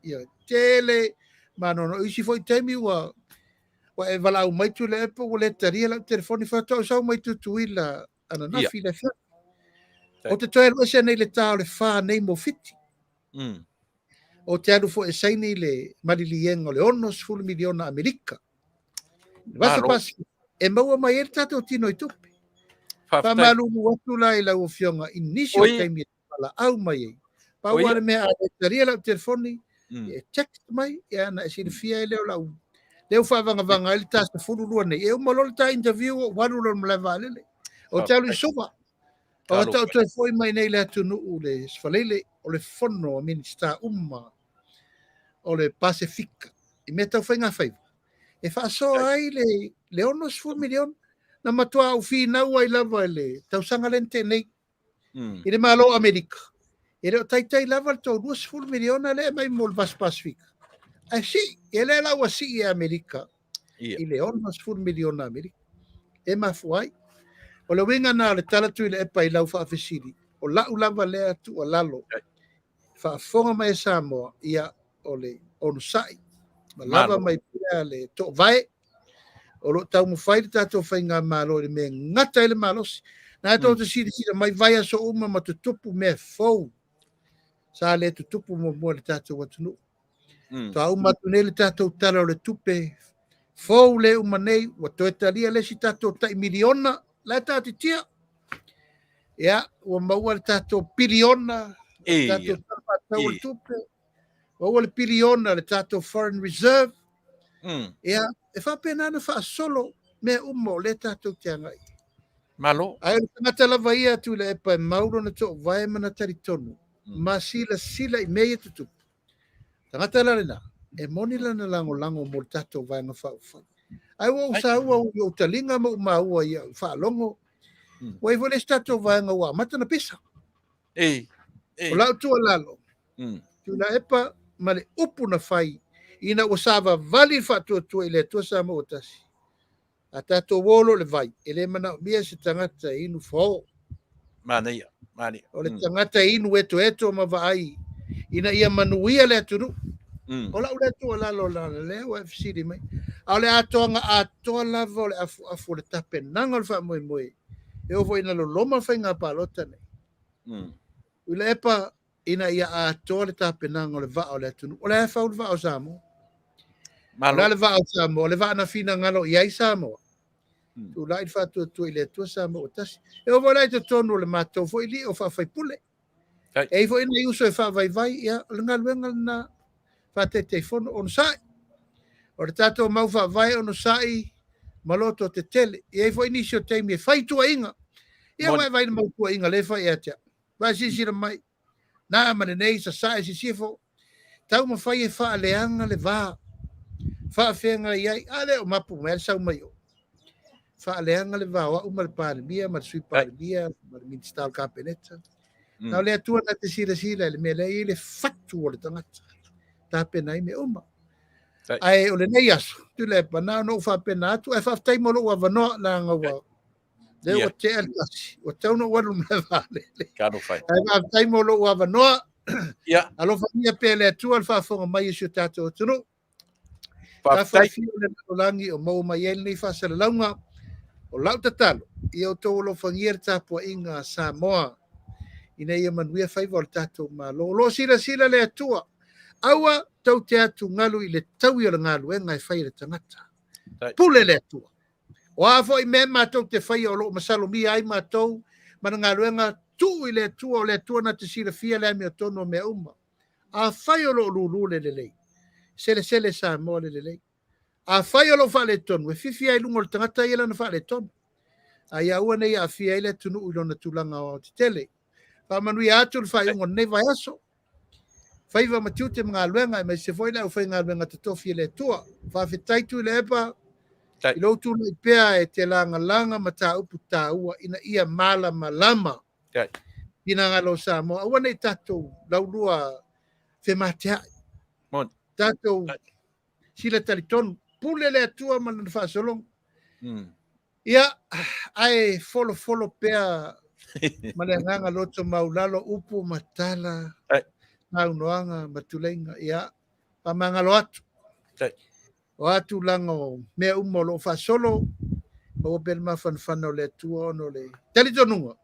Ia, tele manono. Isi foi taimi wa e walau mai Tuilaepa o le taria lau telefoni whatau sau mai tutuila ana nafi le fia. O te toe rua sea nei le tau le wha nei mo fiti. O te aru fo e saini le malilienga o le $1 miliona Amerika. Wasa pasi, e maua mai e tato tino I tupe. Pa malu watu la I lau o fionga inisio taimi pala au mai e. Pa wale mea a taria lau telefoni, e text mai, e ana e sirifia e leo lau. Leo whavanga ele tasta furu lua nei. E umalole ta interview o warula mlewa alele. O te alu I soba. O tau tue foi mai nei le Taunu'u le sfalele o le fono a Minisita o le Pasifika. I mea tau Faigafaiva. E whaaso ai le $1 milion na matua au whina ua I lava le tausanga lente nei. I le malo Amerika. E reo taitai lava le tau $2 milion le mai mo le Pasifika. Ai si, e le lau a si I Amerika. I le $1 milion Amerika. E mafuai. O le winga na le tala Tuilaepa I lau whaafesiri. O lau lava lea tu a lalo. Whaafonga mai Samoa ia o le onusai. Ma lava mai pia le to vai. O lo tau mawhai le tatou whainga malo le mea ngata ele malosi. Na tau te siri mai vai aso uma ma tutupu mea fau. Sa le tutupu mo mua le tatou watunu. Tau matu nei le tatou tala o le tupe. Fau le umanei wa toetalia le si tatou tai miliona. La tati tia. Ya, wa maua le tatou piliona. Tatou tapa tau le tupe. Maua le piliona le tatou foreign reserve. Ya, e whapena na wha solo mea umo le tatou tia ngai. Malo. Ai le tangata lava ia Tuilaepa e mauro na to vai mana taritonu. Ma sila I mea tutupu. Tangata lalena. E moni lana lango mo le tatou vai nga wha. Ai wa usaua o talinga mo maua ia whaalongo. Wai vole stato vaenga wa mata na pisa. O lau tua lalo. Tuilaepa ma le upu na whai. Ina o sava vali whaatua I le tua Samoa o tasi. A tato wolo le vai. E le mana mia se tangata inu whao. Manuia. O le tangata inu eto ma vai. Ina ia Manuia le atunu. O lau le tua lalo le wa fisiri mai. A le atoa lava o le afu le tape nanga le wha moe. E o ina lo loma whainga palota nei. Tuilaepa ina ia atoa le tape nanga o le vaa o le atunu. O le hawhau le vaa o Samoa. O le vaa o Samoa. O le vaa na fina ngalo iai Samoa. Tu lai whātua tua I le tua Samoa o tasi. E o lai te tonu le mātou fo ili o whawhai pule. E fo ina iuso e whawai ia le ngaluenga na whātete fono o sai. O le tātou mau whawai o sai maloto te tele. E fo inisio teimi e whaitua inga. Ia vai na mautua inga le whai ea tea. Vai sisira mai. Nā mane nei sa sai sisifo. Tau ma whai e whaaleanga le vā. Whaafenga iai. Ale o mapu mea sau mai o. Whaaleanga le vā. Wa umar pāre bia. Mar sui pāre bia. Mar Minisita o kapeneta. Nau le atua na te sira le mea le i le whatu o le tangata. Tāpena I me uma. Ai o le nei aso. Tuilaepa nā no whapena atu. E whaftai molo ua wanoa na ngawa. Leuatea le tasi. Ua Taunu'u alu me Vale. Kano fai. Ai ma'atai mo lo'u avanoa. Ia, Alofaia pea le atua le fa'afoga mai isi o tatou atunuu. whaftai. Tafa'afio le lalolagi o mau mai ai lenei fa'asalalauga o lau tatalo ia outou alofagia le tapua'iga Samoa ina ia manuia faiva o le tatou malo o lo'o silasila le atua aua tau te atu galu i le taui o le galuega e fai le tagata pule le atua o a fo'i mea matou te faia o lo'o masalomia ai matou ma le galuega tu'u i le atua na te silafia le ame o tonu o mea uma a fai o lo'o lulu le lelei sele Samoa le lelei a fai o lo'o fa'aletonu e fifi ai luga o le tagata ia lana fa'aletonu ai aua nei a'afia ai le atunu'u i lona tulaga o te tele fa'amanuia atu le fa'ai'uga lenei vaeaso faiva matiu te magaluega e maise foi le au fai galuega totofi e le atua fa'afetai Tuilaepa i lou tula'i pea e te lagalaga ma tāupu tāua ina ia malamalama ina galo Samoa aua nei tatou laulua fematea'i tatou sila talitonu pule le atua ma lana fa'asologo ia ae folofolo pea ma le agaga loto maulalo upu matala aunoaga ma tuleiga ia pamagalo atu o atu laga o mea uma o lo'o fa'asolo ua pe le mafanafana o le atua ono le talitonuga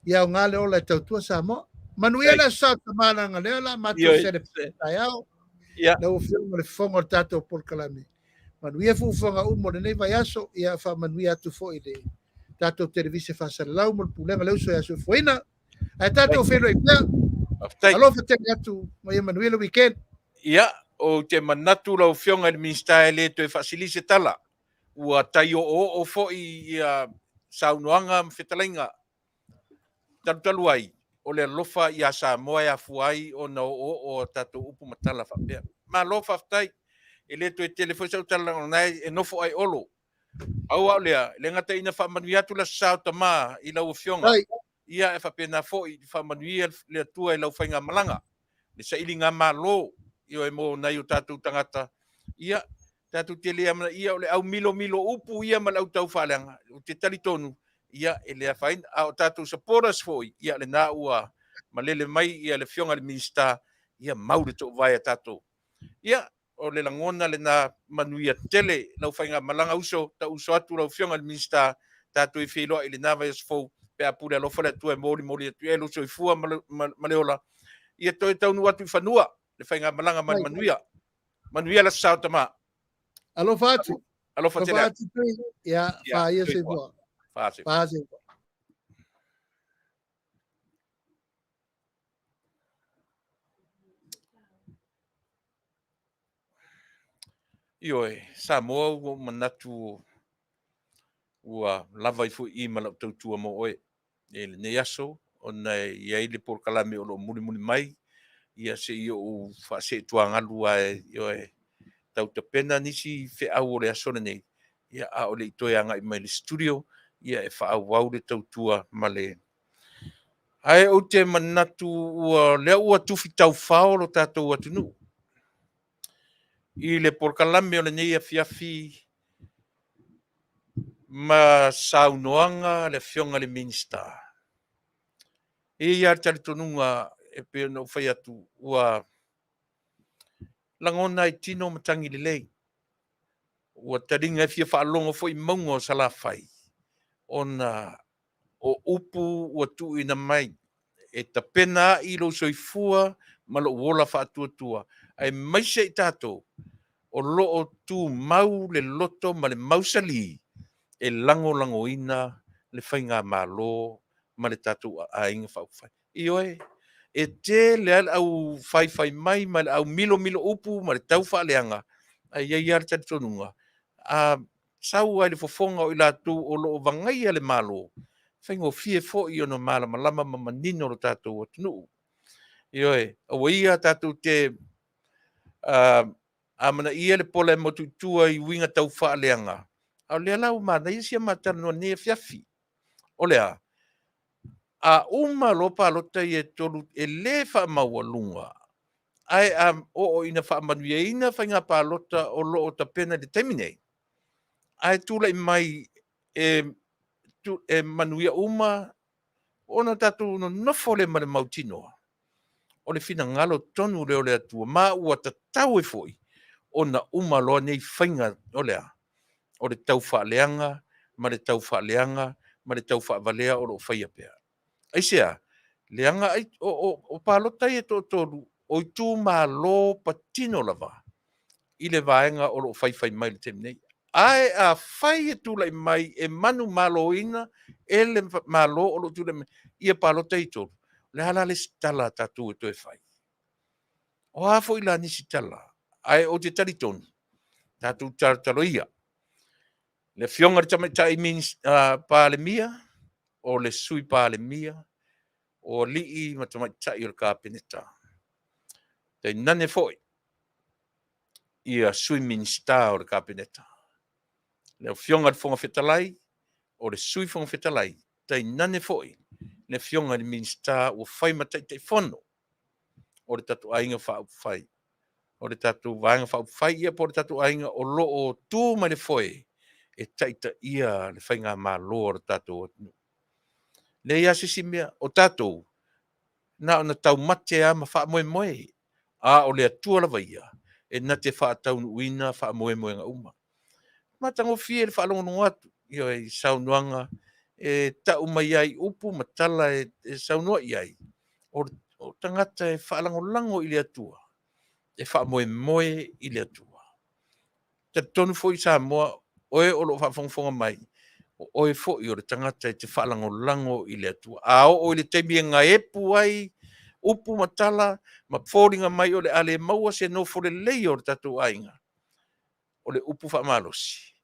ia o gale ola e tautua Samoa manuia le aso tamālaga lea la matou sele taeao lau ofioga le fofoga o le tatou polokalame manuia fu'ufoga uma o lenei vaiaso ia fa'amanuia atu fo'i le tatou televise fa'asalalau ma le pulega le uso e aso foina ae tatou feloi pea alofa tele atu ma ia manuia le weekend ia o te manatu lau fionga le Minisita e le to e fasilise tala ua tai o fo'i ia saunoanga mawhetalainga talu ai o le alofa ia Samoa ia fuai o na o tatou upu matala whapea ma alofa aftai e le to e telefoi sau tala nai e nofo ai olo au lea le ngata ina whamanui atu la sao tama i lau fionga ia e whapena fo'i whamanuia le atua i lau whainga malanga le sa ili ngā malo io e mo nai o tatou tangata ia tatou te lea mana ia o le au milo upu ia ma lau tau whaleanga o te talitonu ia e lea whain a o tatou saporas foi ia le nā ua ma lele mai ia le fionga le Minisita ia maure to vai a tatou ia o le langona le nā manuia tele lau whainga malanga uso ta uso atu lau fionga le Minisita tatou i whiloa i le nā vai asfou pe a pule alofa le atua e mori atu e luso i fua ma leola ia toi Taunu'u atu i whanua le whainga malanga manuia la sao tama alofa atu alofa tele ia whaia se boa Fase. Ioe, Samoa ua manatu ua lava i fu i ma lau tautua mo oe. E le nei aso, o nei iai le porkalame o lo muni mai, ia se i o whaase tuangalu ai, ioe, tau ta pena nisi fe au o le aso nei. Ia a o le itoe anga i mai le studio, ia e wha au le tautua ma le. Ai o te manatu ua lea ua tufi tau whao lo tātou atunu. I le porkalame o le nei a fiafi ma saunoanga le fionga le Minisita. E ia talitonunga e pe no fai atu ua langona i tino matangi le lei. Ua taringa e fia whaalongo fo i maungo o salafai. Ona o upu ua tu ina mai. E ta pena i lo soifua ma lo wola whaatuatua. Ai maise i tātou. O loo tu mau le loto ma le mausali e lango ina le whainga malo ma le tatu a inga whaufai. Ioe, e te le au whai mai ma le au milo upu ma le tau whaaleanga a iai ar tatu tonunga. A sau ai le fofonga o ila tu o loo vangai ale malo. Whaingo fie fo i ono malama lama ma manino lo tatu o tunu. Ioe, awa ia tatu te amana ia le pola e motutua i winga tau whaaleanga. Au lea lau mana isia matano ne fiafi. O lea, a uma lopa lota i e tolu e le wha maua lunga. Ai o ina wha manuia ina whainga pa lota o lo o ta pena de temine. Ai tula i mai tu e Manuia uma ona tatu no nofo le male mautinoa. O le fina ngalo tonu leo le atua ma ua tatau e foi. Ona uma loa nei whainga o lea. O le tau whaaleanga, ma le tau whaaleanga, ma le tau whaavalea o lo whaia pea. Aisea, leanga ai o palotai e tō tōru, o i tū mā lo patino lava. I le vaenga o lo whai mai le temi nei. Ai a whai e tūlai mai e manu maloina e le malo o lo tūlai mai. Ia palotai tōru. Le hala le stala tatu e tō e whai. O hafo i la nisi tala. Ai o te tari tonu. Tatu taro ia. Le fionga tama tai means pale mia o le sui pale mia o lii ma tama tai o ka peneta. Te nane foi. Ia sui minsta o le ka peneta. Le fionga fonga fetalai o le sui fonga fetalai. Te nane foi. Le fionga le minsta o fai matai te fono. O le tatu ainga fai. O le tatu vainga fai ia po le tatu ainga o lo o tu ma le foi. E taita ia le whainga mā loa o tātou atunu. Le ia sisi mea o tātou, na o na tau mate a ma wha moe moe, a o le atua lawa ia, e na te wha Taunu'u ina wha moe moe nga uma. Ma tango fie le wha longono atu, io e saunuanga, e tau mai ai upu matala e saunua iai, o tangata e wha lango i le atua, e wha moe moe i le atua. Te tonu fo i Samoa, oe o lo whawhongwhonga mai, oe fo i o le tangata e te whalango i le atua. A o le teimi e ngā epu ai, upu matala, ma fōringa mai o le ale maua se no fo le lei o le tatu ainga. O le upu whamalosi,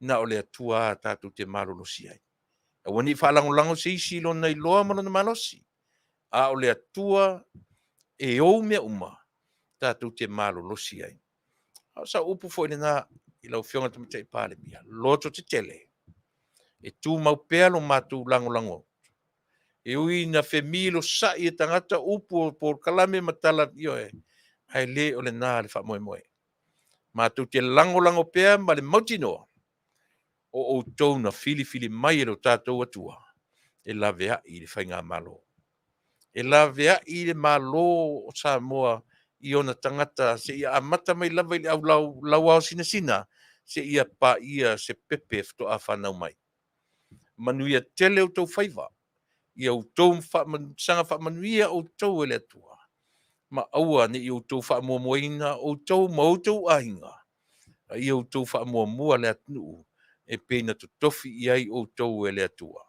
na o le atua tatu te malolosi ai. A wani whalango se isi lo nei loa malona malosi. A o le atua e o mea uma, tatu te malolosi ai. A sa upu fo i le nā, i lau fionga tamatai pāle mia, loto te tele. E tū mau pēa lo mātou lango. E ui na whemilo sa i e tangata upu o por kalame matala io e. Hai le o le nā le wha moe moe. Mātou te lango pēa ma le mautinoa. O tau na fili mai e lo tātou atua. E la vea i le whainga malo. E la vea i le malo o Samoa i ona tangata se ia amata mai lava i le au lau au sina. Se ia pa ia se pepe fto a whanau mai. Manuia tele o tau Faiva. Ia o tau sanga wha manuia o tau ele atua. Ma aua ni i o tau wha mua moina o tau mautau ahinga. Ia o tau wha mua le atunu. E pēna to tofi i ai o tau ele atua.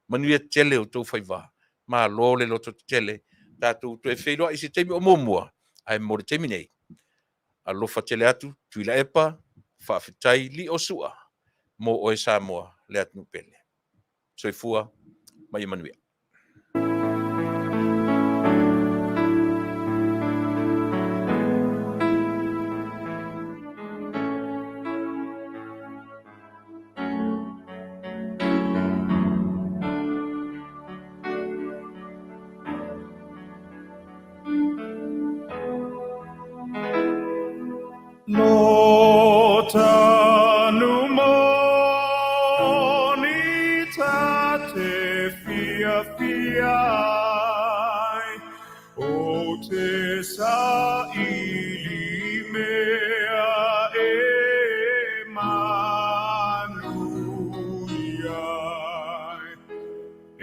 Manuia tele o tau Faiva. Ma lole lo to tele. Tātou to e wheiroa i se teimi o mua. Ai mo le teimi nei. A lofa tele atu, Tuilaepa, whawhitai li o sua. Mo oe Samoa le atunu pele. Soifua, mai Manuia. No tanu moni tate fia o te sa ili mea e Manuia e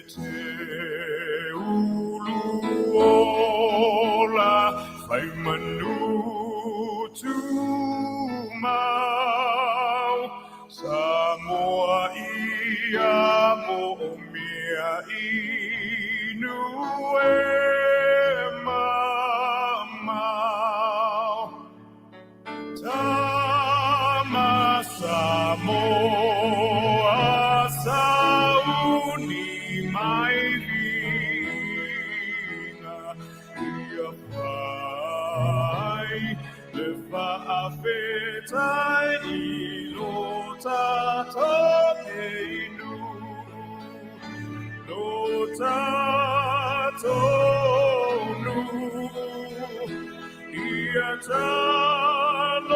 te ulu ola fai manu tu mau Samoa ia mo mea inu e mamau Tama Samoa sauni mai rina ia pai le whaafetai I lo tātou lo tātou nu ia talosia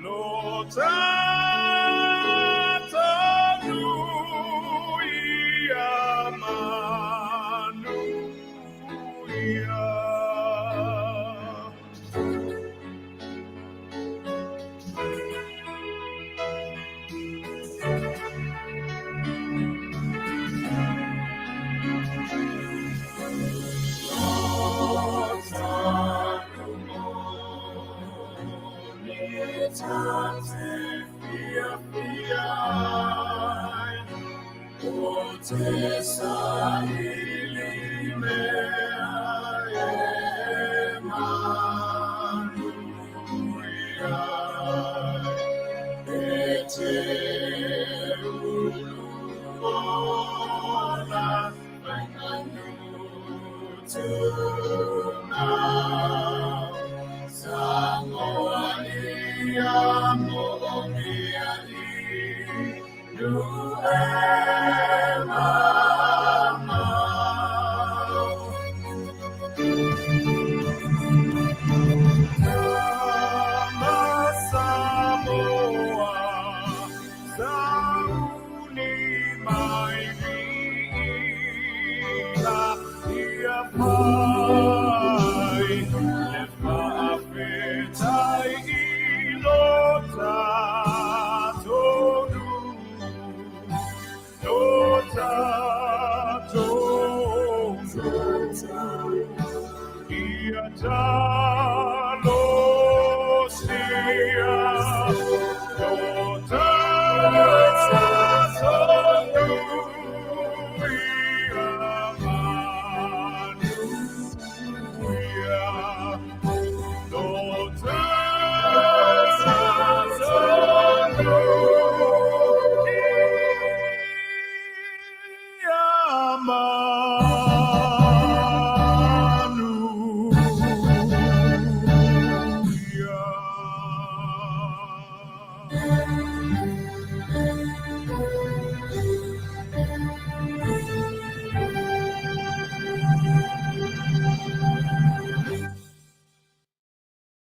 lo tātou